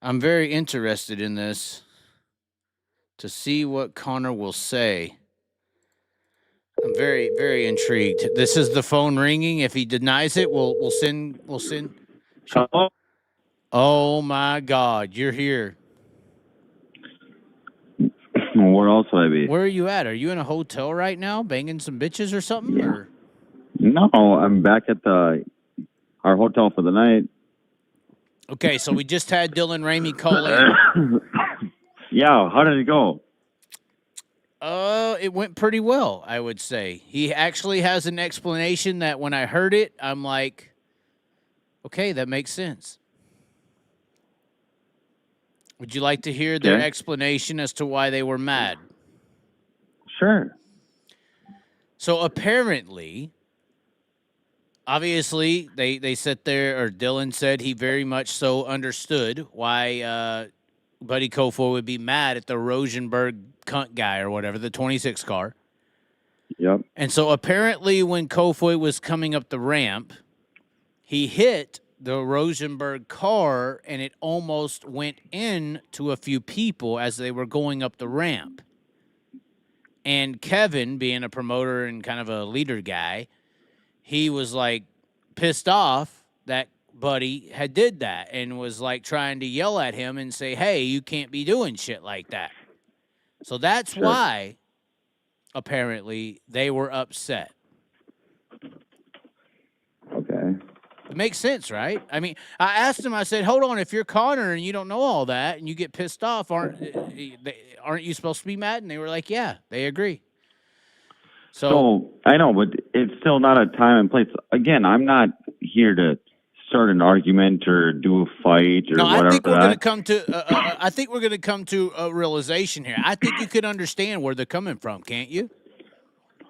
I'm very interested in this to see what Connor will say. I'm very, very intrigued. This is the phone ringing. If he denies it, we'll send. Hello? Oh, my God. You're here. Where else would I be? Where are you at? Are you in a hotel right now banging some bitches or something? Or? No, I'm back at our hotel for the night. Okay, so we just had Dylan Ramey call in. Yeah, how did it go? It went pretty well, I would say. He actually has an explanation that when I heard it, I'm like, okay, that makes sense. Would you like to hear their Okay. explanation as to why they were mad? Sure. So apparently, obviously, they sit there, or Dylan said he very much so understood why Buddy Kofoid would be mad at the Rosenberg cunt guy or whatever, the 26 car. Yep. And so apparently when Kofoid was coming up the ramp, he hit the Rosenberg car and it almost went into a few people as they were going up the ramp. And Kevin, being a promoter and kind of a leader guy, he was like pissed off that Buddy had did that and was like trying to yell at him and say, hey, you can't be doing shit like that. So that's Sure. why apparently they were upset. Okay. It makes sense, right? I mean, I asked him, I said, hold on, if you're Connor and you don't know all that and you get pissed off, aren't you supposed to be mad? And they were like, yeah, they agree. So I know, but it's still not a time and place. Again, I'm not here to start an argument or do a fight or no, whatever. I think we're for going to that. come to. I think we're going to come to a realization here. I think you can understand where they're coming from, can't you?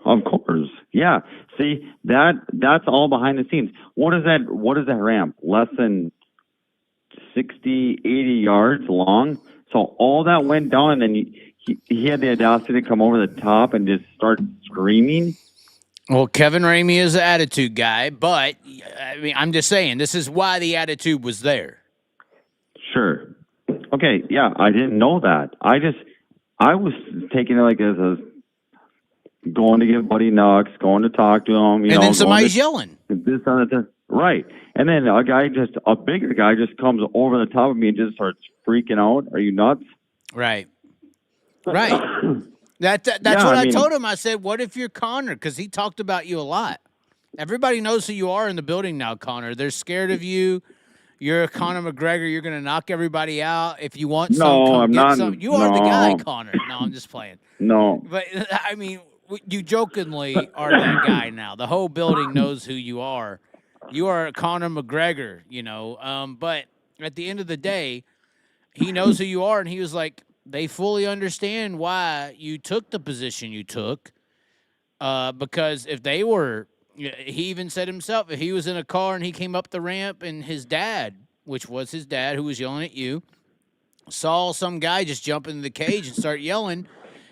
Of course. Yeah. See, that's all behind the scenes. What is that ramp? Less than 60, 80 yards long. So all that went down, and then he had the audacity to come over the top and just start screaming. Well, Kevin Ramey is an attitude guy, but I mean, I'm just saying this is why the attitude was there. Sure. Okay. Yeah, I didn't know that. I was taking it like as a going to give Buddy Knox, going to talk to him, and then somebody's yelling. This on the right, and then a bigger guy just comes over the top of me and just starts freaking out. Are you nuts? Right. Right. That's Yeah, what I I mean- told him. I said, what if you're Connor? Because he talked about you a lot. Everybody knows who you are in the building now, Connor. They're scared of you. You're Conor McGregor. You're going to knock everybody out. If you want some, No, come I'm get not. some. You are the guy, No. Connor. No, I'm just playing. No. But, I mean, you jokingly are that guy now. The whole building knows who you are. You are Conor McGregor, you know. But at the end of the day, he knows who you are, and he was like, they fully understand why you took the position you took. Because if they were, he even said himself, if he was in a car and he came up the ramp and his dad, which was his dad who was yelling at you, saw some guy just jump into the cage and start yelling,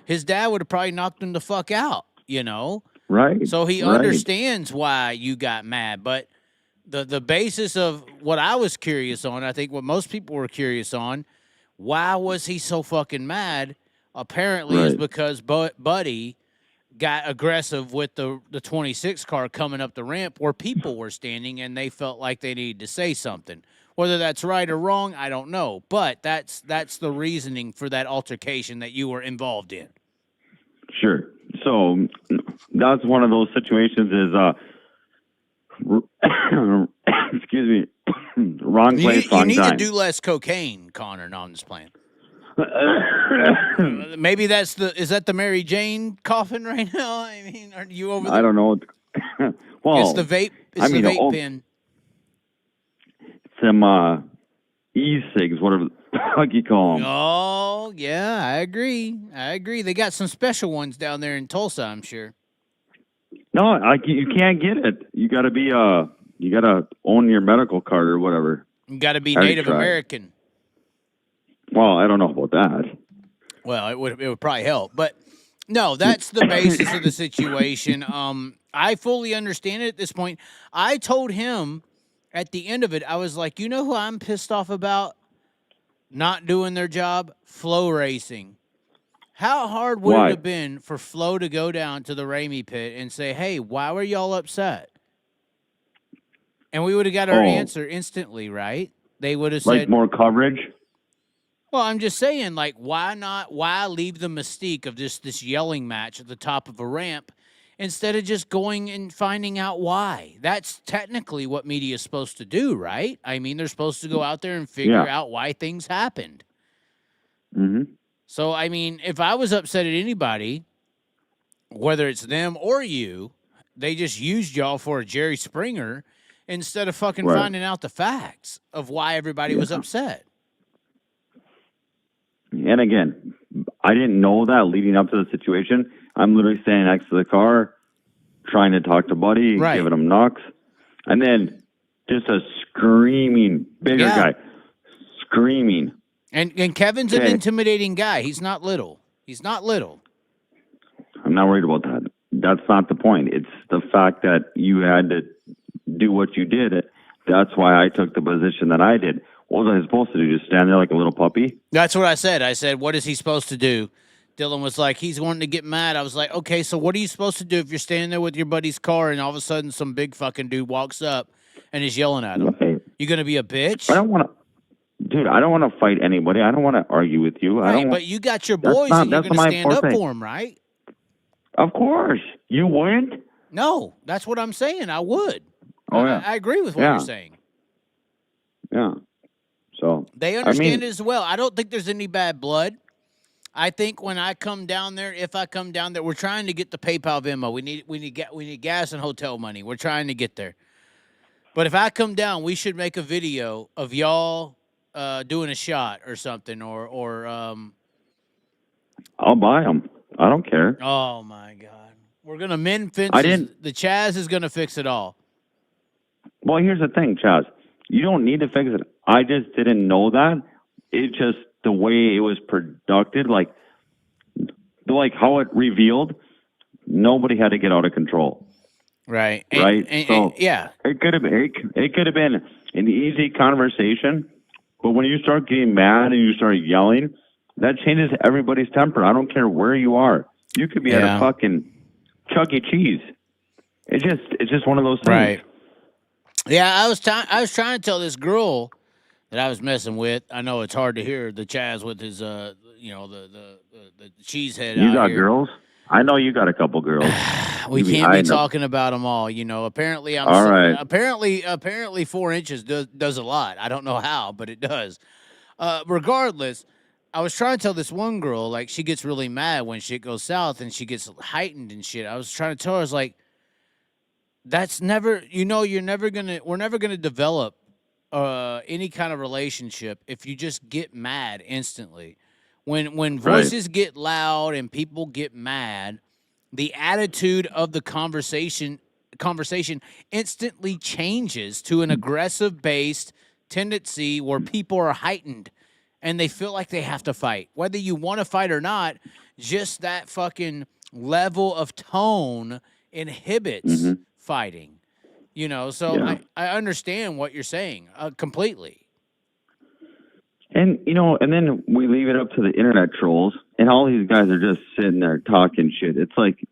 his dad would have probably knocked him the fuck out, you know? Right. So he right. understands why you got mad. But the basis of what I was curious on, I think what most people were curious on, why was he so fucking mad? Apparently is Right. because Buddy got aggressive with the 26 car coming up the ramp where people were standing and they felt like they needed to say something. Whether that's right or wrong, I don't know. But that's the reasoning for that altercation that you were involved in. Sure. So that's one of those situations excuse me, wrong place, You wrong need time. to do less cocaine, Connor. No, I'm just playing. Maybe is that the Mary Jane coffin right now? I mean, are you over there? I don't know. Well, It's the vape. It's the vape pen. Some e-cigs, whatever the fuck you call them. Oh, yeah, I agree. They got some special ones down there in Tulsa, I'm sure. No, you can't get it. You got to be you got to own your medical card or whatever. You got to be I already Native tried. American. Well, I don't know about that. Well, it would probably help, but no, that's the basis of the situation. I fully understand it at this point. I told him at the end of it, I was like, you know who I'm pissed off about not doing their job? Flow Racing. How hard would Why? it have been for Flo to go down to the Ramey pit and say, hey, why were y'all upset? And we would have got our answer instantly, right? They would have Like said, more coverage. well, I'm just saying, like, why leave the mystique of just this yelling match at the top of a ramp instead of just going and finding out why? That's technically what media is supposed to do, right? I mean, they're supposed to go out there and figure out why things happened. Mm-hmm. So, I mean, if I was upset at anybody, whether it's them or you, they just used y'all for a Jerry Springer instead of fucking Right. finding out the facts of why everybody was upset. and again, I didn't know that leading up to the situation. I'm literally standing next to the car, trying to talk to Buddy, Right. giving him knocks, and then just a screaming, bigger Yeah. guy, screaming. And Kevin's an Okay. intimidating guy. He's not little. He's not little. I'm not worried about that. That's not the point. It's the fact that you had to do what you did. That's why I took the position that I did. What was I supposed to do? Just stand there like a little puppy? That's what I said. I said, what is he supposed to do? Dylan was like, he's wanting to get mad. I was like, okay, so what are you supposed to do if you're standing there with your buddy's car and all of a sudden some big fucking dude walks up and is yelling at him? Right. You going to be a bitch? I don't want to, dude. I don't want to fight anybody. I don't want to argue with you. I Right, don't. but you got your That's boys not- and you're that's going to my stand up forte. for them, right? Of course, you wouldn't. No, that's what I'm saying. I would. Oh, yeah. I agree with what Yeah. you're saying. Yeah. So They understand I it as well. I don't think there's any bad blood. I think when I come down there, if I come down there, we're trying to get the PayPal Venmo. We need gas and hotel money. We're trying to get there. But if I come down, we should make a video of y'all doing a shot or something, or I'll buy them. I don't care. oh my God, we're gonna mend fences. I didn't- The Chaz is gonna fix it all. Well, here's the thing, Chaz. You don't need to fix it. I just didn't know that. It's just the way it was produced, like how it revealed. Nobody had to get out of control, Right. right? And, yeah. it could have been an easy conversation, but when you start getting mad and you start yelling, that changes everybody's temper. I don't care where you are. You could be at Yeah. a fucking Chuck E. Cheese. It's just one of those things. Right. Yeah, I was trying to tell this girl that I was messing with. I know it's hard to hear the Chaz with his the cheese head. You out got here. girls? I know you got a couple girls. We You be can't be hiding them. talking about them all. Apparently I'm All right. apparently 4 inches does a lot. I don't know how, but it does. Regardless, I was trying to tell this one girl, like, she gets really mad when shit goes south and she gets heightened and shit. I was trying to tell her, I was like, that's never, we're never gonna develop any kind of relationship if you just get mad instantly. When voices get loud and people get mad, the attitude of the conversation instantly changes to an aggressive based tendency where people are heightened and they feel like they have to fight. Whether you want to fight or not, just that fucking level of tone inhibits fighting. So Yeah. I understand what you're saying completely. And, and then we leave it up to the internet trolls, and all these guys are just sitting there talking shit. It's like,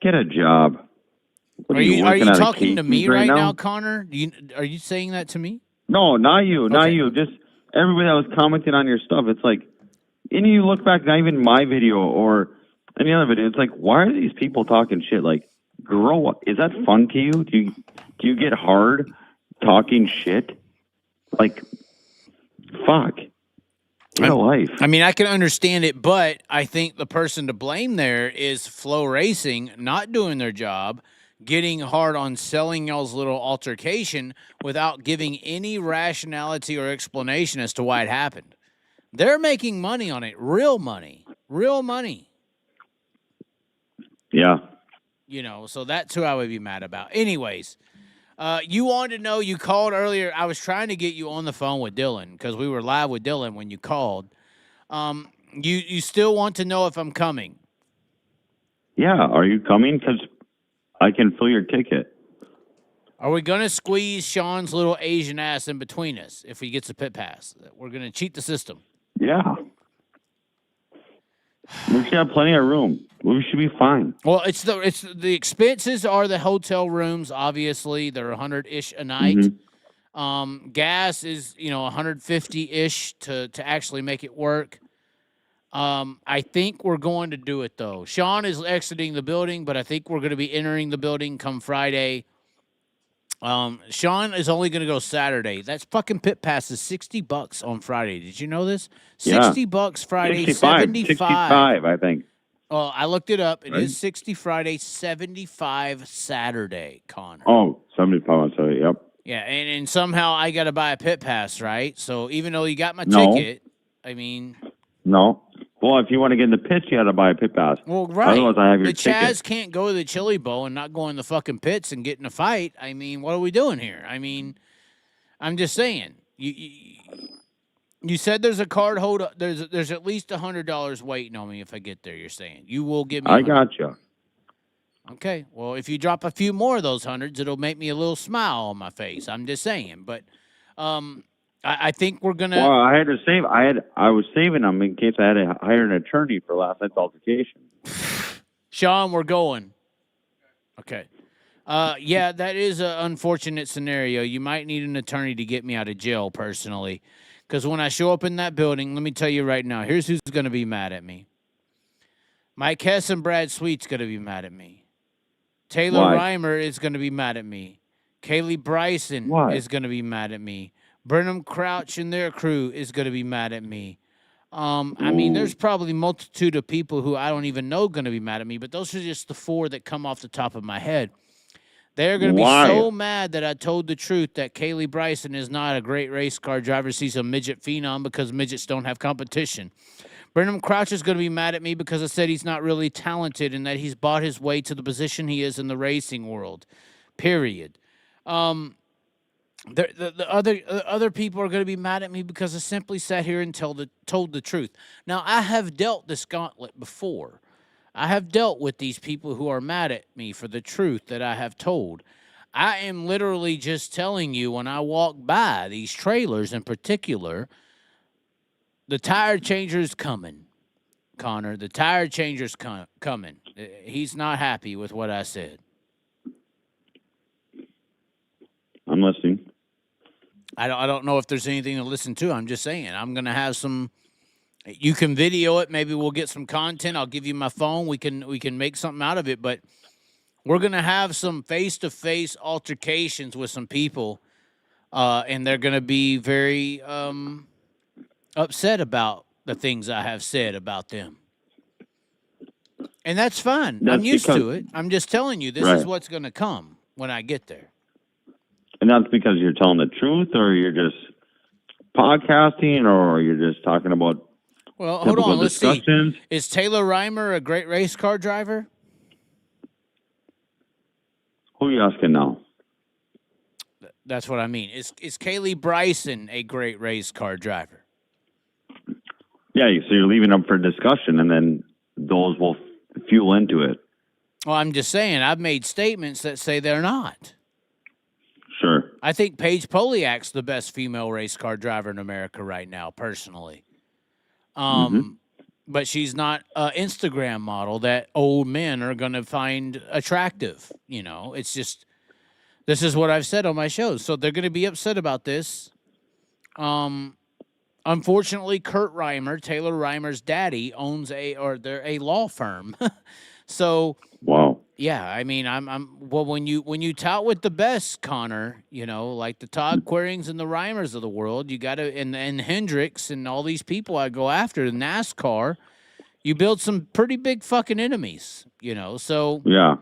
get a job. What Are you working at a talking to me Casey's right now, Connor? Are you saying that to me? No, not you. Not Okay. you. Just everybody that was commenting on your stuff. It's like, and you look back, not even my video or any other video. It's like, why are these people talking shit? Like, grow up. Is that fun to you? Do you get hard talking shit? Like, fuck. Get a life. I mean, I can understand it, but I think the person to blame there is Flow Racing not doing their job, getting hard on selling y'all's little altercation without giving any rationality or explanation as to why it happened. They're making money on it, real money. Yeah. So that's who I would be mad about. Anyways, you wanted to know, you called earlier. I was trying to get you on the phone with Dylan because we were live with Dylan when you called. You still want to know if I'm coming? Yeah. Are you coming? Because I can fill your ticket. Are we going to squeeze Sean's little Asian ass in between us if he gets a pit pass? We're going to cheat the system. Yeah. We should have plenty of room. We should be fine. Well, it's the expenses are the hotel rooms. Obviously, they're $100-ish a night. Gas is $150-ish to actually make it work. I think we're going to do it though. Sean is exiting the building, but I think we're going to be entering the building come Friday. Sean is only going to go Saturday. That's fucking pit pass is $60 on Friday. Did you know this? $60 Friday, 65, I think. Well, I looked it up. It Right. is 60 Friday, 75 Saturday, Connor. Oh, 75, sorry, yep. Yeah, and somehow I got to buy a pit pass, right? So even though you got my No. ticket, I mean, No. Well, if you want to get in the pits, you got to buy a pit pass. Well, right. Otherwise, I have your the Chaz ticket. can't go to the Chili Bowl and not go in the fucking pits and get in a fight. I mean, what are we doing here? I mean, I'm just saying. You said there's a card holder. There's at least $100 waiting on me if I get there. You're saying you will give me. I got you. Okay. Well, if you drop a few more of those hundreds, it'll make me a little smile on my face. I'm just saying. But I think we're gonna. Well, I had to save. I was saving them in case I had to hire an attorney for last night's altercation. Sean, we're going. Okay. Yeah, that is an unfortunate scenario. You might need an attorney to get me out of jail personally. Because when I show up in that building, let me tell you right now, here's who's going to be mad at me. Mike Hess and Brad Sweet's going to be mad at me. Taylor Reimer is going to be mad at me. Kaylee Bryson is going to be mad at me. Burnham Crouch and their crew is going to be mad at me. I mean, there's probably a multitude of people who I don't even know going to be mad at me, but those are just the four that come off the top of my head. They're going to be so mad that I told the truth that Kaylee Bryson is not a great race car driver. She's a midget phenom because midgets don't have competition. Brenham Crouch is going to be mad at me because I said he's not really talented and that he's bought his way to the position he is in the racing world, period. The other people are going to be mad at me because I simply sat here and told the truth. Now, I have dealt this gauntlet before. I have dealt with these people who are mad at me for the truth that I have told. I am literally just telling you when I walk by these trailers in particular, the tire changer's coming, Connor. The tire changer's coming. He's not happy with what I said. I'm listening. I don't know if there's anything to listen to. I'm just saying. I'm going to have some... You can video it. Maybe we'll get some content. I'll give you my phone. We can make something out of it. But we're going to have some face-to-face altercations with some people, and they're going to be very upset about the things I have said about them. And that's fine. I'm used to it. I'm just telling you this is what's going to come when I get there. And that's because you're telling the truth, or you're just podcasting, or you're just talking about... Well, hold on. Let's see. Is Taylor Reimer a great race car driver? Who are you asking now? That's what I mean. Is Kaylee Bryson a great race car driver? Yeah, so you're leaving them for discussion, and then those will fuel into it. Well, I'm just saying, I've made statements that say they're not. Sure. I think Paige Poliak's the best female race car driver in America right now, personally. But she's not an Instagram model that old men are going to find attractive. You know, it's just, this is what I've said on my shows. So they're going to be upset about this. Unfortunately, Kurt Reimer, Taylor Reimer's daddy, owns they're a law firm. So, wow. Yeah, I mean, well, when you tout with the best, Connor, you know, like the Todd Querings and the Reimers of the world, you got to, and Hendricks and all these people I go after, the NASCAR, you build some pretty big fucking enemies, you know. So yeah,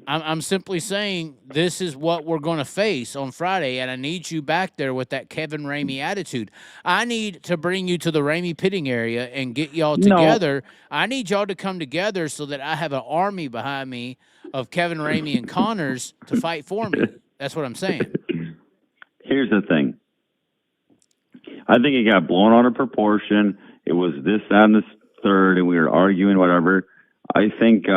I'm simply saying this is what we're going to face on Friday, and I need you back there with that Kevin Ramey attitude. I need to bring you to the Ramey pitting area and get y'all together. No. I need y'all to come together so that I have an army behind me of Kevin Ramey and Connors to fight for me. That's what I'm saying. Here's the thing. I think it got blown out of proportion. It was this, that, and this third, and we were arguing, whatever. I think...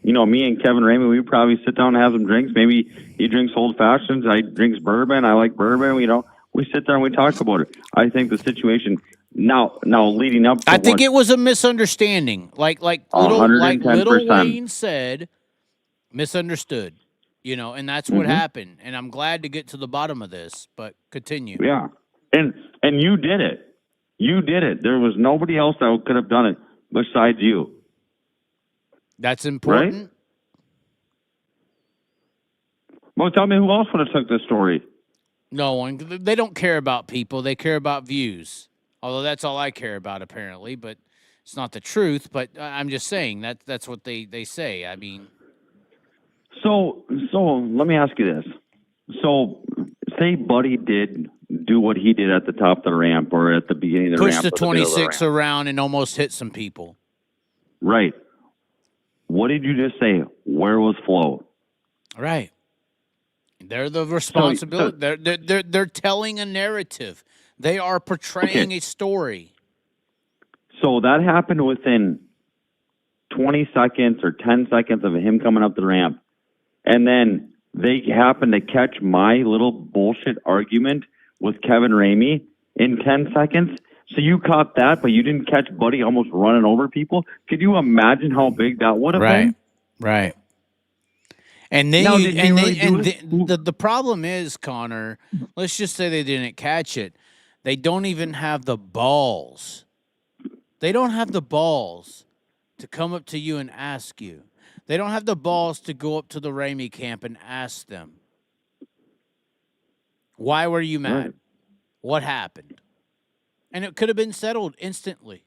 you know, me and Kevin Ramey, we probably sit down and have some drinks. Maybe he drinks old fashions. I drinks bourbon. I like bourbon. You know, we sit there and we talk about it. I think the situation now leading up to I think it was a misunderstanding. Like little Wayne said, misunderstood. You know, and that's what happened. And I'm glad to get to the bottom of this, but continue. Yeah. And you did it. You did it. There was nobody else that could have done it besides you. That's important. Right? Well, tell me who else would have took this story. No one. They don't care about people. They care about views. Although that's all I care about, apparently. But it's not the truth. But I'm just saying that's what they say. I mean. So let me ask you this. So say Buddy did do what he did at the top of the ramp or at the beginning of the Push ramp. the or middle of the 26 ramp. around and almost hit some people. Right. What did you just say? Where was Flo? Right. They're the responsibility. They're telling a narrative. They are portraying a story. So that happened within 20 seconds or 10 seconds of him coming up the ramp. And then they happened to catch my little bullshit argument with Kevin Ramey in 10 seconds. So you caught that, but you didn't catch Buddy almost running over people. Could you imagine how big that would have been? Right. And then Now, you, did he and really then, do and it? the problem is, Connor, let's just say they didn't catch it. They don't even have the balls. They don't have the balls to come up to you and ask you. They don't have the balls to go up to the Ramey camp and ask them, why were you mad? Right. What happened? And it could have been settled instantly.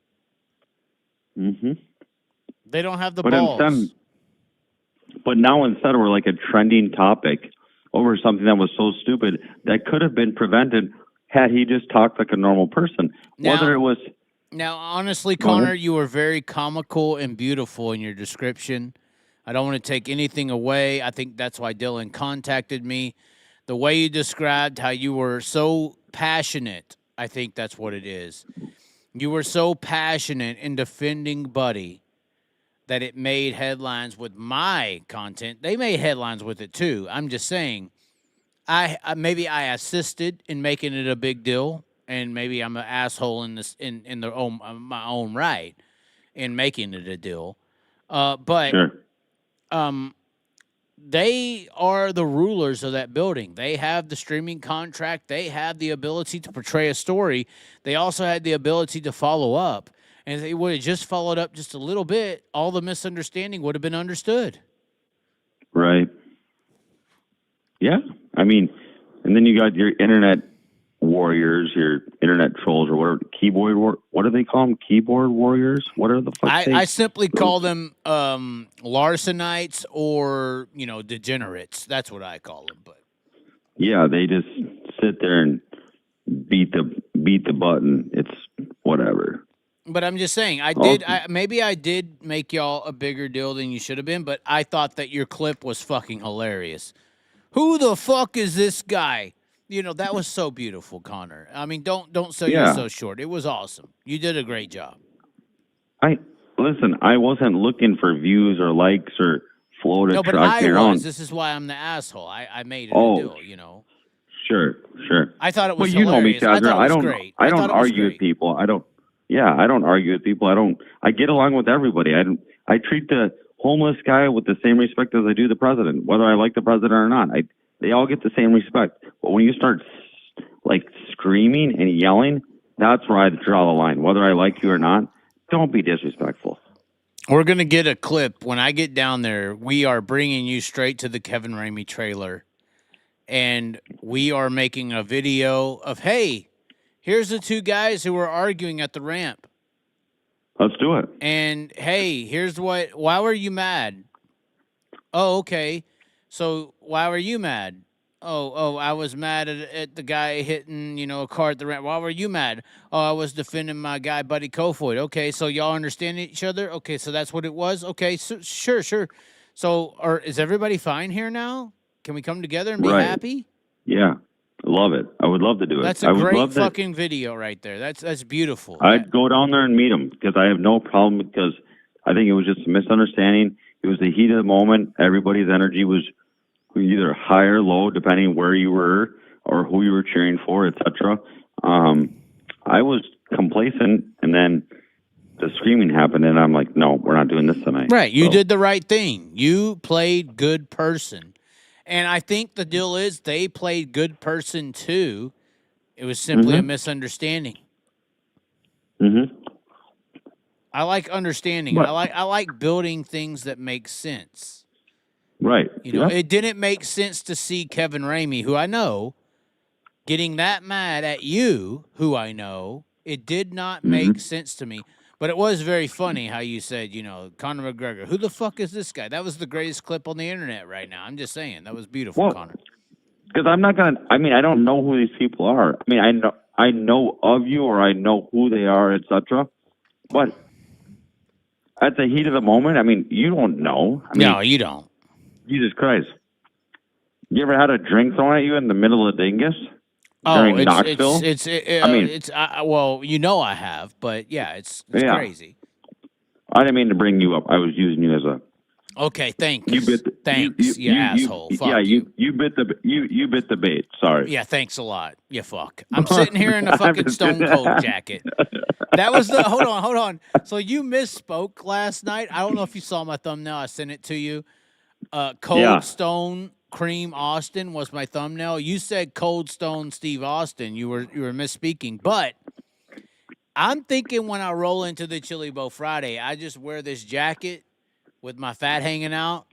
Mm-hmm. They don't have the But balls. But now instead we're like a trending topic over something that was so stupid that could have been prevented had he just talked like a normal person. Whether it was... Now, honestly, Go ahead. Connor, you were very comical and beautiful in your description. I don't want to take anything away. I think that's why Dylan contacted me. The way you described how you were so passionate, I think that's what it is. You were so passionate in defending Buddy that it made headlines with my content. They made headlines with it too. I'm just saying, maybe I assisted in making it a big deal, and maybe I'm an asshole in this in my own right in making it a deal. But Sure. They are the rulers of that building. They have the streaming contract. They have the ability to portray a story. They also had the ability to follow up. And if they would have just followed up just a little bit, all the misunderstanding would have been understood. Right. Yeah. I mean, and then you got your internet warriors, your internet trolls, or whatever. What do they call them? Keyboard warriors? What are the fuck? I simply call them larcenites or, degenerates. That's what I call them. But yeah, they just sit there and beat the button. It's whatever. But I'm just saying, maybe I did make y'all a bigger deal than you should have been, but I thought that your clip was fucking hilarious. Who the fuck is this guy? That was so beautiful, Connor. I mean, don't sell you so short. It was awesome. You did a great job. I wasn't looking for views or likes or flow to track me around. This is why I'm the asshole. I made it a deal, Sure. I thought it was Well, you know me, hilarious. Chaz. Great. I don't argue with people. I don't argue with people. I get along with everybody. I treat the homeless guy with the same respect as I do the president, whether I like the president or not. They all get the same respect. But when you start like screaming and yelling, that's where I draw the line. Whether I like you or not, don't be disrespectful. We're going to get a clip. When I get down there, we are bringing you straight to the Kevin Ramey trailer. And we are making a video of, hey, here's the two guys who were arguing at the ramp. Let's do it. And, hey, why were you mad? Oh, okay. So why were you mad? Oh, I was mad at the guy hitting, a car at the ramp. Why were you mad? Oh, I was defending my guy, Buddy Kofoid. Okay, so y'all understand each other? Okay, so that's what it was? Okay, so, sure. So is everybody fine here now? Can we come together and be happy? Yeah, I love it. I would love to do it. That's a great fucking video right there. That's beautiful. I'd go down there and meet him because I have no problem because I think it was just a misunderstanding. It was the heat of the moment. Everybody's energy was either high or low, depending where you were or who you were cheering for, etc. I was complacent, and then the screaming happened, and I'm like, no, we're not doing this tonight. Right. You did the right thing. You played good person. And I think the deal is they played good person too. It was simply a misunderstanding. Mm-hmm. I like understanding. I like building things that make sense. Right. It didn't make sense to see Kevin Ramey, who I know, getting that mad at you, who I know. It did not make sense to me. But it was very funny how you said, Conor McGregor. Who the fuck is this guy? That was the greatest clip on the internet right now. I'm just saying. That was beautiful, Connor. Because I'm not gonna. I mean, I don't know who these people are. I mean, I know of you, or I know who they are, etc. But at the heat of the moment, I mean, you don't know. I mean, No, you don't. Jesus Christ! You ever had a drink thrown at you in the middle of Dingus Oh, during Knoxville? well, you know I have, but yeah, it's Yeah. crazy. I didn't mean to bring you up. I was using you as a. Okay, thanks. You bit. Thanks, you asshole. Fuck yeah, you. you bit the bait. Sorry. Yeah, thanks a lot. You fuck. I'm sitting here in a fucking Stone Cold jacket. That was the. Hold on. So you misspoke last night. I don't know if you saw my thumbnail. I sent it to you. Cold Stone Cream Austin was my thumbnail. You said Cold Stone Steve Austin. You were misspeaking, but I'm thinking when I roll into the Chili Bowl Friday, I just wear this jacket with my fat hanging out,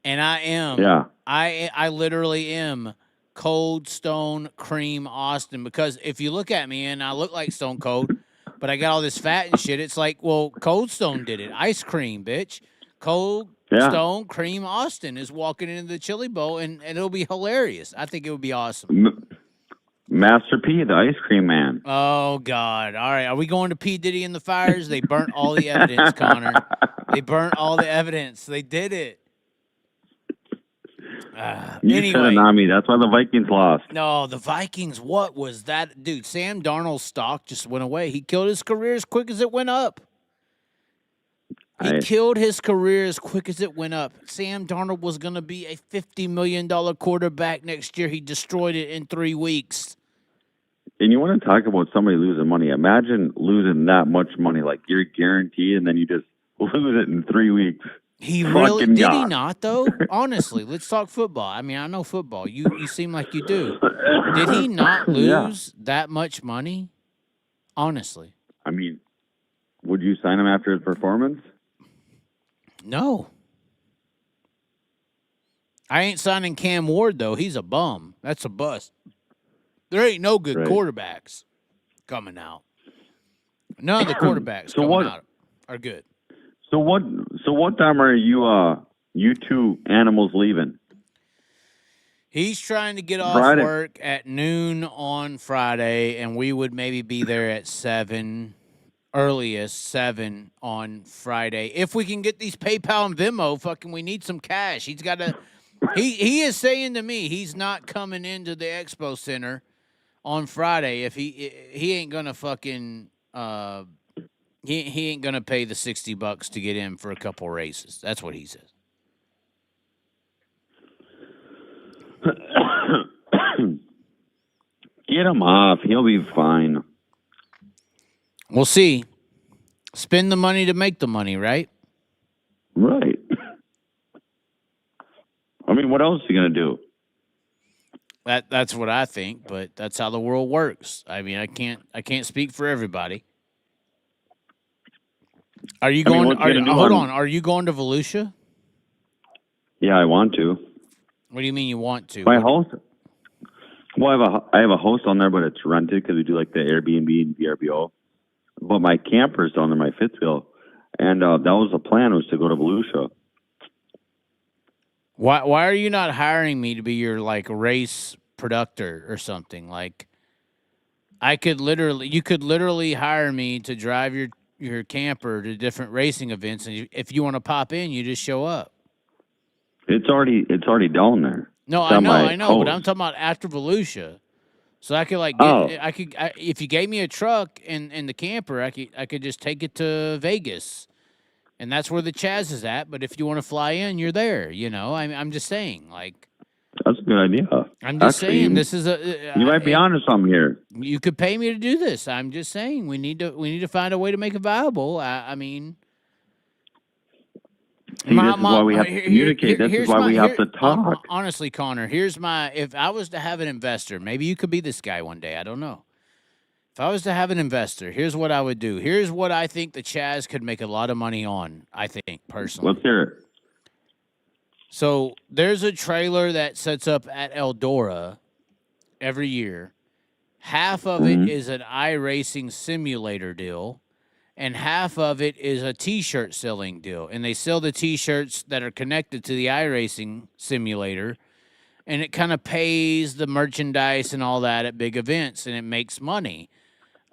and I am. Yeah. I literally am Cold Stone Cream Austin, because if you look at me and I look like Stone Cold, but I got all this fat and shit, it's like, well, Cold Stone did it. Ice cream, bitch. Cold Stone Cream Austin is walking into the Chili Bowl, and it'll be hilarious. I think it would be awesome. Master P, the ice cream man. Oh, God. All right. Are we going to P. Diddy and the Fires? They burnt all the evidence, Connor. They burnt all the evidence. They did it. You Anyway. said it, not me. That's why the Vikings lost. No, the Vikings, what was that? Dude, Sam Darnold's stock just went away. He killed his career as quick as it went up. He killed his career as quick as it went up. Sam Darnold was going to be a $50 million quarterback next year. He destroyed it in 3 weeks. And you want to talk about somebody losing money. Imagine losing that much money. Like, you're guaranteed, and then you just lose it in 3 weeks. He really did. He not, though? Honestly, let's talk football. I mean, I know football. You seem like you do. Did he not lose that much money? Honestly. I mean, would you sign him after his performance? No. I ain't signing Cam Ward, though. He's a bum. That's a bust. There ain't no good quarterbacks coming out. None of the quarterbacks coming out are good. So what time are you two animals leaving? He's trying to get off work at noon on Friday, and we would maybe be there at 7, earliest 7 on Friday. If we can get these PayPal and Venmo, fucking we need some cash. He's got to he is saying to me he's not coming into the Expo Center on Friday if he ain't going to fucking he ain't going to pay the $60 to get in for a couple races. That's what he says. Get him off. He'll be fine. We'll see. Spend the money to make the money, right? Right. I mean, what else are you going to do? That's what I think, but that's how the world works. I mean, I can't speak for everybody. Are you going? Hold on. Are you going to Volusia? Yeah, I want to. What do you mean you want to? My host. Well, I have a host on there, but it's rented because we do like the Airbnb and VRBO. But my camper's down there, my fifth wheel, and that was the plan, was to go to Volusia. Why are you not hiring me to be your like race productor or something? Like, you could literally hire me to drive your camper to different racing events, and if you want to pop in, you just show up. It's already down there. No, I know, but I'm talking about after Volusia. So I could if you gave me a truck and the camper, I could just take it to Vegas, and that's where the Chaz is at. But if you want to fly in, you're there. You know, I'm just saying, like, that's a good idea. I'm just saying this is you might be onto something here. You could pay me to do this. I'm just saying we need to find a way to make it viable. I mean. See, this is why we have to communicate. This is why we have to talk. Honestly, Connor, if I was to have an investor, maybe you could be this guy one day. I don't know. If I was to have an investor, here's what I would do. Here's what I think the Chaz could make a lot of money on, I think, personally. Let's hear it. So there's a trailer that sets up at Eldora every year. Half of it is an iRacing simulator deal, and half of it is a T-shirt selling deal. And they sell the T-shirts that are connected to the iRacing simulator, and it kind of pays the merchandise and all that at big events, and it makes money.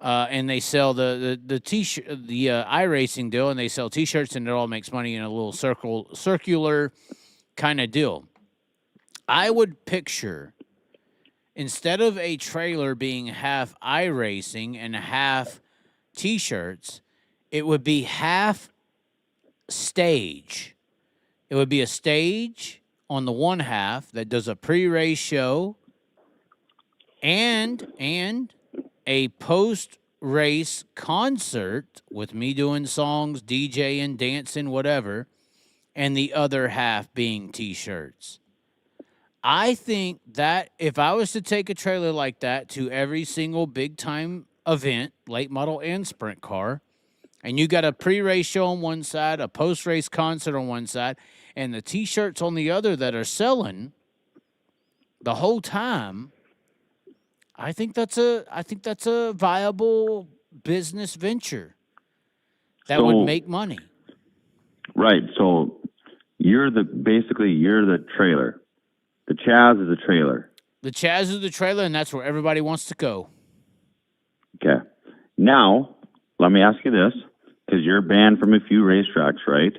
And they sell the t-shirt, the iRacing deal, and they sell T-shirts, and it all makes money in a little circular kind of deal. I would picture, instead of a trailer being half iRacing and half T-shirts, it would be half stage. It would be a stage on the one half that does a pre-race show and a post-race concert with me doing songs, DJing, dancing, whatever, and the other half being T-shirts. I think that if I was to take a trailer like that to every single big-time event, late model and sprint car, and you got a pre-race show on one side, a post-race concert on one side, and the T-shirts on the other that are selling the whole time, I think that's a viable business venture that would make money. Right. So you're the trailer. The Chaz is the trailer. The Chaz is the trailer, and that's where everybody wants to go. Okay. Now, let me ask you this, because you're banned from a few racetracks, right?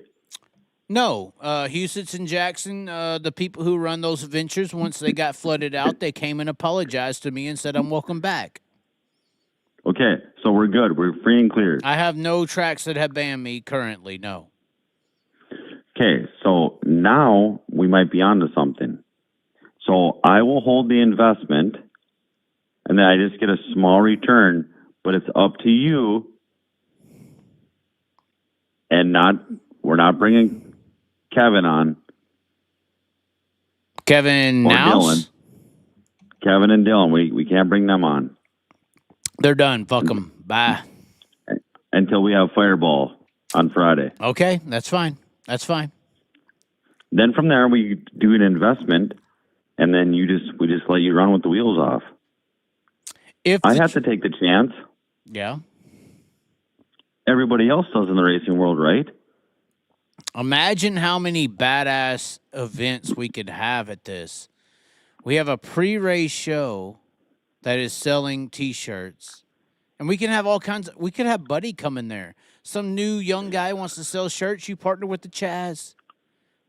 No. Houston and Jackson, the people who run those ventures, once they got flooded out, they came and apologized to me and said, I'm welcome back. Okay. So we're good. We're free and clear. I have no tracks that have banned me currently, no. Okay. So now we might be onto something. So I will hold the investment, and then I just get a small return, but it's up to you. And we're not bringing Kevin on. Kevin or Nouse? Dylan. Kevin and Dylan, we can't bring them on. They're done. Fuck them. Bye. Until we have Fireball on Friday. Okay, that's fine. That's fine. Then from there, we do an investment, and then we just let you run with the wheels off. I have to take the chance. Yeah. Everybody else does in the racing world, right? Imagine how many badass events we could have at this. We have a pre-race show that is selling T-shirts. And we can have all kinds we could have Buddy come in there. Some new young guy wants to sell shirts. You partner with the Chaz.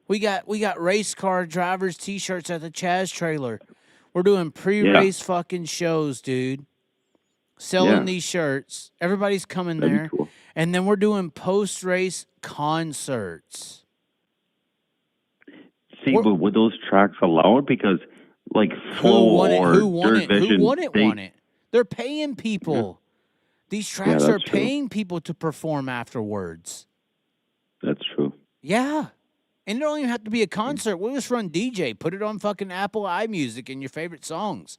We got race car drivers T-shirts at the Chaz trailer. We're doing pre-race fucking shows, dude. Selling these shirts. Everybody's coming there. Cool. And then we're doing post-race concerts. See, but would those tracks allow it? Because, like, Who won it? They're paying people. These tracks are paying people to perform afterwards. That's true. Yeah. And it don't even have to be a concert. We'll just run DJ. Put it on fucking Apple iMusic and your favorite songs.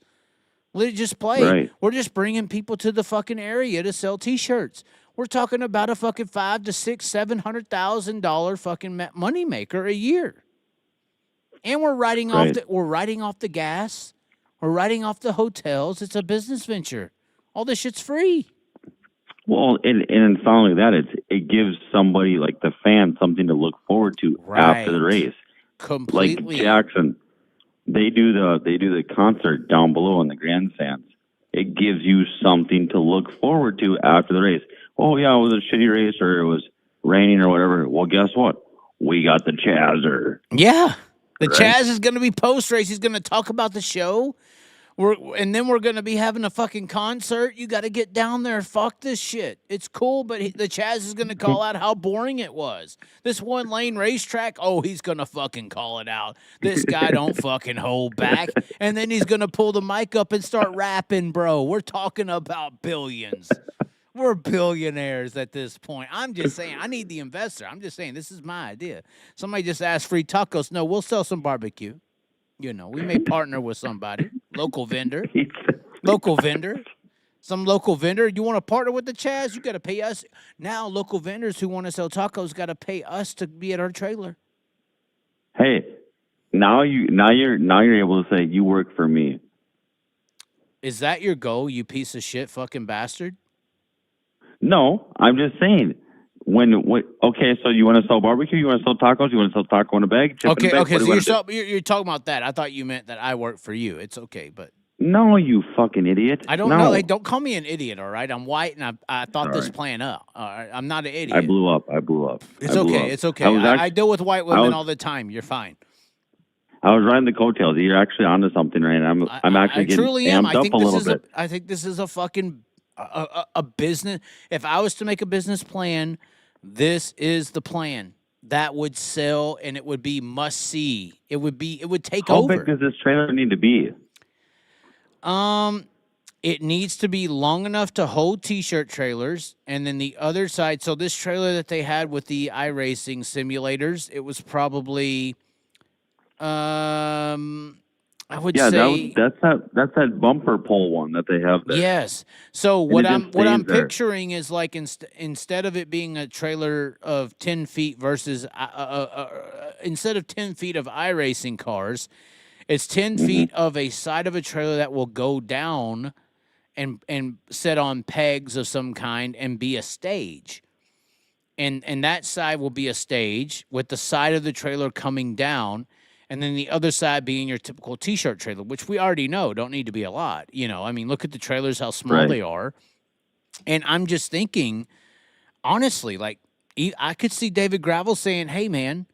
Let it just play. Right. We're just bringing people to the fucking area to sell T-shirts. We're talking about a fucking $500,000 to $700,000 fucking money maker a year. And we're writing off the gas. We're writing off the hotels. It's a business venture. All this shit's free. Well, and it's not only that, it gives somebody like the fan something to look forward to after the race. Completely. Like Jackson, they do the concert down below in the grandstands. It gives you something to look forward to after the race. Oh yeah, it was a shitty race or it was raining or whatever. Well, guess what? We got the Chazzer. Yeah. The Chaz is going to be post-race. He's going to talk about the show. And then we're going to be having a fucking concert. You got to get down there. Fuck this shit. It's cool, but the Chaz is going to call out how boring it was. This one-lane racetrack, he's going to fucking call it out. This guy don't fucking hold back. And then he's going to pull the mic up and start rapping, bro. We're talking about billions. We're billionaires at this point. I'm just saying, I need the investor. I'm just saying, this is my idea. Somebody just asked free tacos. No, we'll sell some barbecue. You know, we may partner with somebody. Local vendor. Some local vendor. You want to partner with the Chaz? You got to pay us. Now, local vendors who want to sell tacos got to pay us to be at our trailer. Hey, now you're able to say you work for me. Is that your goal, you piece of shit fucking bastard? No, I'm just saying, Okay, so you want to sell barbecue? You want to sell tacos? You want to sell taco in a bag? Chip in a bag? Okay. What do So you wanna do? you're talking about that. I thought you meant that I work for you. It's okay, but No, you fucking idiot. I don't no. know. Hey, don't call me an idiot, all right? I'm white, and I thought this Sorry. plan up. All right? I'm not an idiot. I blew up. It's okay. It's okay. I deal with white women all the time. You're fine. I was riding the coattails. You're actually onto something right now. I'm actually I getting truly am. amped up a little bit. I think this is a fucking a business. If I was to make a business plan, this is the plan that would sell, and it would be must see. It would take How over. big does this trailer need to be? It needs to be long enough to hold T-shirt trailers, and then the other side. So this trailer that they had with the iRacing simulators, it was probably, I would say, that's that bumper pole one that they have there. yes. So And what it I'm just what I'm stays there. picturing is like instead of it being a trailer of 10 feet versus instead of 10 feet of iRacing cars, it's 10 feet of a side of a trailer that will go down and set on pegs of some kind and be a stage. And that side will be a stage with the side of the trailer coming down, and then the other side being your typical T-shirt trailer, which we already know don't need to be a lot. You know, I mean, look at the trailers, how small Right. they are. And I'm just thinking, honestly, like, I could see David Gravel saying, hey, man,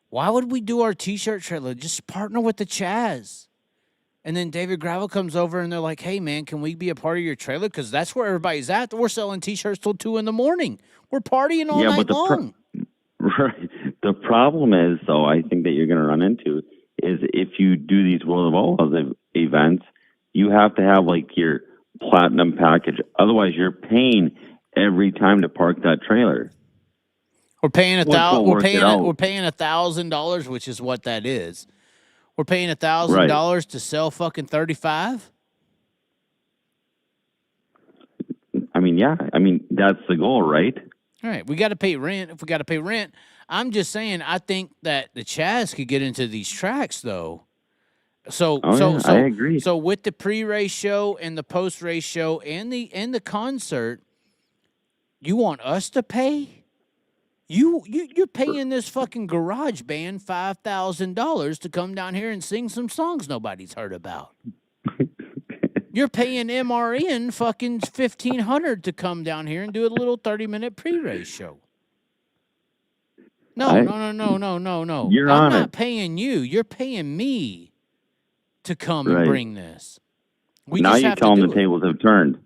why would we do our T-shirt trailer? Just partner with the Chaz. And then David Gravel comes over and they're like, hey, man, can we be a part of your trailer? Because that's where everybody's at. We're selling T-shirts till 2 in the morning. We're partying all night long. Right. The problem is, though, I think that you're going to run into is if you do these World of Outlaws events, you have to have like your platinum package. Otherwise, you're paying every time to park that trailer. We're paying Which will work it out. We're paying $1,000, which is what that is. We're paying $1,000 to sell fucking 35. I mean, yeah. I mean, that's the goal, right? All right, we got to pay rent. If we got to pay rent, I'm just saying. I think that the Chaz could get into these tracks though. So I agree. So with the pre-race show and the post-race show and the concert, you want us to pay? You're paying this fucking garage band $5,000 to come down here and sing some songs nobody's heard about. You're paying MRN fucking $1,500 to come down here and do a little 30-minute pre-race show. No. You're I'm on not it. paying you. You're paying me to come and bring this. Now you tell them the tables have turned.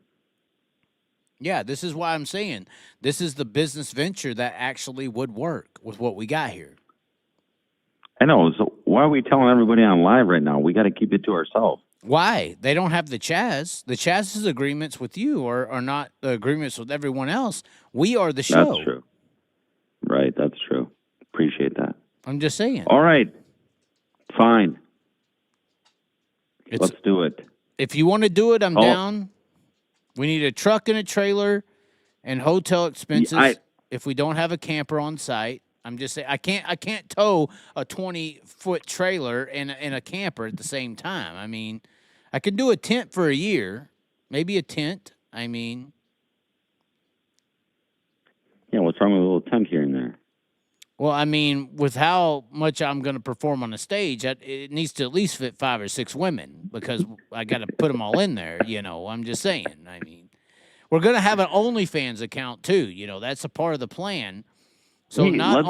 Yeah, this is why I'm saying this is the business venture that actually would work with what we got here. I know. So why are we telling everybody on live right now? We got to keep it to ourselves. Why? They don't have the Chaz. The Chaz's agreements with you are not the agreements with everyone else. We are the show. That's true. Right, that's true. Appreciate that. I'm just saying. All right. Fine. Let's do it. If you want to do it, I'm down. We need a truck and a trailer and hotel expenses if we don't have a camper on site. I'm just saying I can't tow a 20-foot trailer and a camper at the same time. I mean, I could do a tent for a year, maybe a tent. I mean, yeah, what's wrong with a little tent here and there? well, I mean, with how much I'm going to perform on the stage, it needs to at least fit 5 or 6 women because I got to put them all in there. You know, I'm just saying. I mean, we're going to have an OnlyFans account too. You know, that's a part of the plan. So not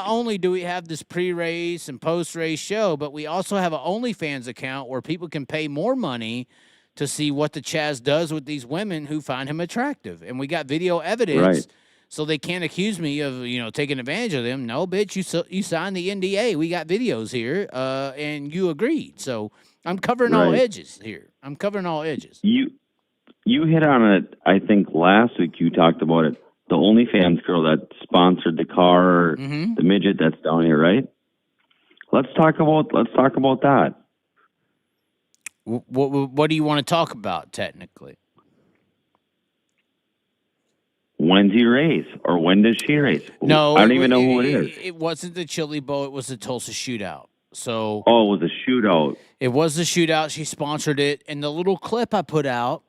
only do we have this pre-race and post-race show, but we also have an OnlyFans account where people can pay more money to see what the Chaz does with these women who find him attractive. And we got video evidence. Right. So they can't accuse me of, taking advantage of them. No, bitch, you signed the NDA. We got videos here, and you agreed. So I'm covering all edges here. I'm covering all edges. You hit on it, I think, last week you talked about it. The OnlyFans girl that sponsored the car, the midget that's down here, right? Let's talk about that. What do you want to talk about, technically? When's he race? Or when does she race? No. I don't even know who it is. It wasn't the Chili Bowl. It was the Tulsa Shootout. So. Oh, it was a shootout. It was the shootout. She sponsored it. And the little clip I put out,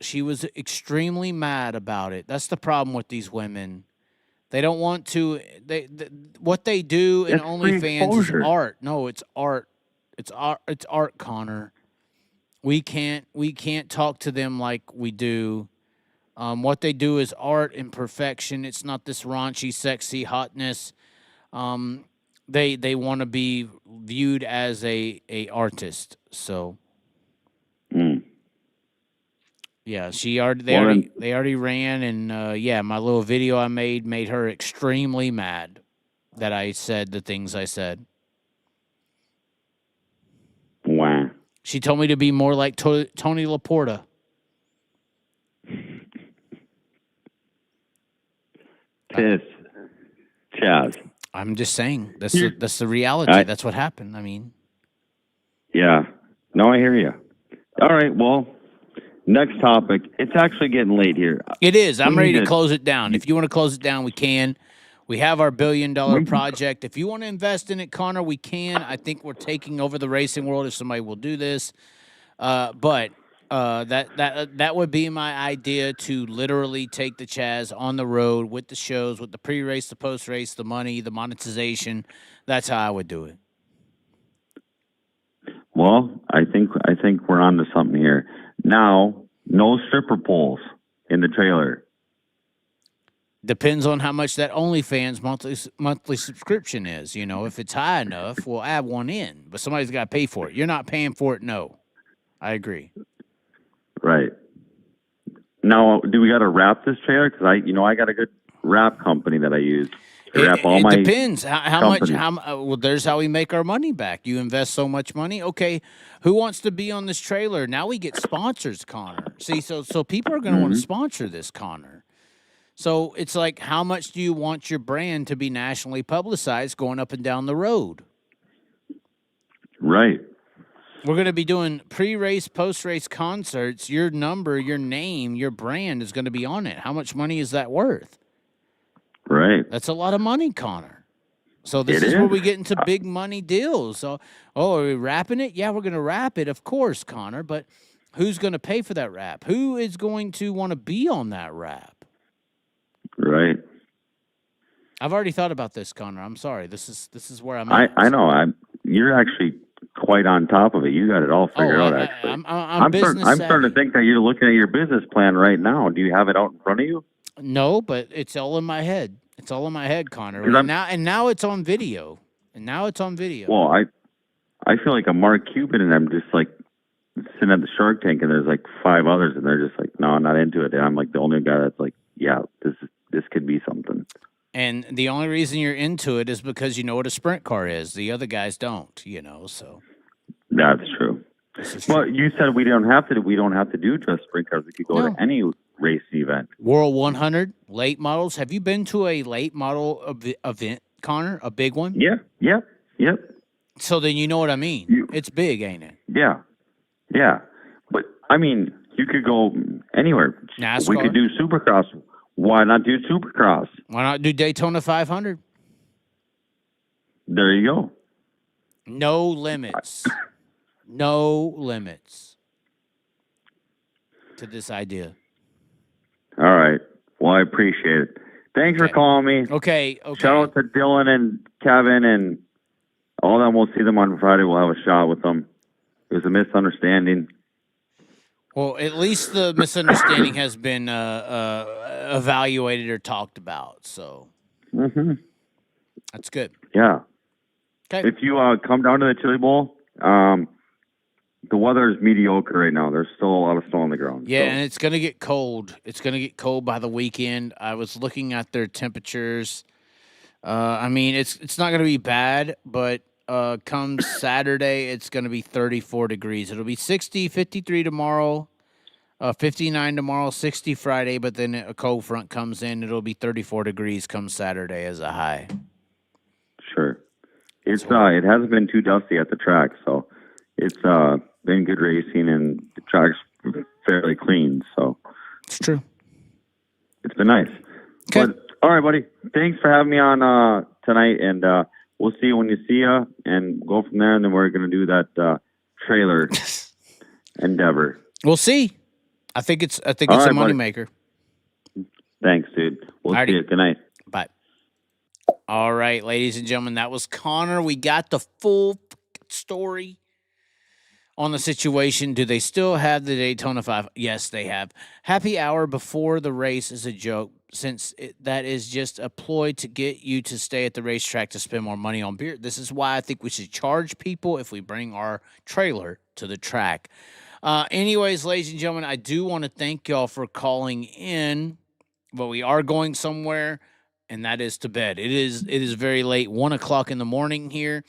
She was extremely mad about it. That's the problem with these women. They don't want to. What they do in It's free OnlyFans is exposure. art. No, it's art. It's art. It's art, Connor. We can't talk to them like we do. What they do is art and perfection. It's not this raunchy, sexy hotness. They want to be viewed as a artist. So yeah, they already ran, and yeah, my little video I made her extremely mad that I said the things I said. Wow. She told me to be more like Tony Laporta. Piss. Chaz. I'm just saying that's the reality. That's what happened. I mean, yeah. No, I hear you. All right. Well, next topic. It's actually getting late here. it is. I'm ready to close it down. If you want to close it down, we can. We have our $1 billion project. If you want to invest in it, Connor, we can. I think we're taking over the racing world if somebody will do this. But that would be my idea, to literally take the Chaz on the road with the shows, with the pre-race, the post-race, the money, the monetization. That's how I would do it. Well, I think we're on to something here. Now, no stripper poles in the trailer. Depends on how much that OnlyFans monthly subscription is. You know, if it's high enough, we'll add one in. But somebody's got to pay for it. You're not paying for it, no. I agree. Right. Now, do we got to wrap this trailer? Because I got a good wrap company that I use to wrap all my. It depends how much. company. Well, there's how we make our money back. You invest so much money. Okay, who wants to be on this trailer? Now we get sponsors, Connor. See, so people are going to want to sponsor this, Connor. So it's like, how much do you want your brand to be nationally publicized going up and down the road? Right. We're going to be doing pre-race, post-race concerts. Your number, your name, your brand is going to be on it. How much money is that worth? Right. That's a lot of money, Connor. So this is where we get into big money deals. So, are we wrapping it? Yeah, we're going to wrap it, of course, Connor. But who's going to pay for that wrap? Who is going to want to be on that wrap? Right. I've already thought about this, Connor. I'm sorry. This is where I'm at. I know. You're actually quite on top of it. You got it all figured out. Actually, I'm business starting to think that you're looking at your business plan right now. Do you have it out in front of you? No, but it's all in my head. It's all in my head, Connor. And now it's on video. Well, I feel like a Mark Cuban, and I'm just like sitting at the Shark Tank, and there's like 5 others, and they're just like, no, I'm not into it. And I'm like the only guy that's like, yeah, this could be something. And the only reason you're into it is because you know what a sprint car is. The other guys don't, so. That's true. Well, you said we don't have to do just sprint cars. We could go to any race event. World 100, late models. Have you been to a late model event, Connor? A big one? Yeah. Yep. So then you know what I mean. It's big, ain't it? Yeah. But, I mean, you could go anywhere. NASCAR? We could do Supercross. Why not do Supercross? Why not do Daytona 500? There you go. No limits. No limits to this idea. All right. Well, I appreciate it. Thanks for calling me. Okay. Shout out to Dylan and Kevin and all of them. We'll see them on Friday. We'll have a shot with them. It was a misunderstanding. Well, at least the misunderstanding has been evaluated or talked about. So that's good. Yeah. Okay. If you come down to the Chili Bowl, the weather is mediocre right now. There's still a lot of snow on the ground. Yeah, and it's going to get cold. It's going to get cold by the weekend. I was looking at their temperatures. I mean, it's not going to be bad, but come Saturday, it's going to be 34 degrees. It'll be 60, 53 tomorrow, 59 tomorrow, 60 Friday, but then a cold front comes in. It'll be 34 degrees come Saturday as a high. Sure. It hasn't been too dusty at the track, so it's been good racing, and the track's fairly clean, so it's true. It's been nice. Okay. But, all right, buddy. Thanks for having me on tonight, and we'll see you when you see you, and go from there, and then we're going to do that trailer endeavor. We'll see. I think it's All a right, buddy. moneymaker. Thanks, dude. We'll Alrighty. see you. Good night. Bye. All right, ladies and gentlemen, that was Connor. We got the full story on the situation. Do they still have the Daytona 5? Yes, they have. Happy hour before the race is a joke, since that is just a ploy to get you to stay at the racetrack to spend more money on beer. This is why I think we should charge people if we bring our trailer to the track. Anyways, ladies and gentlemen, I do want to thank y'all for calling in, but we are going somewhere, and that is to bed. It is very late, 1 o'clock in the morning here.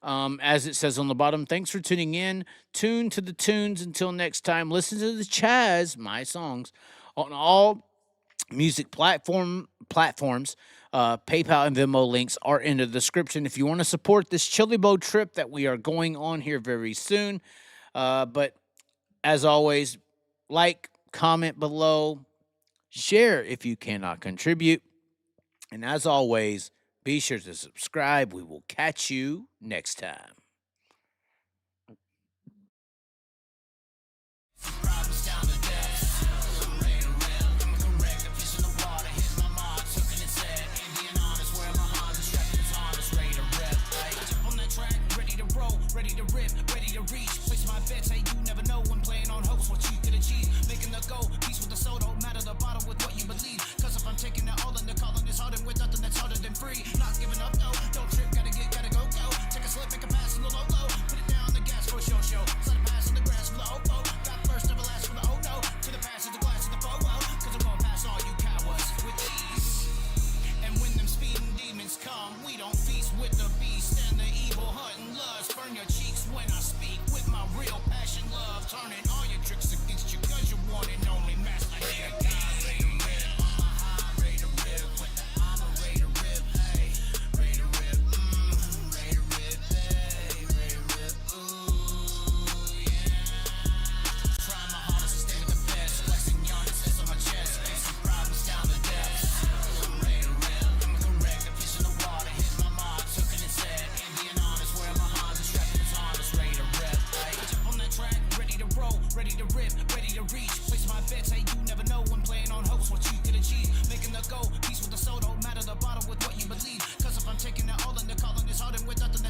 As it says on the bottom, thanks for tuning in. Tune to the tunes. Until next time, listen to the Chaz, my songs, on all music platforms. PayPal and Venmo links are in the description if you want to support this Chili Bowl trip that we are going on here very soon. But as always, like, comment below, share if you cannot contribute. And as always, be sure to subscribe. We will catch you next time. Ready to rip, ready to reach. Place my bets, hey, you never know when playing on hopes what you could achieve. Making the go, peace with the soul, don't matter the bottom with what you believe. Cause if I'm taking it all in the calling, it's harder with nothing that's harder than free. Not giving up, no, don't trip, gotta go. Take a slip, make a pass in the low. Put it down the gas for a show. Slide a pass in the grass for the opo. Got first, never last for the oh no. To the pass, to the glass, to the bow. Cause I'm gonna pass all you cowards with ease. And when them speeding demons come, we don't feast with the beast and the evil hunting lust. Burn your cheeks when I speak with my real passion, love. Turning all your tricks against you cause you're one and only master. Yeah, ready to rip, ready to reach. Place my bets, hey, you never know when playing on hopes what you could achieve. Making the go, peace with the soul, don't matter the bottom with what you believe. Cause if I'm taking it all in the calling, it's harder with nothing